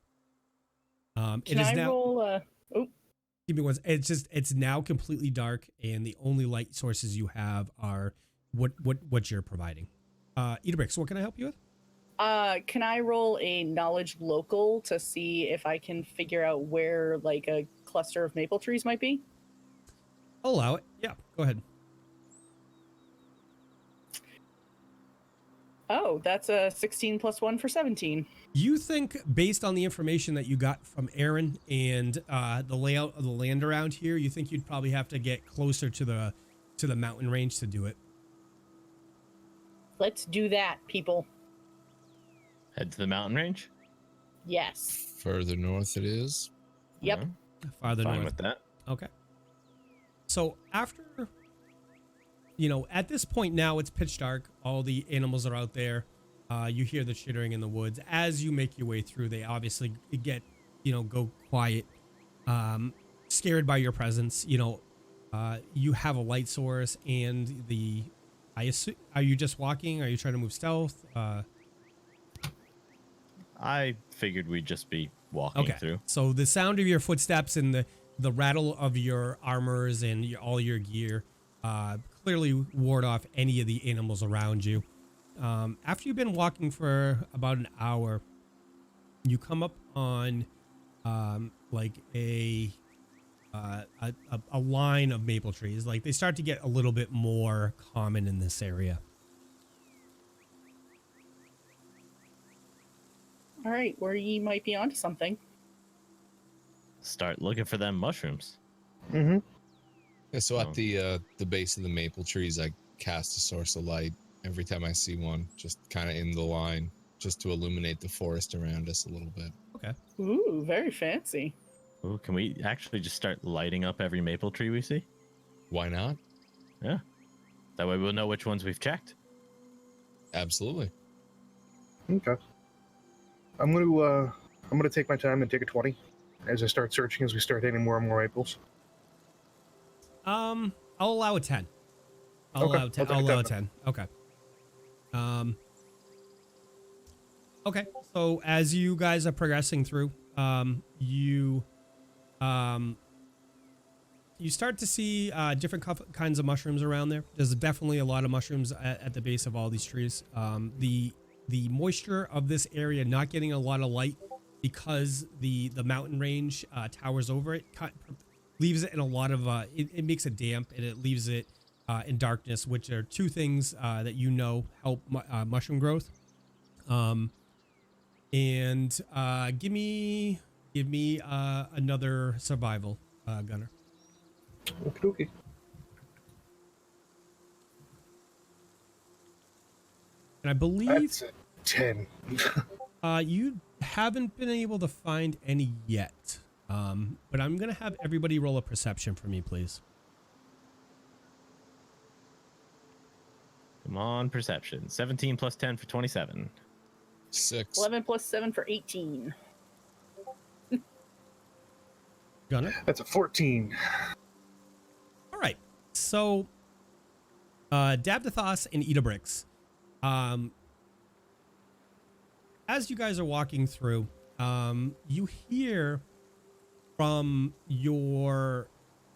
It Can is I now. roll? Give me one. It's now completely dark, and the only light sources you have are what you're providing. Idabrix, what can I help you with? Can I roll a knowledge local to see if I can figure out where like a cluster of maple trees might be? I'll allow it. Yeah, go ahead. Oh, that's a 16 plus 1 for 17. You think, based on the information that you got from Aaron and the layout of the land around here, you think you'd probably have to get closer to the mountain range to do it. Let's do that, people. Head to the mountain range. Yes. Further north it is. Yep. Yeah, Farther fine north. with that. Okay. So after, at this point now it's pitch dark. All the animals are out there. You hear the chittering in the woods. As you make your way through, they obviously get, go quiet, scared by your presence. You have a light source and I assume, are you just walking? Are you trying to move stealth? I figured we'd just be walking Okay. through. So the sound of your footsteps and the rattle of your armors and all your gear clearly ward off any of the animals around you. After you've been walking for about an hour, you come up on like a line of maple trees. Like they start to get a little bit more common in this area. All right, where ye might be onto something. Start looking for them mushrooms. Mm-hmm. Yeah, so Oh. at the base of the maple trees, I cast a source of light every time I see one, just kind of in the line, just to illuminate the forest around us a little bit. Okay. Ooh, very fancy. Ooh, can we actually just start lighting up every maple tree we see? Why not? Yeah. That way we'll know which ones we've checked. Absolutely. Okay. I'm gonna take my time and take a 20 as I start searching, as we start hitting more and more maples. I'll allow a 10. I'll Okay, allow 10. I'll I'll take allow a 10 10. Okay. Okay. So as you guys are progressing through, you start to see different kinds of mushrooms around there. There's definitely a lot of mushrooms at the base of all these trees. The moisture of this area not getting a lot of light because the mountain range towers over it, leaves it in a lot of it makes it damp, and it leaves it in darkness, which are two things that help mushroom growth. And give me another survival, Gunnar. Okay. And I believe That's a 10. you haven't been able to find any yet. But I'm gonna have everybody roll a perception for me, please. Come on, perception. 17 plus 10 for 27. 6. 11 plus 7 for 18. Gunnar? That's a 14. All right. So, Davdithas and Idabrix, as you guys are walking through, you hear from your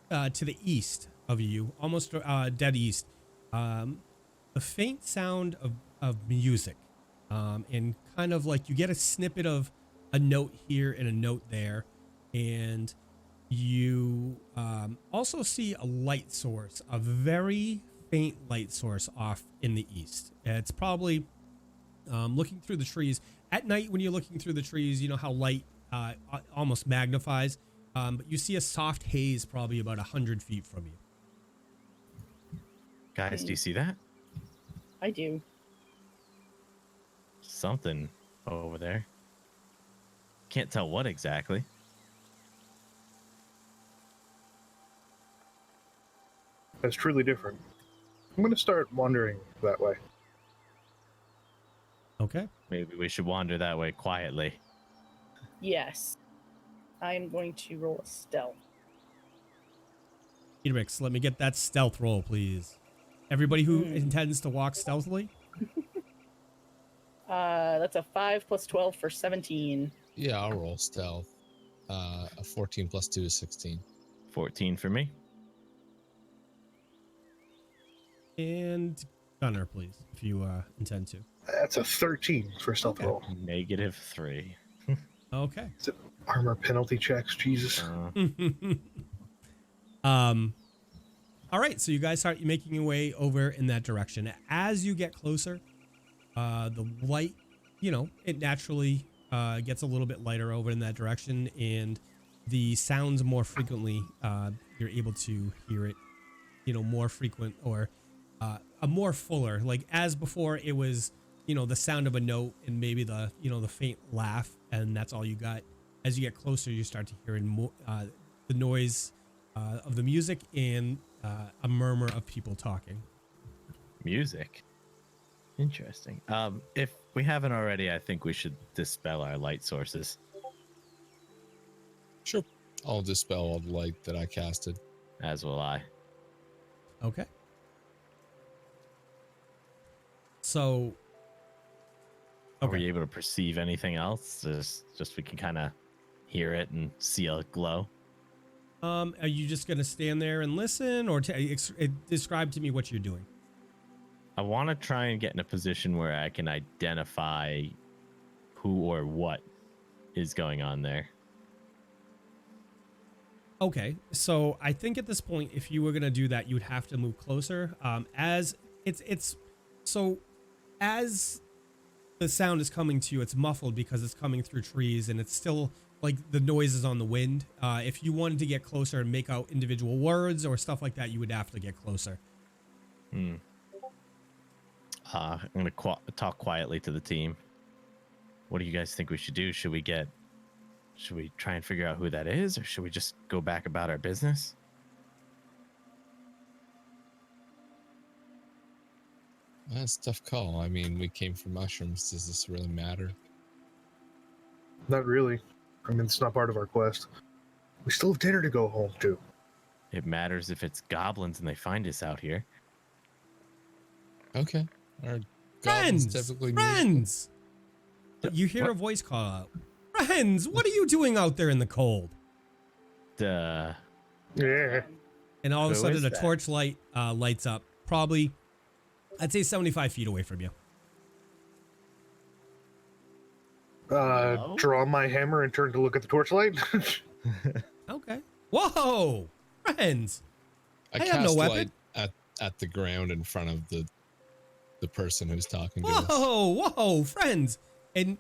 to the east of you, almost dead east, the faint sound of music, and kind of like you get a snippet of a note here and a note there, and you also see a light source, a very faint light source off in the east. It's probably looking through the trees at night. When you're looking through the trees, you know how light almost magnifies, but you see a soft haze probably about 100 feet from you. Guys, do you see that? I do. Something over there. Can't tell what exactly. That's truly different. I'm going to start wandering that way. Okay. Maybe we should wander that way quietly. Yes. I am going to roll a stealth. Idabrix, let me get that stealth roll, please. Everybody who intends to walk stealthily. That's a 5 plus 12 for 17. Yeah, I'll roll stealth. A 14 plus 2 is 16. 14 for me. And Gunnar, please, if you intend to. That's a 13 for stealth roll. -3. Okay. Is it armor penalty checks? Jesus. All right, so you guys start making your way over in that direction. As you get closer, the light, it naturally gets a little bit lighter over in that direction, and the sounds more frequently, you're able to hear it, more frequent, or a more fuller. Like as before, it was, the sound of a note and maybe the, the faint laugh, and that's all you got. As you get closer, you start to hear more, the noise of the music and a murmur of people talking. Music. Interesting. If we haven't already, I think we should dispel our light sources. Sure. I'll dispel all the light that I casted. As will I. Okay. So, Are we able to perceive anything else? Just we can kind of hear it and see a glow. Are you just gonna stand there and listen, or describe to me what you're doing? I want to try and get in a position where I can identify who or what is going on there. Okay, so I think at this point, if you were gonna do that, you would have to move closer. As the sound is coming to you, it's muffled because it's coming through trees, and it's still like the noise is on the wind. If you wanted to get closer and make out individual words or stuff like that, you would have to get closer. I'm gonna talk quietly to the team. What do you guys think we should do? Should we try and figure out who that is, or should we just go back about our business? That's a tough call. I mean, we came from mushrooms. Does this really matter? Not really. I mean, it's not part of our quest. We still have dinner to go home to. It matters if it's goblins and they find us out here. Okay. Our goblins typically Friends! You hear What? a voice call out. Friends, what are you doing out there in the cold? Duh. Yeah. And all of a Who sudden, is a that? torchlight lights up, probably, I'd say 75 feet away from you. Draw my hammer and turn to look at the torchlight. Okay. Whoa, friends. I I have no cast weapon. light at the ground in front of the person who's talking to us. Whoa, friends. And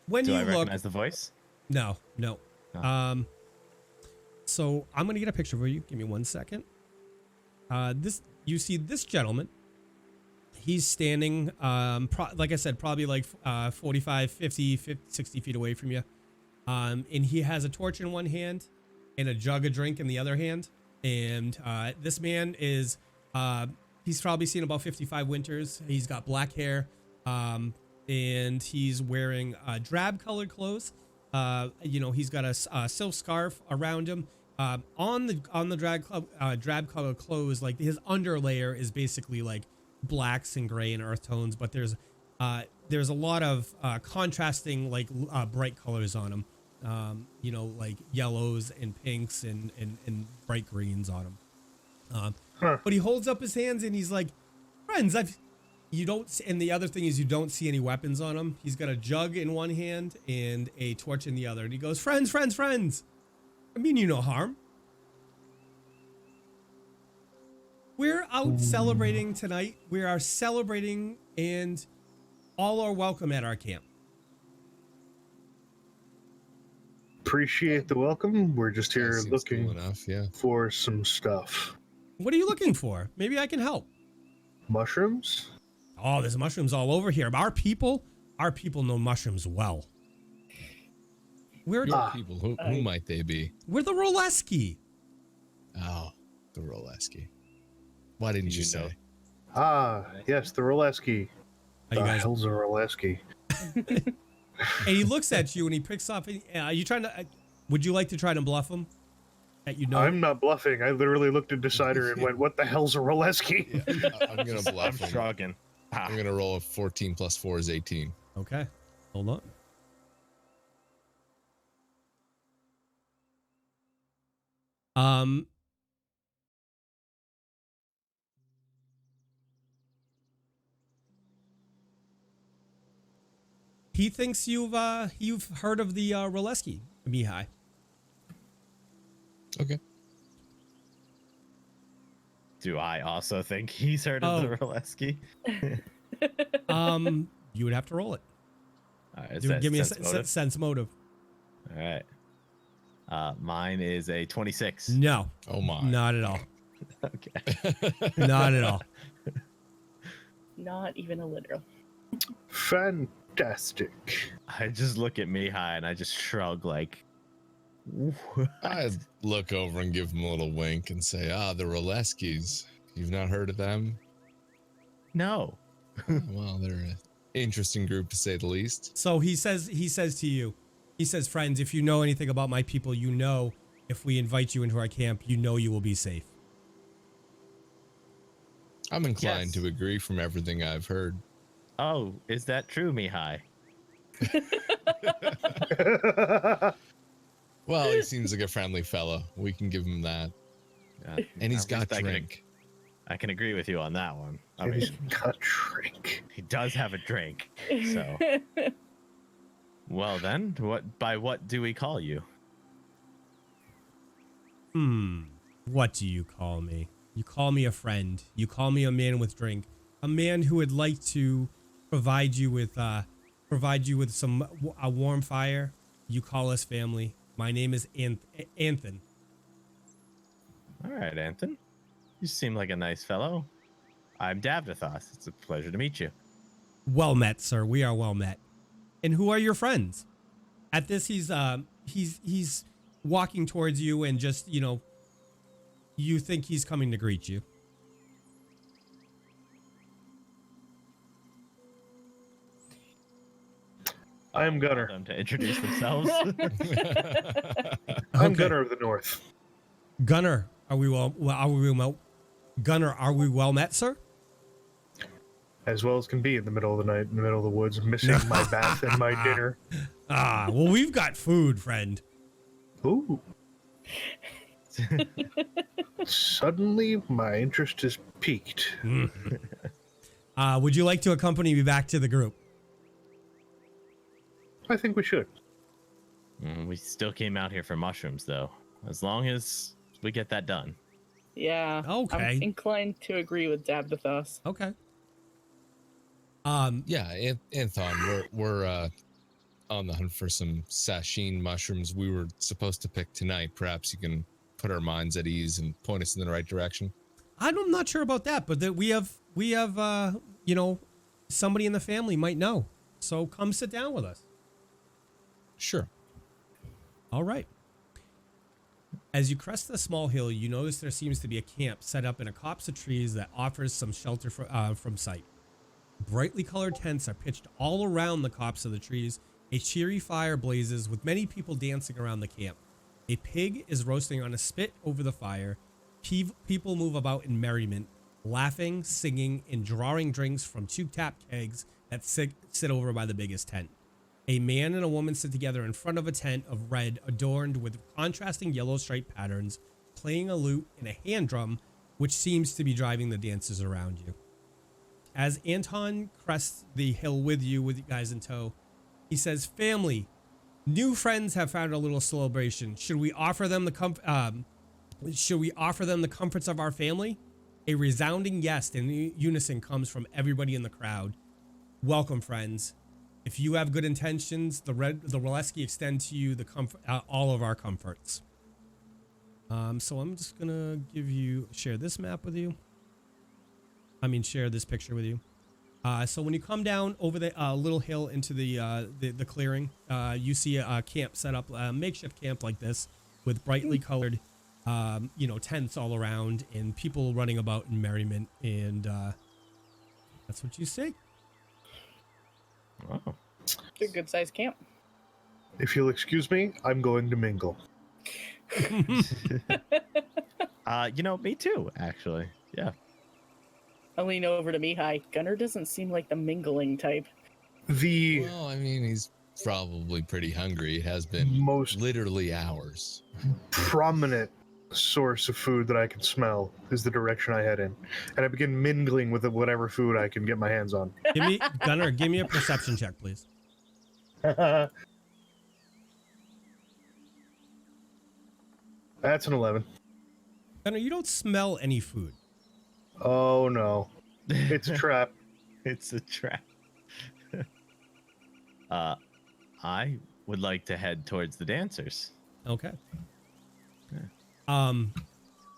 when Do you I look, recognize the voice? no. Oh. So I'm gonna get a picture for you. Give me 1 second. You see this gentleman. He's standing, like I said, probably like 45, 50, 60 feet away from you. And he has a torch in one hand and a jug of drink in the other hand. And this man is, he's probably seen about 55 winters. He's got black hair, and he's wearing drab colored clothes. He's got a silk scarf around him. On the drab colored clothes, like his underlayer is basically like blacks and gray and earth tones, but there's a lot of contrasting like bright colors on him. Like yellows and pinks and bright greens on him. But he holds up his hands and he's like, friends, and the other thing is you don't see any weapons on him. He's got a jug in one hand and a torch in the other. And he goes, friends. I mean you no harm. We're out celebrating tonight. We are celebrating and all are welcome at our camp. Appreciate the welcome. We're just here Seems looking cool enough, yeah. for some stuff. What are you looking for? Maybe I can help. Mushrooms? Oh, there's mushrooms all over here. Our people know mushrooms well. We're People, who might they be? we're the Roleski. Oh, the Roleski. Why didn't you say? Yes, the Roleski. Are you The guys? hell's a Roleski? And he looks at you and he picks up. Are you trying to? Would you like to try to bluff him? That you know. I'm not bluffing. I literally looked at Decider and went, what the hell's a Roleski? Yeah, I'm gonna I'm bluff him. shrugging. I'm gonna roll a 14 plus 4 is 18. Okay. Hold on. He thinks you've heard of the Roleski, Mihaly. Okay. Do I also think he's heard of the Roleski? You would have to roll it. All right, Dude, give me sense a motive? sense motive. All right. Mine is a 26. No, Oh my. not at all. Okay. Not at all. Not even a literal. Fantastic. I just look at Mihaly and I just shrug like, what? I look over and give him a little wink and say, the Roleskis. You've not heard of them? No. Well, they're an interesting group to say the least. So he says to you, he says, friends, if you know anything about my people, you know if we invite you into our camp, you know you will be safe. I'm inclined Yes. to agree from everything I've heard. Oh, is that true, Mihaly? Well, he seems like a friendly fellow. We can give him that. And he's got drink. I can agree with you on that one. I He's mean, got drink. he does have a drink. So, well then, by what do we call you? What do you call me? You call me a friend. You call me a man with drink. A man who would like to provide you with a warm fire. You call us family. My name is Anthony. All right, Anthony. You seem like a nice fellow. I'm Davdithas. It's a pleasure to meet you. Well met, sir. We are well met. And who are your friends? At this, he's walking towards you and just, you think he's coming to greet you. I'm Gunnar. Them to introduce themselves. I'm Okay. Gunnar of the North. Gunnar, are we well met, sir? As well as can be in the middle of the night, in the middle of the woods, missing my bath and my dinner. Well, we've got food, friend. Ooh. Suddenly, my interest is piqued. Would you like to accompany me back to the group? I think we should. We still came out here for mushrooms, though. As long as we get that done. Yeah. Okay. I'm inclined to agree with Davdithas. Okay. Yeah, Anthon, we're on the hunt for some sasheen mushrooms we were supposed to pick tonight. Perhaps you can put our minds at ease and point us in the right direction. I'm not sure about that, but that we have somebody in the family might know. So come sit down with us. Sure. All right. As you crest the small hill, you notice there seems to be a camp set up in a copse of trees that offers some shelter from sight. Brightly colored tents are pitched all around the copse of the trees. A cheery fire blazes with many people dancing around the camp. A pig is roasting on a spit over the fire. People move about in merriment, laughing, singing, and drawing drinks from two-tapped kegs that sit over by the biggest tent. A man and a woman sit together in front of a tent of red adorned with contrasting yellow stripe patterns, playing a lute and a hand drum, which seems to be driving the dancers around you. As Anton crests the hill with you guys in tow, he says, "Family, new friends have found a little celebration. Should we offer them the comforts of our family?" A resounding yes in unison comes from everybody in the crowd. "Welcome, friends. If you have good intentions, the Waleski extend to you all of our comforts." So I'm just gonna share this map with you. Share this picture with you. So when you come down over the little hill into the clearing, you see a camp set up, a makeshift camp like this, with brightly colored, tents all around and people running about in merriment, and that's what you see. Wow. It's a good sized camp. If you'll excuse me, I'm going to mingle. Me too, actually. Yeah. I lean over to Mihaly. Gunnar doesn't seem like the mingling type. Well, he's probably pretty hungry. It has been Most- literally hours. prominent source of food that I can smell is the direction I head in. And I begin mingling with whatever food I can get my hands on. Gunnar, give me a perception check, please. That's an 11. Gunnar, you don't smell any food. Oh no. It's a trap. It's a trap. I would like to head towards the dancers. Okay. Yeah.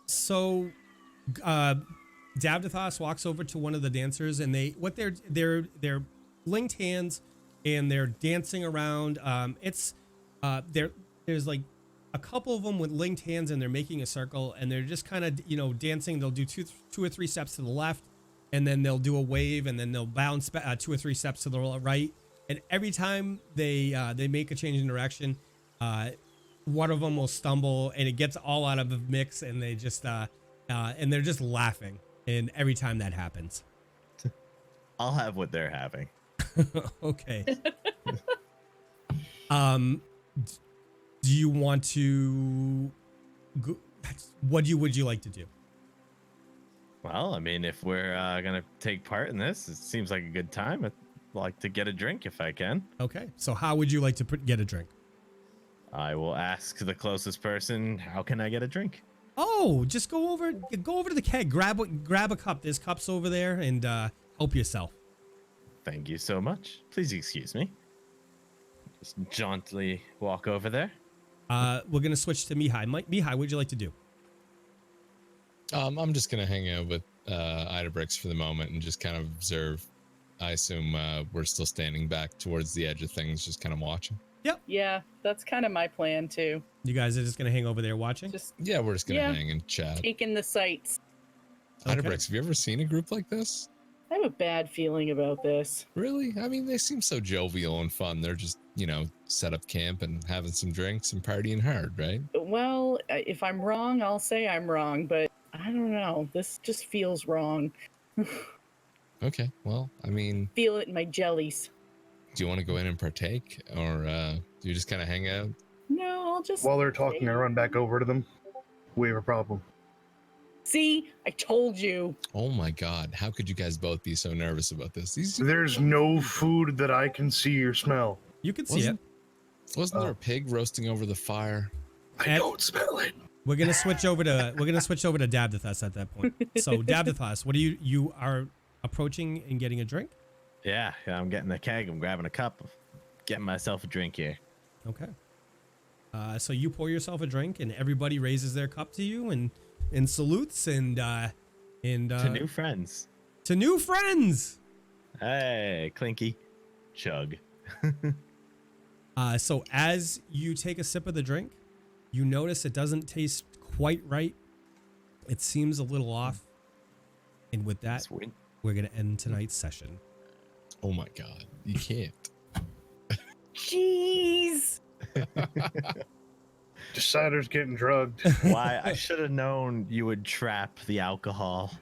So Davdithas walks over to one of the dancers, and they're linked hands and they're dancing around. There's like a couple of them with linked hands, and they're making a circle, and they're just kind of dancing. They'll do two or three steps to the left, and then they'll do a wave, and then they'll bounce 2 or 3 steps to the right. And every time they make a change in direction, one of them will stumble, and it gets all out of the mix, and they just and they're just laughing. And every time that happens, I'll have what they're having. okay. Do you want to go? Would you like to do? Well, if we're gonna take part in this, it seems like a good time. I'd like to get a drink if I can. Okay. So how would you like to get a drink? I will ask the closest person, how can I get a drink? Oh, just go over to the keg, grab a cup. There's cups over there, and help yourself. Thank you so much. Please excuse me. Just jauntily walk over there. We're gonna switch to Mihaly. Mihaly, what'd you like to do? I'm just gonna hang out with Idabrix for the moment and just kind of observe. I assume we're still standing back towards the edge of things, just kind of watching. Yep. Yeah, that's kind of my plan too. You guys are just gonna hang over there watching? Yeah, we're just gonna hang and chat. Taking the sights. Okay. Idabrix, have you ever seen a group like this? I have a bad feeling about this. Really? They seem so jovial and fun. They're just, set up camp and having some drinks and partying hard, right? Well, if I'm wrong, I'll say I'm wrong, but I don't know. This just feels wrong. Okay, well, Feel it in my jellies. do you want to go in and partake, or do you just kind of hang out? No, I'll just... While they're talking, I run back over to them. We have a problem. See? I told you. Oh my god, how could you guys both be so nervous about this? There's no food that I can see or smell. You can see it. Wasn't there a pig roasting over the fire? I don't smell it. We're gonna switch over to Davdithas at that point. So Davdithas, what are you are approaching and getting a drink? Yeah, I'm getting the keg. I'm grabbing a cup. Getting myself a drink here. Okay. So you pour yourself a drink, and everybody raises their cup to you and salutes and To new friends. To new friends. Hey, Clinky. Chug. So as you take a sip of the drink, you notice it doesn't taste quite right. It seems a little off. And with that, Sweet. we're going to end tonight's session. Oh my god, you can't. Jeez. Decider's getting drugged. Why? I should have known you would trap the alcohol.